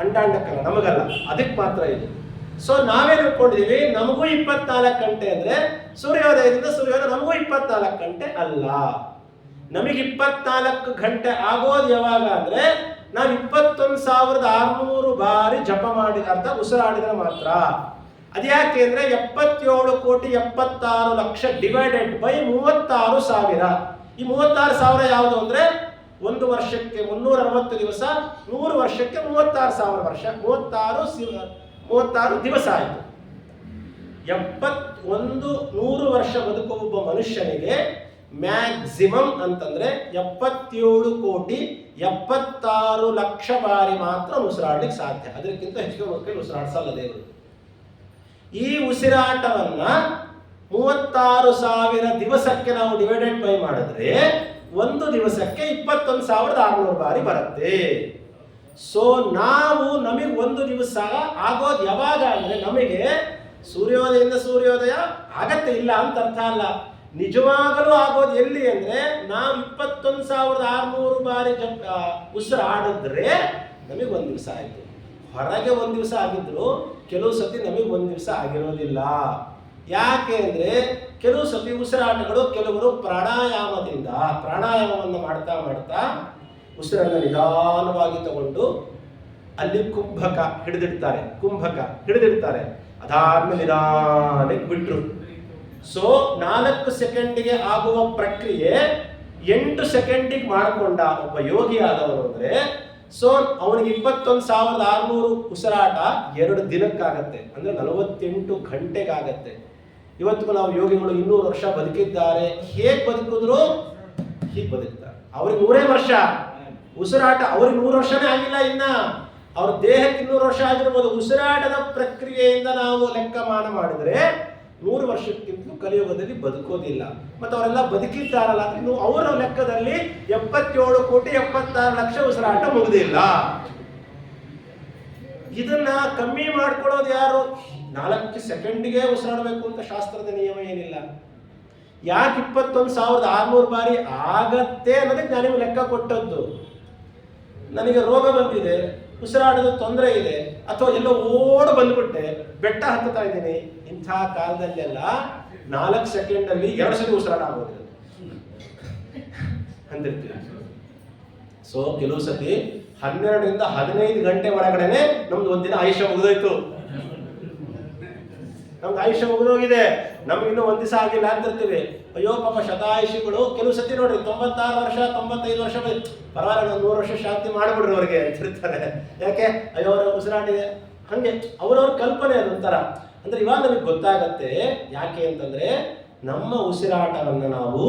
ಅಂಡಾಂಡಕ್ಕಲ್ಲ, ನಮಗಲ್ಲ, ಅದಕ್ಕೆ ಮಾತ್ರ ಇದು. ಸೊ ನಾವೇ ತಿಳ್ಕೊಂಡಿದೀವಿ ನಮಗೂ 24 ಗಂಟೆ ಅಂದ್ರೆ ಸೂರ್ಯೋದಯದಿಂದ ಸೂರ್ಯೋದಯ ನಮಗೂ 24 ಗಂಟೆ ಅಲ್ಲ. ನಮಗೆ 24 ಗಂಟೆ ಆಗೋದು ಯಾವಾಗ ಅಂದ್ರೆ ನಾವು 21,600 ಬಾರಿ ಜಪ ಮಾಡಿದ ಅರ್ಥ ಉಸಿರಾಡಿದ್ರೆ ಮಾತ್ರ. ಅದ್ಯಾಕೆ ಅಂದ್ರೆ 77,76,00,000 ಡಿವೈಡೆಡ್ ಬೈ 36,000. ಈ 36,000 ಯಾವುದು ಅಂದ್ರೆ ಒಂದು ವರ್ಷಕ್ಕೆ 360 ದಿವಸ, 100 ವರ್ಷಕ್ಕೆ 36,000 ವರ್ಷ, 36 ದಿವಸ ಆಯಿತು. 100 ವರ್ಷ ಬದುಕುವ ಒಬ್ಬ ಮನುಷ್ಯನಿಗೆ ಮ್ಯಾಕ್ಸಿಮಮ್ ಅಂತಂದ್ರೆ 77,76,00,000 ಬಾರಿ ಮಾತ್ರ ಉಸಿರಾಡ್ಲಿಕ್ಕೆ ಸಾಧ್ಯ. ಅದಕ್ಕಿಂತ ಹೆಚ್ಚು ಮಕ್ಕಳು ಉಸಿರಾಡಿಸಲ್ಲ ದೇವರು. ಈ ಉಸಿರಾಟವನ್ನ 36,000 ದಿವಸಕ್ಕೆ ನಾವು ಡಿವೈಡೆಡ್ ಬೈ ಮಾಡಿದ್ರೆ ಒಂದು ದಿವಸಕ್ಕೆ 21,600 ಬಾರಿ ಬರುತ್ತೆ. ಸೊ ನಮಗೆ ಒಂದು ದಿವಸ ಆಗೋದು ಯಾವಾಗ ಅಂದ್ರೆ ನಮಗೆ ಸೂರ್ಯೋದಯದಿಂದ ಸೂರ್ಯೋದಯ ಆಗತ್ತೆ ಇಲ್ಲ ಅಂತ ಅರ್ಥ ಅಲ್ಲ. ನಿಜವಾಗಲೂ ಆಗೋದು ಎಲ್ಲಿ ಅಂದ್ರೆ ನಾವು 21,600 ಬಾರಿ ಉಸಿರಾಡಿದ್ರೆ ನಮಗೆ ಒಂದು ದಿವಸ ಆಯ್ತು. ಹೊರಗೆ ಒಂದು ದಿವಸ ಆಗಿದ್ರು ಕೆಲವು ಸತಿ ನಮಗೆ ಒಂದು ದಿವಸ ಆಗಿರೋದಿಲ್ಲ. ಯಾಕೆ ಅಂದ್ರೆ ಕೆಲವು ಸತಿ ಉಸಿರಾಟಗಳು ಕೆಲವರು ಪ್ರಾಣಾಯಾಮವನ್ನು ಮಾಡ್ತಾ ಮಾಡ್ತಾ ಉಸಿರನ್ನು ನಿಧಾನವಾಗಿ ತಗೊಂಡು ಅಲ್ಲಿ ಕುಂಭಕ ಹಿಡಿದಿಡ್ತಾರೆ. ಅದಾದ್ಮೇಲೆ ನಿಧಾನಕ್ಕೆ ಬಿಟ್ರು. ಸೊ 4 ಸೆಕೆಂಡಿಗೆ ಆಗುವ ಪ್ರಕ್ರಿಯೆ 8 ಸೆಕೆಂಡಿಗೆ ಮಾಡಿಕೊಂಡ ಒಬ್ಬ ಯೋಗಿ ಆದವನು ಅಂದ್ರೆ ಸೊ ಅವನಿಗೆ 21,600 ಉಸಿರಾಟ 2 ದಿನಕ್ಕಾಗತ್ತೆ, ಅಂದ್ರೆ 48 ಗಂಟೆಗಾಗತ್ತೆ. ಇವತ್ತು ನಾವು ಯೋಗಿಗಳು 200 ವರ್ಷ ಬದುಕಿದ್ದಾರೆ. ಹೇಗೆ ಬದುಕಿದ್ರು ಹೀಗೆ ಬದುಕ್ತಾರೆ. ಅವ್ರಿಗೆ 100 ವರ್ಷ ಉಸಿರಾಟ, ಅವ್ರಿಗೆ 100 ವರ್ಷನೇ ಆಗಿಲ್ಲ, ಇನ್ನ ಅವ್ರ ದೇಹಕ್ಕೆ 200 ವರ್ಷ ಆಗಿರ್ಬೋದು. ಉಸಿರಾಟದ ಪ್ರಕ್ರಿಯೆಯಿಂದ ನಾವು ಲೆಕ್ಕಮಾನ ಮಾಡಿದ್ರೆ 100 ವರ್ಷಕ್ಕಿಂತಲೂ ಕಲಿಯುಗದಲ್ಲಿ ಬದುಕೋದಿಲ್ಲ. ಮತ್ತು ಅವರೆಲ್ಲ ಬದುಕಿದ್ದಾರಲ್ಲ, ಅವರ ಲೆಕ್ಕದಲ್ಲಿ 77,76,00,000 ಉಸಿರಾಟ ಮುಗಿದಿಲ್ಲ. ಇದನ್ನ ಕಮ್ಮಿ ಮಾಡ್ಕೊಳ್ಳೋದು ಯಾರು? 4 ಸೆಕೆಂಡಿಗೆ ಉಸಿರಾಡಬೇಕು ಅಂತ ಶಾಸ್ತ್ರದ ನಿಯಮ ಏನಿಲ್ಲ. ಯಾಕೆ 21,600 ಬಾರಿ ಆಗತ್ತೆ ಅನ್ನೋದಕ್ಕೆ ನಾನು ಲೆಕ್ಕ ಕೊಟ್ಟದ್ದು. ನನಗೆ ರೋಗ ಬಂದಿದೆ, ಉಸಿರಾಡೋದು ತೊಂದರೆ ಇದೆ, ಅಥವಾ ಎಲ್ಲೋ ಬಂದ್ಬಿಟ್ಟೆ, ಬೆಟ್ಟ ಹತ್ತುತ್ತಾ ಇದ್ದೀನಿ, ಇಂಥ ಕಾಲದಲ್ಲೆಲ್ಲ 4 ಸೆಕೆಂಡಲ್ಲಿ 2 ಸತಿ ಉಸಿರಾಟ ಆಗೋದಿಲ್ಲ ಅಂದಿರ್ತೀವಿ. ಸೊ ಕೆಲವು ಸತಿ 12ರಿಂದ 15 ಗಂಟೆ ಒಳಗಡೆನೆ ನಮ್ದು ಒಂದಿನ ಆಯುಷ್ಯ ಮುಗಿದೋಯ್ತು. ನಮ್ದು ಆಯುಷ್ಯ ಮುಗಿದೋಗಿದೆ, ನಮ್ಗೆ ಇನ್ನೂ ಒಂದು ದಿವಸ ಆಗಿಲ್ಲ ಅಂತಿರ್ತೀವಿ. ಅಯ್ಯೋ ಪಾಪ ಶತಾಯುಷಿಗಳು ಕೆಲವು ಸತಿ ನೋಡ್ರಿ 96 ವರ್ಷ 95 ವರ್ಷ ಪರವಾಗಿಲ್ಲ 100 ವರ್ಷ ಶಾಂತಿ ಮಾಡಿಬಿಡ್ರಿ ಅವ್ರಿಗೆ ಅಂತಿರ್ತಾರೆ. ಯಾಕೆ? ಅಯ್ಯೋ ಅವ್ರ ಉಸಿರಾಟಿದೆ, ಹಂಗೆ ಅವ್ರವ್ರ ಕಲ್ಪನೆ ಅದೊಂಥರ. ಅಂದ್ರೆ ಇವಾಗ ನಮಗೆ ಗೊತ್ತಾಗತ್ತೆ ಯಾಕೆ ಅಂತಂದ್ರೆ ನಮ್ಮ ಉಸಿರಾಟವನ್ನು ನಾವು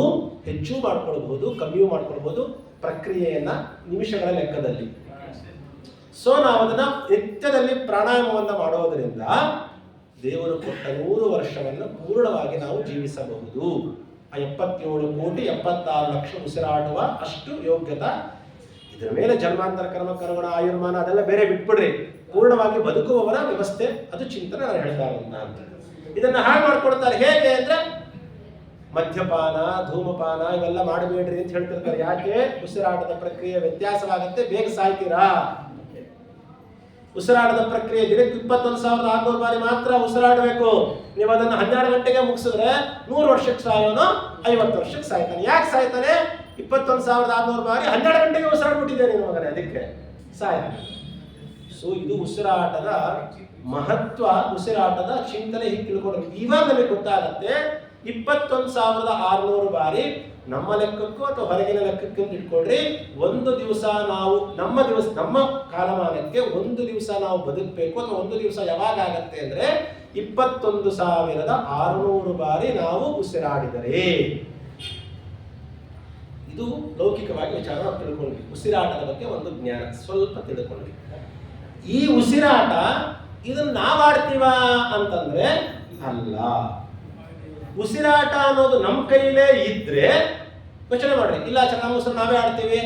ಹೆಚ್ಚು ಮಾಡ್ಕೊಳ್ಬಹುದು, ಕಮ್ಮಿಯೂ ಮಾಡ್ಕೊಳ್ಬಹುದು ಪ್ರಕ್ರಿಯೆಯನ್ನ ನಿಮಿಷಗಳ ಲೆಕ್ಕದಲ್ಲಿ. ಸೊ ನಾವು ಅದನ್ನ ನಿತ್ಯದಲ್ಲಿ ಪ್ರಾಣಾಯಾಮವನ್ನು ಮಾಡೋದರಿಂದ ದೇವರು ಕೊಟ್ಟ 100 ವರ್ಷವನ್ನು ಪೂರ್ಣವಾಗಿ ನಾವು ಜೀವಿಸಬಹುದು. ಆ 77,76,00,000 ಉಸಿರಾಡುವ ಅಷ್ಟು ಯೋಗ್ಯತಾ. ಇದರ ಮೇಲೆ ಜನ್ಮಾಂತರ ಕರ್ಮ ಕರ್ಮಣ ಆಯುರ್ಮಾನ ಅದೆಲ್ಲ ಬೇರೆ ಬಿಟ್ಬಿಡ್ರಿ. ಪೂರ್ಣವಾಗಿ ಬದುಕುವವರ ವ್ಯವಸ್ಥೆ ಅದು ಚಿಂತನೆ ನಾನು ಹೇಳ್ತಾ ಇರೋದು ಅಂತ. ಇದನ್ನ ಹಾಳು ಮಾಡ್ಕೊಡ್ತಾರೆ. ಹೇಗೆ ಅಂದ್ರೆ ಮದ್ಯಪಾನ, ಧೂಮಪಾನ ಇವೆಲ್ಲ ಮಾಡಬೇಡ್ರಿ ಅಂತ ಹೇಳ್ತಿರ್ತಾರೆ. ಯಾಕೆ? ಉಸಿರಾಟದ ಪ್ರಕ್ರಿಯೆ ವ್ಯತ್ಯಾಸವಾಗುತ್ತೆ, ಬೇಗ ಸಾಯ್ತೀರಾ. ಉಸಿರಾಟದ ಪ್ರಕ್ರಿಯೆ ದಿನಕ್ಕೆ 21,600 ಬಾರಿ ಮಾತ್ರ ಉಸಿರಾಡಬೇಕು. ನೀವು ಅದನ್ನು 12 ಗಂಟೆಗೆ ಮುಗಿಸಿದ್ರೆ 100 ವರ್ಷಕ್ಕೆ ಸಾಯೋನು 50 ವರ್ಷಕ್ಕೆ ಸಾಯ್ತಾನೆ. ಯಾಕೆ ಸಾಯ್ತಾನೆ? 21,600 ಬಾರಿ 12 ಗಂಟೆಗೆ ಉಸಿರಾಡ್ಬಿಟ್ಟಿದೆ ನೀನು ಮಗನೇ, ಅದಕ್ಕೆ ಸಾಯ. ಸೊ ಇದು ಉಸಿರಾಟದ ಮಹತ್ವ, ಉಸಿರಾಟದ ಚಿಂತನೆ ಹೀಗೆ ತಿಳ್ಕೊಂಡ್ರೆ ಇವಾಗ ನಮಗೆ ಗೊತ್ತಾಗತ್ತೆ. 21,600 ಬಾರಿ ನಮ್ಮ ಲೆಕ್ಕಕ್ಕೂ ಅಥವಾ ಹೊರಗಿನ ಲೆಕ್ಕಕ್ಕೂ ಇಟ್ಕೊಳ್ರಿ. ಒಂದು ದಿವಸ ನಾವು ನಮ್ಮ ಕಾಲಮಾನಕ್ಕೆ ಒಂದು ದಿವಸ ನಾವು ಬದುಕಬೇಕು, ಅಥವಾ ಒಂದು ದಿವಸ ಯಾವಾಗ ಆಗತ್ತೆ ಅಂದ್ರೆ 21,600 ಬಾರಿ ನಾವು ಉಸಿರಾಡಿದರೆ. ಇದು ಲೌಕಿಕವಾಗಿ ವಿಚಾರ ನಾವು ತಿಳ್ಕೊಂಡ್ವಿ. ಉಸಿರಾಟದ ಬಗ್ಗೆ ಒಂದು ಜ್ಞಾನ ಸ್ವಲ್ಪ ತಿಳ್ಕೊಂಡ್ವಿ. ಈ ಉಸಿರಾಟ ಇದನ್ನ ನಾವಾಡ್ತೀವ ಅಂತಂದ್ರೆ ಅಲ್ಲ. ಉಸಿರಾಟ ಅನ್ನೋದು ನಮ್ಮ ಕೈಲೇ ಇದ್ರೆ ಯೋಚನೆ ಮಾಡ್ರಿ, ಇಲ್ಲ ನಮ್ಮ ಉಸಿರು ನಾವೇ ಆಡ್ತೀವಿ,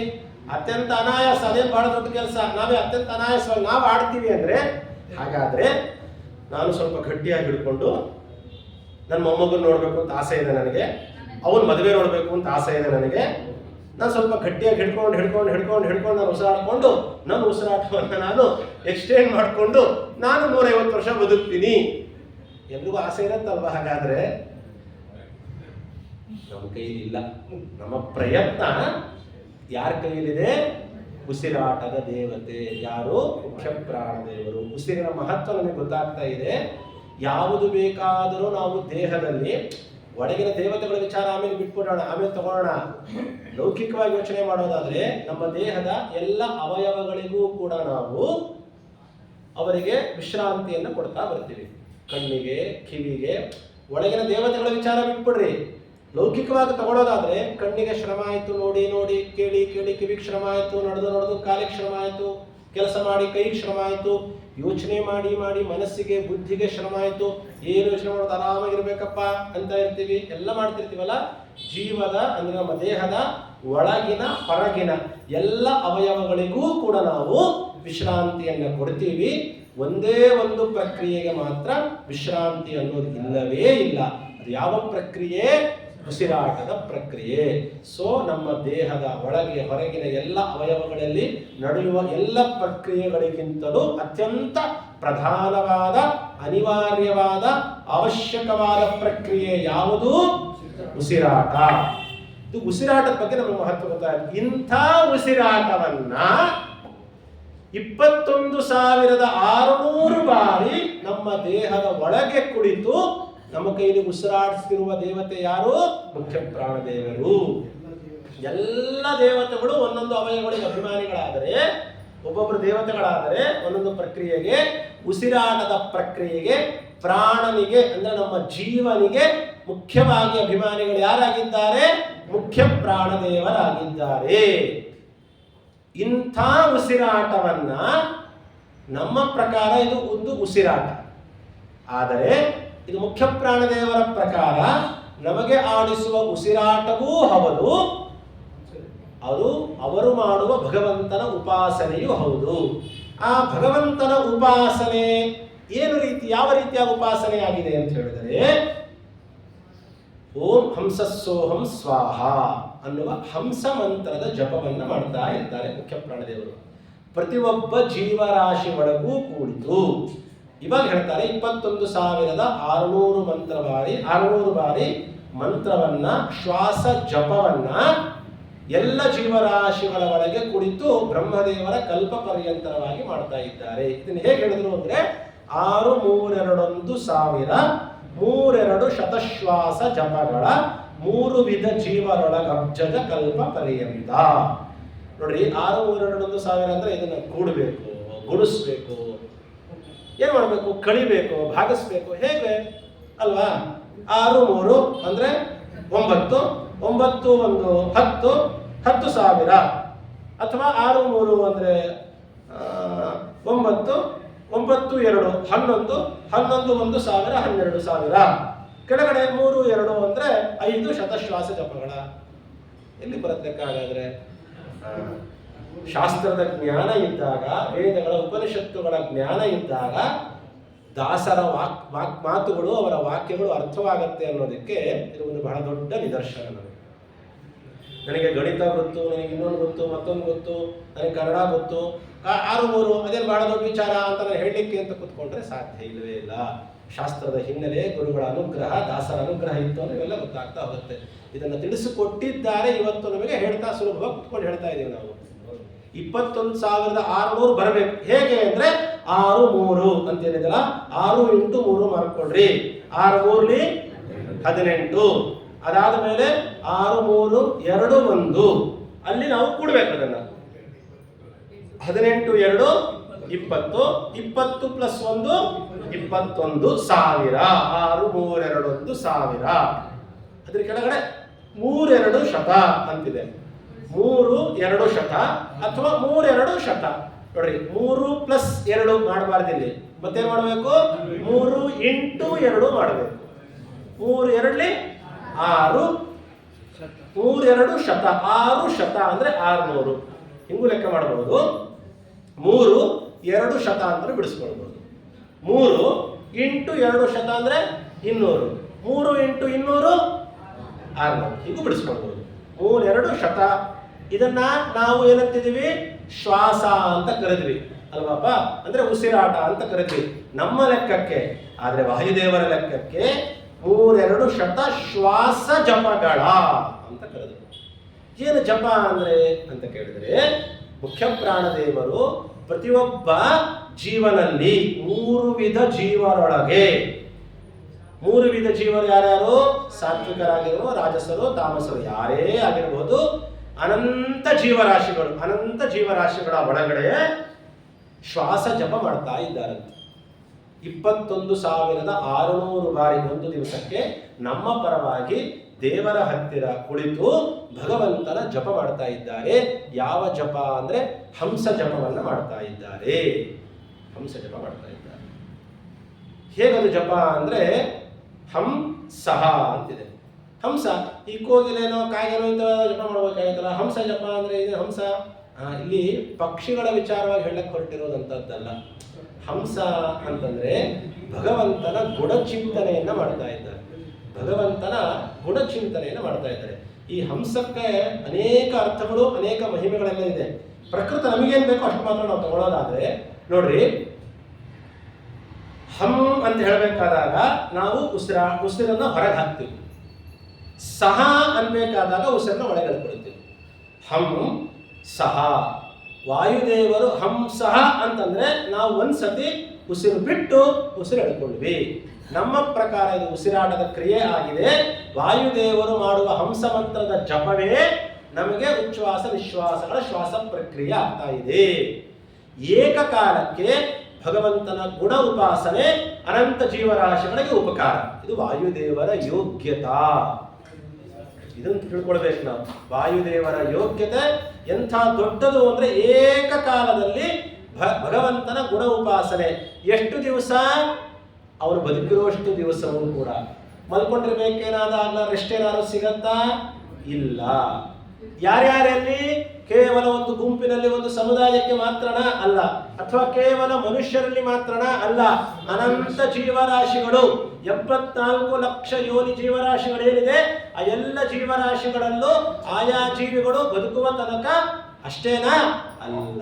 ಅತ್ಯಂತ ಅನಾಯಾಸ, ಅದೇನು ಬಹಳ ದೊಡ್ಡ ಕೆಲಸ, ನಾವೇ ಅತ್ಯಂತ ಅನಾಯಾಸವಾಗಿ ನಾವು ಆಡ್ತೀವಿ ಅಂದ್ರೆ, ಹಾಗಾದ್ರೆ ನಾನು ಸ್ವಲ್ಪ ಗಟ್ಟಿಯಾಗಿ ಹಿಡ್ಕೊಂಡು ನನ್ನ ಮೊಮ್ಮಗನ್ ನೋಡ್ಬೇಕು ಅಂತ ಆಸೆ ಇದೆ ನನಗೆ, ಅವನ್ ಮದುವೆ ನೋಡ್ಬೇಕು ಅಂತ ಆಸೆ ಇದೆ ನನಗೆ, ನಾನು ಸ್ವಲ್ಪ ಗಟ್ಟಿಯಾಗಿ ಹಿಡ್ಕೊಂಡು ನಾನು ಉಸಿರಾಡ್ಕೊಂಡು ನನ್ನ ಉಸಿರಾಟವನ್ನು ನಾನು ಎಕ್ಸ್ಟೆಂಡ್ ಮಾಡಿಕೊಂಡು ನಾನು 150 ವರ್ಷ ಬದುಕ್ತೀನಿ. ಎಲ್ರಿಗೂ ಆಸೆ ಇರತ್ತಲ್ವಾ? ಹಾಗಾದ್ರೆ ನಮ್ಮ ಕೈಲಿಲ್ಲ. ನಮ್ಮ ಪ್ರಯತ್ನ ಯಾರ ಕೈಲಿದೆ? ಉಸಿರಾಟದ ದೇವತೆ. ಯಾರು? ಮುಖ್ಯ ಪ್ರಾಣದೇವರು. ಉಸಿರಿನ ಮಹತ್ವ ನಮಗೆ ಗೊತ್ತಾಗ್ತಾ ಇದೆ. ಯಾವುದು ಬೇಕಾದರೂ ನಾವು ದೇಹದಲ್ಲಿ ಒಳಗಿನ ದೇವತೆಗಳ ವಿಚಾರ ಆಮೇಲೆ ಬಿಟ್ಬಿಡೋಣ, ಆಮೇಲೆ ತಗೊಳ್ಳೋಣ. ಲೌಕಿಕವಾಗಿ ಯೋಚನೆ ಮಾಡೋದಾದ್ರೆ ನಮ್ಮ ದೇಹದ ಎಲ್ಲ ಅವಯವಗಳಿಗೂ ಕೂಡ ನಾವು ಅವರಿಗೆ ವಿಶ್ರಾಂತಿಯನ್ನು ಕೊಡ್ತಾ ಬರ್ತೀವಿ. ಕಣ್ಣಿಗೆ, ಕಿವಿಗೆ, ಒಳಗಿನ ದೇವತೆಗಳ ವಿಚಾರ ಬಿಟ್ಬಿಡ್ರಿ. ಲೌಕಿಕವಾಗಿ ತಗೊಳ್ಳೋದಾದ್ರೆ ಕಣ್ಣಿಗೆ ಶ್ರಮ ಆಯಿತು, ನೋಡಿ ನೋಡಿ ಕೇಳಿ ಕೇಳಿ, ಕಿವಿಗೆ ಶ್ರಮ ಆಯಿತು, ನಡೆದು ಕಾಲಿಗೆ ಶ್ರಮ ಆಯಿತು, ಕೆಲಸ ಮಾಡಿ ಕೈಗೆ ಶ್ರಮ ಆಯಿತು, ಯೋಚನೆ ಮಾಡಿ ಮಾಡಿ ಮನಸ್ಸಿಗೆ ಬುದ್ಧಿಗೆ ಶ್ರಮ ಆಯಿತು, ಏನು ಯೋಚನೆ ಮಾಡೋದು, ಆರಾಮಾಗಿರ್ಬೇಕಪ್ಪ ಅಂತ ಇರ್ತೀವಿ, ಎಲ್ಲ ಮಾಡ್ತಿರ್ತೀವಲ್ಲ. ಜೀವದ ಅಂದ್ರೆ ನಮ್ಮ ದೇಹದ ಒಳಗಿನ ಹೊರಗಿನ ಎಲ್ಲ ಅವಯವಗಳಿಗೂ ಕೂಡ ನಾವು ವಿಶ್ರಾಂತಿಯನ್ನು ಕೊಡ್ತೀವಿ. ಒಂದೇ ಒಂದು ಪ್ರಕ್ರಿಯೆಗೆ ಮಾತ್ರ ವಿಶ್ರಾಂತಿ ಅನ್ನೋದು ಇಲ್ಲವೇ ಇಲ್ಲ. ಅದು ಯಾವ ಪ್ರಕ್ರಿಯೆ? ಉಸಿರಾಟದ ಪ್ರಕ್ರಿಯೆ. ಸೊ ನಮ್ಮ ದೇಹದ ಒಳಗೆ ಹೊರಗಿನ ಎಲ್ಲ ಅವಯವಗಳಲ್ಲಿ ನಡೆಯುವ ಎಲ್ಲ ಪ್ರಕ್ರಿಯೆಗಳಿಗಿಂತಲೂ ಅತ್ಯಂತ ಪ್ರಧಾನವಾದ, ಅನಿವಾರ್ಯವಾದ, ಅವಶ್ಯಕವಾದ ಪ್ರಕ್ರಿಯೆ ಯಾವುದು? ಉಸಿರಾಟ. ಇದು ಉಸಿರಾಟದ ಬಗ್ಗೆ ನಮಗೆ ಮಹತ್ವ ಗೊತ್ತಾಯ್ತು. ಇಂಥ ಉಸಿರಾಟವನ್ನ 21,600 ಬಾರಿ ನಮ್ಮ ದೇಹದ ಒಳಗೆ ಕುಳಿತು ನಮ್ಮ ಕೈಲಿ ಉಸಿರಾಡಿಸ್ತಿರುವ ದೇವತೆ ಯಾರು? ಮುಖ್ಯ ಪ್ರಾಣದೇವರು. ಎಲ್ಲ ದೇವತೆಗಳು ಒಂದೊಂದು ಅವಯವಗಳಿಗೆ ಅಭಿಮಾನಿಗಳಾದರೆ, ಒಬ್ಬೊಬ್ಬರು ದೇವತೆಗಳಾದರೆ ಒಂದೊಂದು ಪ್ರಕ್ರಿಯೆಗೆ, ಉಸಿರಾಟದ ಪ್ರಕ್ರಿಯೆಗೆ, ಪ್ರಾಣನಿಗೆ ಅಂದ್ರೆ ನಮ್ಮ ಜೀವನಿಗೆ ಮುಖ್ಯವಾಗಿ ಅಭಿಮಾನಿಗಳು ಯಾರಾಗಿದ್ದಾರೆ? ಮುಖ್ಯ ಪ್ರಾಣದೇವರಾಗಿದ್ದಾರೆ. ಇಂಥ ಉಸಿರಾಟವನ್ನ ನಮ್ಮ ಪ್ರಕಾರ ಇದು ಒಂದು ಉಸಿರಾಟ. ಆದರೆ ಇದು ಮುಖ್ಯ ಪ್ರಾಣದೇವರ ಪ್ರಕಾರ ನಮಗೆ ಆಡಿಸುವ ಉಸಿರಾಟವೂ ಹೌದು, ಅದು ಅವರು ಮಾಡುವ ಭಗವಂತನ ಉಪಾಸನೆಯೂ ಹೌದು. ಆ ಭಗವಂತನ ಉಪಾಸನೆ ಏನು ರೀತಿ, ಯಾವ ರೀತಿಯ ಉಪಾಸನೆ ಆಗಿದೆ ಅಂತ ಹೇಳಿದರೆ, ಓಂ ಹಂಸಸ್ಸೋಹಂ ಸ್ವಾಹ ಅನ್ನುವ ಹಂಸ ಮಂತ್ರದ ಜಪವನ್ನು ಮಾಡ್ತಾ ಇದ್ದಾರೆ ಮುಖ್ಯ ಪ್ರಾಣದೇವರು. ಪ್ರತಿಯೊಬ್ಬ ಜೀವರಾಶಿ ಒಳಗೂ ಕೂಡಿತು. ಇವಾಗ ಹೇಳ್ತಾರೆ 21,600 ಬಾರಿ ಮಂತ್ರವನ್ನ, ಶ್ವಾಸ ಜಪವನ್ನ ಎಲ್ಲ ಜೀವರಾಶಿಗಳ ಒಳಗೆ ಕುಳಿತು ಬ್ರಹ್ಮದೇವರ ಕಲ್ಪ ಪರ್ಯಂತರವಾಗಿ ಮಾಡ್ತಾ ಇದ್ದಾರೆ. ಇದನ್ನು ಹೇಗೆ ಹೇಳಿದ್ರು ಅಂದ್ರೆ 6321000 32 ಶತಶ್ವಾಸ ಜಪಗಳ 3 ವಿಧ ಜೀವರೊಳಗಬ್ಜದ ಕಲ್ಪ ಪರ್ಯಂತ. ನೋಡ್ರಿ, 6321000 ಅಂದ್ರೆ ಇದನ್ನ ಕೂಡಬೇಕು, ಗುಣಿಸ್ಬೇಕು, ಏನ್ ಮಾಡಬೇಕು? ಕಳಿಬೇಕು, ಭಾಗಿಸ್ಬೇಕು. ಹೇಗೆ ಅಲ್ವಾ? 6 3 ಅಂದ್ರೆ 9, 9 1 10, 10,000. ಅಥವಾ 6 3 ಅಂದ್ರೆ 9, 9 2 11, 11 1,000 12,000. ಕೆಳಗಡೆ 3 2 ಅಂದ್ರೆ 5 ಶತಶ್ವಾಸ ಜಪಗಳ. ಎಲ್ಲಿ ಬರುತ್ತೆ ಹಾಗಾದ್ರೆ? ಶಾಸ್ತ್ರದ ಜ್ಞಾನ ಇದ್ದಾಗ, ವೇದಗಳ ಉಪನಿಷತ್ತುಗಳ ಜ್ಞಾನ ಇದ್ದಾಗ ದಾಸರ ಮಾತುಗಳು, ಅವರ ವಾಕ್ಯಗಳು ಅರ್ಥವಾಗತ್ತೆ ಅನ್ನೋದಕ್ಕೆ ಇದು ಒಂದು ಬಹಳ ದೊಡ್ಡ ನಿದರ್ಶನ. ನನಗೆ ಗಣಿತ ಗೊತ್ತು, ನನಗೆ ಇನ್ನೊಂದು ಗೊತ್ತು, ಮತ್ತೊಂದು ಗೊತ್ತು, ನನಗೆ ಕನ್ನಡ ಗೊತ್ತು, 6 3 ಅದೇನು ಬಹಳ ದೊಡ್ಡ ವಿಚಾರ ಅಂತ ನಾನು ಹೇಳಲಿಕ್ಕೆ ಅಂತ ಕೂತ್ಕೊಂಡ್ರೆ ಸಾಧ್ಯ ಇಲ್ಲವೇ ಇಲ್ಲ. ಶಾಸ್ತ್ರದ ಹಿನ್ನೆಲೆ, ಗುರುಗಳ ಅನುಗ್ರಹ, ದಾಸರ ಅನುಗ್ರಹ ಇತ್ತು ಅಂದ್ರೆ ಇವೆಲ್ಲ ಗೊತ್ತಾಗ್ತಾ ಹೋಗುತ್ತೆ. ಇದನ್ನು ತಿಳಿಸಿಕೊಟ್ಟಿದ್ದಾರೆ. ಇವತ್ತು ನಮಗೆ ಹೇಳ್ತಾ ಸುಲಭವಾಗಿ ಕುತ್ಕೊಂಡು ಹೇಳ್ತಾ ಇದ್ದೀವಿ ನಾವು. 21,600 ಬರಬೇಕು. ಹೇಗೆ ಅಂದ್ರೆ 6 3 ಅಂತ ಏನಿದೆಲ್ಲ 6 × 3 ಮಾಡ್ಕೊಳ್ರಿ. 6 3 18. ಅದಾದ ಮೇಲೆ 6 3 2 1 ಅಲ್ಲಿ ನಾವು ಕೂಡಬೇಕು. ಅದನ್ನ 18 2 20, 20 + 1 21,000. 6 3 2 1,000. ಅದ್ರ ಕೆಳಗಡೆ 3 2 ಶತ ಅಂತಿದೆ. 3 2 ಶತ ಅಥವಾ 3 2 ಶತ. ನೋಡ್ರಿ 3 + 2 ಮಾಡಬಾರ್ದು ಇಲ್ಲಿ. ಮತ್ತೇನ್ ಮಾಡಬೇಕು? 3 × 2 ಮಾಡಬೇಕು. 3 2 6, 3 2 ಶತ, 6 ಶತ ಅಂದ್ರೆ 600. ಹಿಂಗೂ ಲೆಕ್ಕ ಮಾಡಬಹುದು. 3 2 ಶತ ಅಂತ ಬಿಡಿಸ್ಕೊಳ್ಬಹುದು. 3 × 2 ಶತ ಅಂದ್ರೆ 200. 3 × 200 600. ಹಿಂಗೂ ಬಿಡಿಸ್ಕೊಳ್ಬಹುದು. 3 2 ಶತ. ಇದನ್ನ ನಾವು ಏನಂತಿದೀವಿ? ಶ್ವಾಸ ಅಂತ ಕರೆದ್ವಿ ಅಲ್ವಾಪ, ಅಂದ್ರೆ ಉಸಿರಾಟ ಅಂತ ಕರೆದ್ವಿ ನಮ್ಮ ಲೆಕ್ಕಕ್ಕೆ. ಆದ್ರೆ ವಾಯುದೇವರ ಲೆಕ್ಕಕ್ಕೆ 3 2 ಶತ ಶ್ವಾಸ ಜಪಗಳ ಅಂತ ಕರೆದ್ರು. ಏನು ಜಪ ಅಂದ್ರೆ ಅಂತ ಕೇಳಿದ್ರೆ, ಮುಖ್ಯ ಪ್ರಾಣದೇವರು ಪ್ರತಿಯೊಬ್ಬ ಜೀವನಲ್ಲಿ 3 ವಿಧ ಜೀವರೊಳಗೆ, 3 ವಿಧ ಜೀವರು ಯಾರ್ಯಾರು? ಸಾತ್ವಿಕರಾಗಿರುವ, ರಾಜಸರು, ತಾಮಸರು, ಯಾರೇ ಆಗಿರಬಹುದು, ಅನಂತ ಜೀವರಾಶಿಗಳ ಒಳಗಡೆ ಶ್ವಾಸ ಜಪ ಮಾಡ್ತಾ ಇದ್ದಾರಂತೆ. 21,600 ಬಾರಿ ಒಂದು ದಿವಸಕ್ಕೆ ನಮ್ಮ ಪರವಾಗಿ ದೇವರ ಹತ್ತಿರ ಕುಳಿತು ಭಗವಂತನ ಜಪ ಮಾಡ್ತಾ ಇದ್ದಾರೆ. ಯಾವ ಜಪ ಅಂದ್ರೆ ಹಂಸ ಜಪವನ್ನ ಮಾಡ್ತಾ ಇದ್ದಾರೆ. ಹಂಸ ಜಪ ಮಾಡ್ತಾ ಇದ್ದಾರೆ. ಹೇಗದು ಜಪ ಅಂದ್ರೆ ಹಂಸಃ ಅಂತಿದೆ. ಹಂಸ, ಈ ಕೋಗಿಲೇನೋ ಕಾಗೆನೋ ಇಂಥ ಜಪ ಮಾಡಬೇಕಾಗಿತ್ತಲ್ಲ. ಹಂಸ ಜಪ ಅಂದ್ರೆ ಇದೆ. ಹಂಸ ಇಲ್ಲಿ ಪಕ್ಷಿಗಳ ವಿಚಾರವಾಗಿ ಹೇಳಕ್ ಹೊರಟಿರೋದಂಥದ್ದಲ್ಲ. ಹಂಸ ಅಂತಂದ್ರೆ ಭಗವಂತನ ಗುಣಚಿಂತನೆಯನ್ನ ಮಾಡ್ತಾ ಇದ್ದಾರೆ. ಭಗವಂತನ ಗುಣಚಿಂತನೆಯನ್ನ ಮಾಡ್ತಾ ಇದ್ದಾರೆ. ಈ ಹಂಸಕ್ಕೆ ಅನೇಕ ಅರ್ಥಗಳು, ಅನೇಕ ಮಹಿಮೆಗಳೆಲ್ಲ ಇದೆ. ಪ್ರಕೃತ ನಮಗೇನ್ ಬೇಕೋ ಅಷ್ಟು ಮಾತ್ರ ನಾವು ತಗೊಳ್ಳೋದಾದ್ರೆ, ನೋಡ್ರಿ, ಹಂ ಅಂತ ಹೇಳಬೇಕಾದಾಗ ನಾವು ಉಸಿರನ್ನ ಹೊರಗೆ ಹಾಕ್ತೀವಿ. ಸಹ ಅನ್ಬೇಕಾದಾಗ ಉಸಿರನ್ನ ಒಳಗೆ ಎಳ್ಕೊಳ್ತೀವಿ. ಹಂ ಸಹ. ವಾಯುದೇವರು ಹಂಸಃ ಅಂತಂದ್ರೆ ನಾವು ಒಂದ್ಸತಿ ಉಸಿರು ಬಿಟ್ಟು ಉಸಿರು ಎಳ್ಕೊಂಡ್ವಿ. ನಮ್ಮ ಪ್ರಕಾರ ಇದು ಉಸಿರಾಟದ ಕ್ರಿಯೆ ಆಗಿದೆ. ವಾಯುದೇವರು ಮಾಡುವ ಹಂಸ ಮಂತ್ರದ ಜಪವೇ ನಮಗೆ ಉಚ್ಛ್ವಾಸ ನಿಶ್ವಾಸಗಳ ಶ್ವಾಸ ಪ್ರಕ್ರಿಯೆ ಆಗ್ತಾ ಇದೆ. ಏಕಕಾಲಕ್ಕೆ ಭಗವಂತನ ಗುಣ ಉಪಾಸನೆ ಅನಂತ ಜೀವರಾಶಿಗಳಿಗೆ ಉಪಕಾರ. ಇದು ವಾಯುದೇವರ ಯೋಗ್ಯತಾ. ಇದನ್ನು ತಿಳ್ಕೊಳ್ಬೇಕು ನಾವು. ವಾಯುದೇವರ ಯೋಗ್ಯತೆ ಎಂಥ ದೊಡ್ಡದು ಅಂದ್ರೆ ಏಕಕಾಲದಲ್ಲಿ ಭಗವಂತನ ಗುಣ ಉಪಾಸನೆ. ಎಷ್ಟು ದಿವಸ? ಅವನು ಬದುಕಿರುವಷ್ಟು ದಿವಸವೂ ಕೂಡ. ಮಲ್ಕೊಂಡಿರ್ಬೇಕೇನಾದಾಗ ರೆಸ್ಟ್ ಏನಾದ್ರು ಸಿಗತ್ತಾ? ಇಲ್ಲ. ಯಾರ್ಯಾರಲ್ಲಿ? ಕೇವಲ ಒಂದು ಗುಂಪಿನಲ್ಲಿ, ಒಂದು ಸಮುದಾಯಕ್ಕೆ ಮಾತ್ರನ ಅಲ್ಲ, ಅಥವಾ ಕೇವಲ ಮನುಷ್ಯರಲ್ಲಿ ಮಾತ್ರನ ಅಲ್ಲ, ಅನಂತ ಜೀವರಾಶಿಗಳು, 74 ಲಕ್ಷ ಯೋನಿ ಜೀವರಾಶಿಗಳೇನಿದೆ, ಆ ಎಲ್ಲ ಜೀವರಾಶಿಗಳಲ್ಲೂ ಆಯಾ ಜೀವಿಗಳು ಬದುಕುವ ತನಕ ಅಷ್ಟೇನಾ? ಅಲ್ಲ.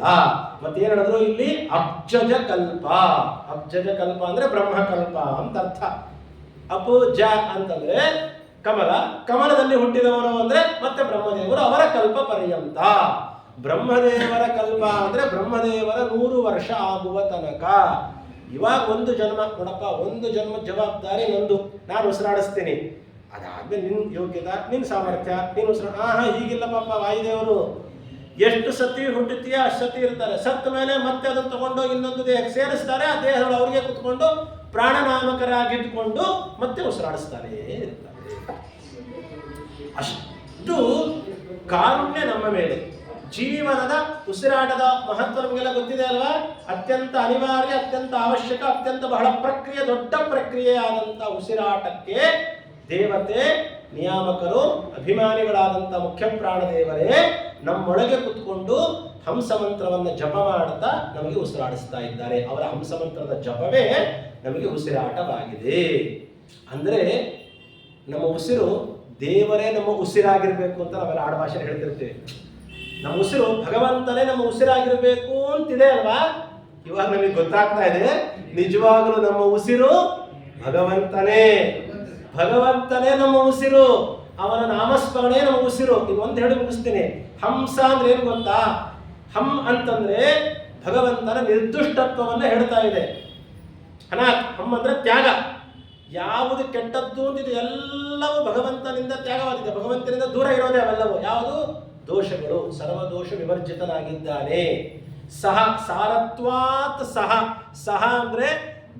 ಮತ್ತೇನ್ ಹೇಳಿದ್ರು ಇಲ್ಲಿ? ಅಬ್ಜಜ ಕಲ್ಪ. ಅಬ್ಜಜ ಕಲ್ಪ ಅಂದ್ರೆ ಬ್ರಹ್ಮಕಲ್ಪ ಅಂತ ಅರ್ಥ. ಅಪುಜ ಅಂತಂದ್ರೆ ಕಮಲ, ಕಮಲದಲ್ಲಿ ಹುಟ್ಟಿದವರು ಅಂದ್ರೆ ಮತ್ತೆ ಬ್ರಹ್ಮದೇವರು, ಅವರ ಕಲ್ಪ ಪರ್ಯಂತ. ಬ್ರಹ್ಮದೇವರ ಕಲ್ಪ ಅಂದ್ರೆ ಬ್ರಹ್ಮದೇವರ 100 ವರ್ಷ ಆಗುವ ತನಕ. ಇವಾಗ ಒಂದು ಜನ್ಮ ನೋಡಪ್ಪ, ಒಂದು ಜನ್ಮ ಜವಾಬ್ದಾರಿ ನಂದು, ನಾನು ಉಸಿರಾಡಿಸ್ತೀನಿ. ಅದಾದ್ಮೇಲೆ ನಿನ್ ಯೋಗ್ಯತಾ, ನಿನ್ ಸಾಮರ್ಥ್ಯ, ನೀನು ಹೀಗಿಲ್ಲ ಪಾಪ. ವಾಯುದೇವರು ಎಷ್ಟು ಸತಿ ಹುಟ್ಟುತ್ತೀಯ ಅಷ್ಟು ಸತಿ ಇರ್ತಾರೆ. ಸತ್ತ ಮೇಲೆ ಮತ್ತೆ ಅದನ್ನು ತಗೊಂಡೋಗಿ ಇನ್ನೊಂದು ದೇಹಕ್ಕೆ ಸೇರಿಸ್ತಾರೆ. ಆ ದೇಹಗಳು ಅವರಿಗೆ ಕುತ್ಕೊಂಡು ಪ್ರಾಣನಾಮಕರಾಗಿದ್ದುಕೊಂಡು ಮತ್ತೆ ಉಸಿರಾಡಿಸ್ತಾನೆ ಇರ್ತಾರೆ. ಅಷ್ಟು ಕಾರುಣ್ಯ ನಮ್ಮ ಮೇಲೆ. ಜೀವನದ ಉಸಿರಾಟದ ಮಹತ್ವ ನಮಗೆಲ್ಲ ಗೊತ್ತಿದೆ ಅಲ್ವಾ? ಅತ್ಯಂತ ಅನಿವಾರ್ಯ, ಅತ್ಯಂತ ಅವಶ್ಯಕ, ಅತ್ಯಂತ ಬಹಳ ಪ್ರಕ್ರಿಯೆ, ದೊಡ್ಡ ಪ್ರಕ್ರಿಯೆ ಆದಂತ ಉಸಿರಾಟಕ್ಕೆ ದೇವತೆ, ನಿಯಾಮಕರು, ಅಭಿಮಾನಿಗಳಾದಂಥ ಮುಖ್ಯ ಪ್ರಾಣದೇವರೇ ನಮ್ಮೊಳಗೆ ಕುತ್ಕೊಂಡು ಹಂಸ ಮಂತ್ರವನ್ನು ಜಪ ಮಾಡುತ್ತಾ ನಮಗೆ ಉಸಿರಾಡಿಸ್ತಾ ಇದ್ದಾರೆ. ಅವರ ಹಂಸ ಮಂತ್ರದ ಜಪವೇ ನಮಗೆ ಉಸಿರಾಟವಾಗಿದೆ. ಅಂದ್ರೆ ನಮ್ಮ ಉಸಿರು ದೇವರೇ ನಮ್ಮ ಉಸಿರಾಗಿರ್ಬೇಕು ಅಂತ ನಾವೆಲ್ಲ ಆಡಭಾಷೆ ಹೇಳ್ತಿರ್ತೀವಿ. ನಮ್ಮ ಉಸಿರು ಭಗವಂತನೇ ನಮ್ಮ ಉಸಿರಾಗಿರ್ಬೇಕು ಅಂತಿದೆ ಅಲ್ವಾ? ಇವಾಗ ನಮಗೆ ಗೊತ್ತಾಗ್ತಾ ಇದೆ, ನಿಜವಾಗಲೂ ನಮ್ಮ ಉಸಿರು ಭಗವಂತನೇ. ಭಗವಂತನೇ ನಮ್ಮ ಉಸಿರು, ಅವನ ನಾಮಸ್ಮರಣೆ ನಮ್ಮ ಉಸಿರು. ಇದು ಒಂದು ಹೇಳಿ ಮುಗಿಸ್ತೀನಿ. ಹಂಸ ಅಂದ್ರೆ ಏನು ಗೊತ್ತಾ? ಹಂ ಅಂತಂದ್ರೆ ಭಗವಂತನ ನಿರ್ದುಷ್ಟತ್ವವನ್ನ ಹೇಳ್ತಾ ಇದೆ. ಹಂ ಅಂದ್ರೆ ತ್ಯಾಗ. ಯಾವುದು ಕೆಟ್ಟದ್ದು ಅಂತಿದೆ ಎಲ್ಲವೂ ಭಗವಂತನಿಂದ ತ್ಯಾಗವಾಗಿದೆ. ಭಗವಂತನಿಂದ ದೂರ ಇರೋದೇ ಅವೆಲ್ಲವೂ. ಯಾವುದು? ದೋಷಗಳು. ಸರ್ವದೋಷ ವಿವರ್ಜಿತನಾಗಿದ್ದಾನೆ. ಸಹ, ಸಾರತ್ವಾತ್ ಸಹ. ಸಹ ಅಂದ್ರೆ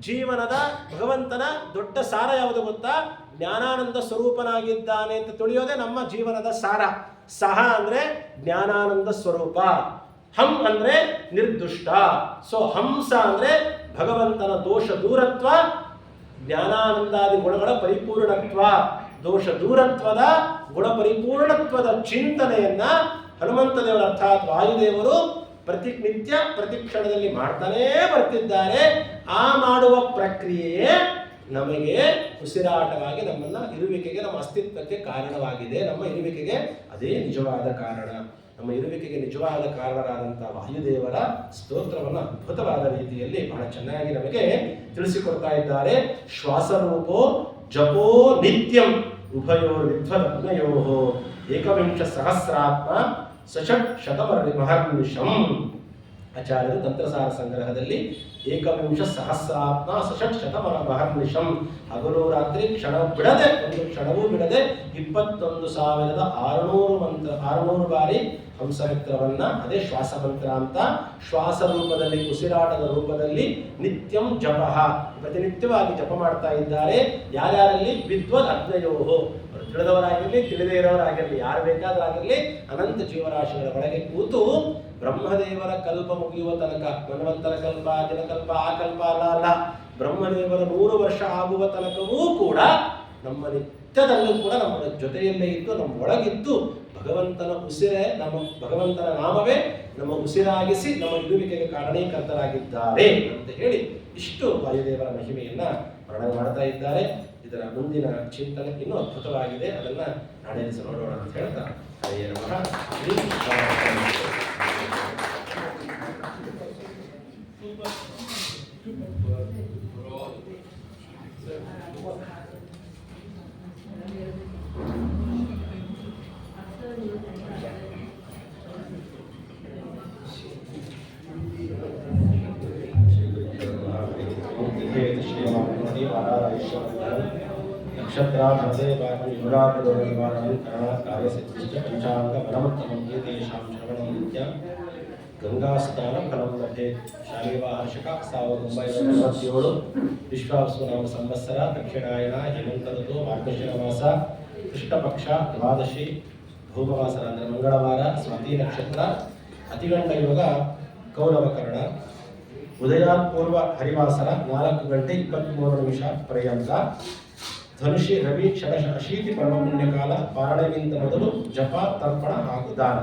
ಜೀವನದ ಭಗವಂತನ ದೊಡ್ಡ ಸಾರ ಯಾವುದು ಗೊತ್ತಾ? ಜ್ಞಾನಾನಂದ ಸ್ವರೂಪನಾಗಿದ್ದಾನೆ ಅಂತ ತಿಳಿಯೋದೇ ನಮ್ಮ ಜೀವನದ ಸಾರ. ಸಹ ಅಂದರೆ ಜ್ಞಾನಾನಂದ ಸ್ವರೂಪ, ಹಂ ಅಂದರೆ ನಿರ್ದುಷ್ಟ. ಸೊ ಹಂಸ ಅಂದರೆ ಭಗವಂತನ ದೋಷ ದೂರತ್ವ, ಜ್ಞಾನಾನಂದಾದಿ ಗುಣಗಳ ಪರಿಪೂರ್ಣತ್ವ. ದೋಷ ದೂರತ್ವದ ಗುಣ ಪರಿಪೂರ್ಣತ್ವದ ಚಿಂತನೆಯನ್ನ ಹನುಮಂತ ದೇವರು ಅರ್ಥಾತ್ ವಾಯುದೇವರು ಪ್ರತಿನಿತ್ಯ ಪ್ರತಿಕ್ಷಣದಲ್ಲಿ ಮಾಡ್ತಾನೇ ಬರ್ತಿದ್ದಾರೆ. ಆ ಮಾಡುವ ಪ್ರಕ್ರಿಯೆಯೇ ನಮಗೆ ಉಸಿರಾಟವಾಗಿ ನಮ್ಮನ್ನ ಇರುವಿಕೆಗೆ, ನಮ್ಮ ಅಸ್ತಿತ್ವಕ್ಕೆ ಕಾರಣವಾಗಿದೆ. ನಮ್ಮ ಇರುವಿಕೆಗೆ ಅದೇ ನಿಜವಾದ ಕಾರಣ. ನಮ್ಮ ಇರುವಿಕೆಗೆ ನಿಜವಾದ ಕಾರಣರಾದಂತಹ ವಾಯುದೇವರ ಸ್ತೋತ್ರವನ್ನು ಅದ್ಭುತವಾದ ರೀತಿಯಲ್ಲಿ ಬಹಳ ಚೆನ್ನಾಗಿ ನಮಗೆ ತಿಳಿಸಿಕೊಡ್ತಾ ಇದ್ದಾರೆ. ಶ್ವಾಸರೂಪೋ ಜಪೋ ನಿತ್ಯಂ ಉಭಯೋರ್ ವಿದ್ವದ್ನಯೋ ಏಕವಿಂಶ ಸಹಸ್ರಾತ್ಮ ಸಷಟ್ ಶತಮಹರ್ನಿಶಂ. ಆಚಾರ್ಯರು ತಂತ್ರಸಾರ ಸಂಗ್ರಹದಲ್ಲಿ ಏಕವಿಂಶ ಸಹಸ್ರಾತ್ಮ ಸಷಟ್ ಶತಮಹರ್ನಿಶಂ, ಹಗಲು ರಾತ್ರಿ ಕ್ಷಣ ಬಿಡದೆ, ಒಂದು ಕ್ಷಣವೂ ಬಿಡದೆ 21,600 ಬಾರಿ ಹಂಸಮಿತ್ರವನ್ನ, ಅದೇ ಶ್ವಾಸ ಮಂತ್ರ ಅಂತ, ಶ್ವಾಸ ರೂಪದಲ್ಲಿ, ಉಸಿರಾಟದ ರೂಪದಲ್ಲಿ ನಿತ್ಯಂ ಜಪ, ಪ್ರತಿನಿತ್ಯವಾಗಿ ಜಪ ಮಾಡ್ತಾ ಇದ್ದಾರೆ. ಯಾರ್ಯಾರಲ್ಲಿ? ವಿದ್ವದ್ ಅಗ್ನಯೋಹೋ, ತಿಳಿದವರಾಗಿರಲಿ ತಿಳಿದೇ ಇರೋರಾಗಿರಲಿ, ಯಾರು ಬೇಕಾದ್ರಾಗಿರಲಿ, ಅನಂತ ಜೀವರಾಶಿಗಳ ಒಳಗೆ ಕೂತು ಬ್ರಹ್ಮದೇವರ ಕಲ್ಪ ಮುಗಿಯುವ ತನಕ, ಮನ್ವಂತರ ಕಲ್ಪ, ದಿನಕಲ್ಪ, ಆ ಕಲ್ಪ ಅಲ್ಲ, ಬ್ರಹ್ಮದೇವರ 100 ವರ್ಷ ಆಗುವ ತನಕವೂ ಕೂಡ ನಮ್ಮ ನಿತ್ಯದಲ್ಲೂ ಕೂಡ ನಮ್ಮ ಜೊತೆಯಲ್ಲೇ ಇದ್ದು, ನಮ್ಮ ಒಳಗಿದ್ದು ಭಗವಂತನ ಉಸಿರೇ, ನಮ್ಮ ಭಗವಂತನ ನಾಮವೇ ನಮ್ಮ ಉಸಿರಾಗಿಸಿ ನಮ್ಮ ಇರುವಿಕೆಗೆ ಕಾರಣೀಕರ್ತರಾಗಿದ್ದಾರೆ ಅಂತ ಹೇಳಿ ಇಷ್ಟು ವಾಯುದೇವರ ಮಹಿಮೆಯನ್ನ ವರ್ಣನೆ ಮಾಡ್ತಾ ಇದ್ದಾರೆ. ಇದರ ಮುಂದಿನ ಚಿಂತನೆ ಇನ್ನೂ ಅದ್ಭುತವಾಗಿದೆ, ಅದನ್ನ ನಾಳೆ ದಿವಸ ನೋಡೋಣ ಅಂತ ಹೇಳ್ತಾ ಹರೇ ನಮಃ. नक्षत्राभ्यते वाहनं युगापदोनिवारणं करणाकार्यसिद्धिश्च पञ्चाङ्गबलमुत्तमं एतेषां श्रवणं नित्यं गङ्गास्नानफलं लभेत्. शालिवार्षिक 1947 विश्वावसुनाम संवत्सर दक्षिणायन हेमंत ಋತು ಮಾರ್ಗಶಿರ ಮಾಸ ಕೃಷ್ಣಪಕ್ಷ ದ್ವಾದಶಿ ಭೂಮವಾಸರ ಅಂದರೆ ಮಂಗಳವಾರ, ಸ್ವಾತಿ ನಕ್ಷತ್ರ, ಅತಿಗಂಡ ಯೋಗ, ಕೌರವಕರ್ಣ, ಉದಯಾತ್ ಪೂರ್ವ ಹರಿವಾಸರ 4:23 ಪರ್ಯಂತ, ಧನುಷಿ ರವಿ ಷಡಶ ಅಶೀತಿ ಪರ್ವ ಪುಣ್ಯಕಾಲ, ಪಾರಣೆಗಿಂತ ಮೊದಲು ಜಪ, ತರ್ಪಣ ಹಾಗೂ ದಾನ.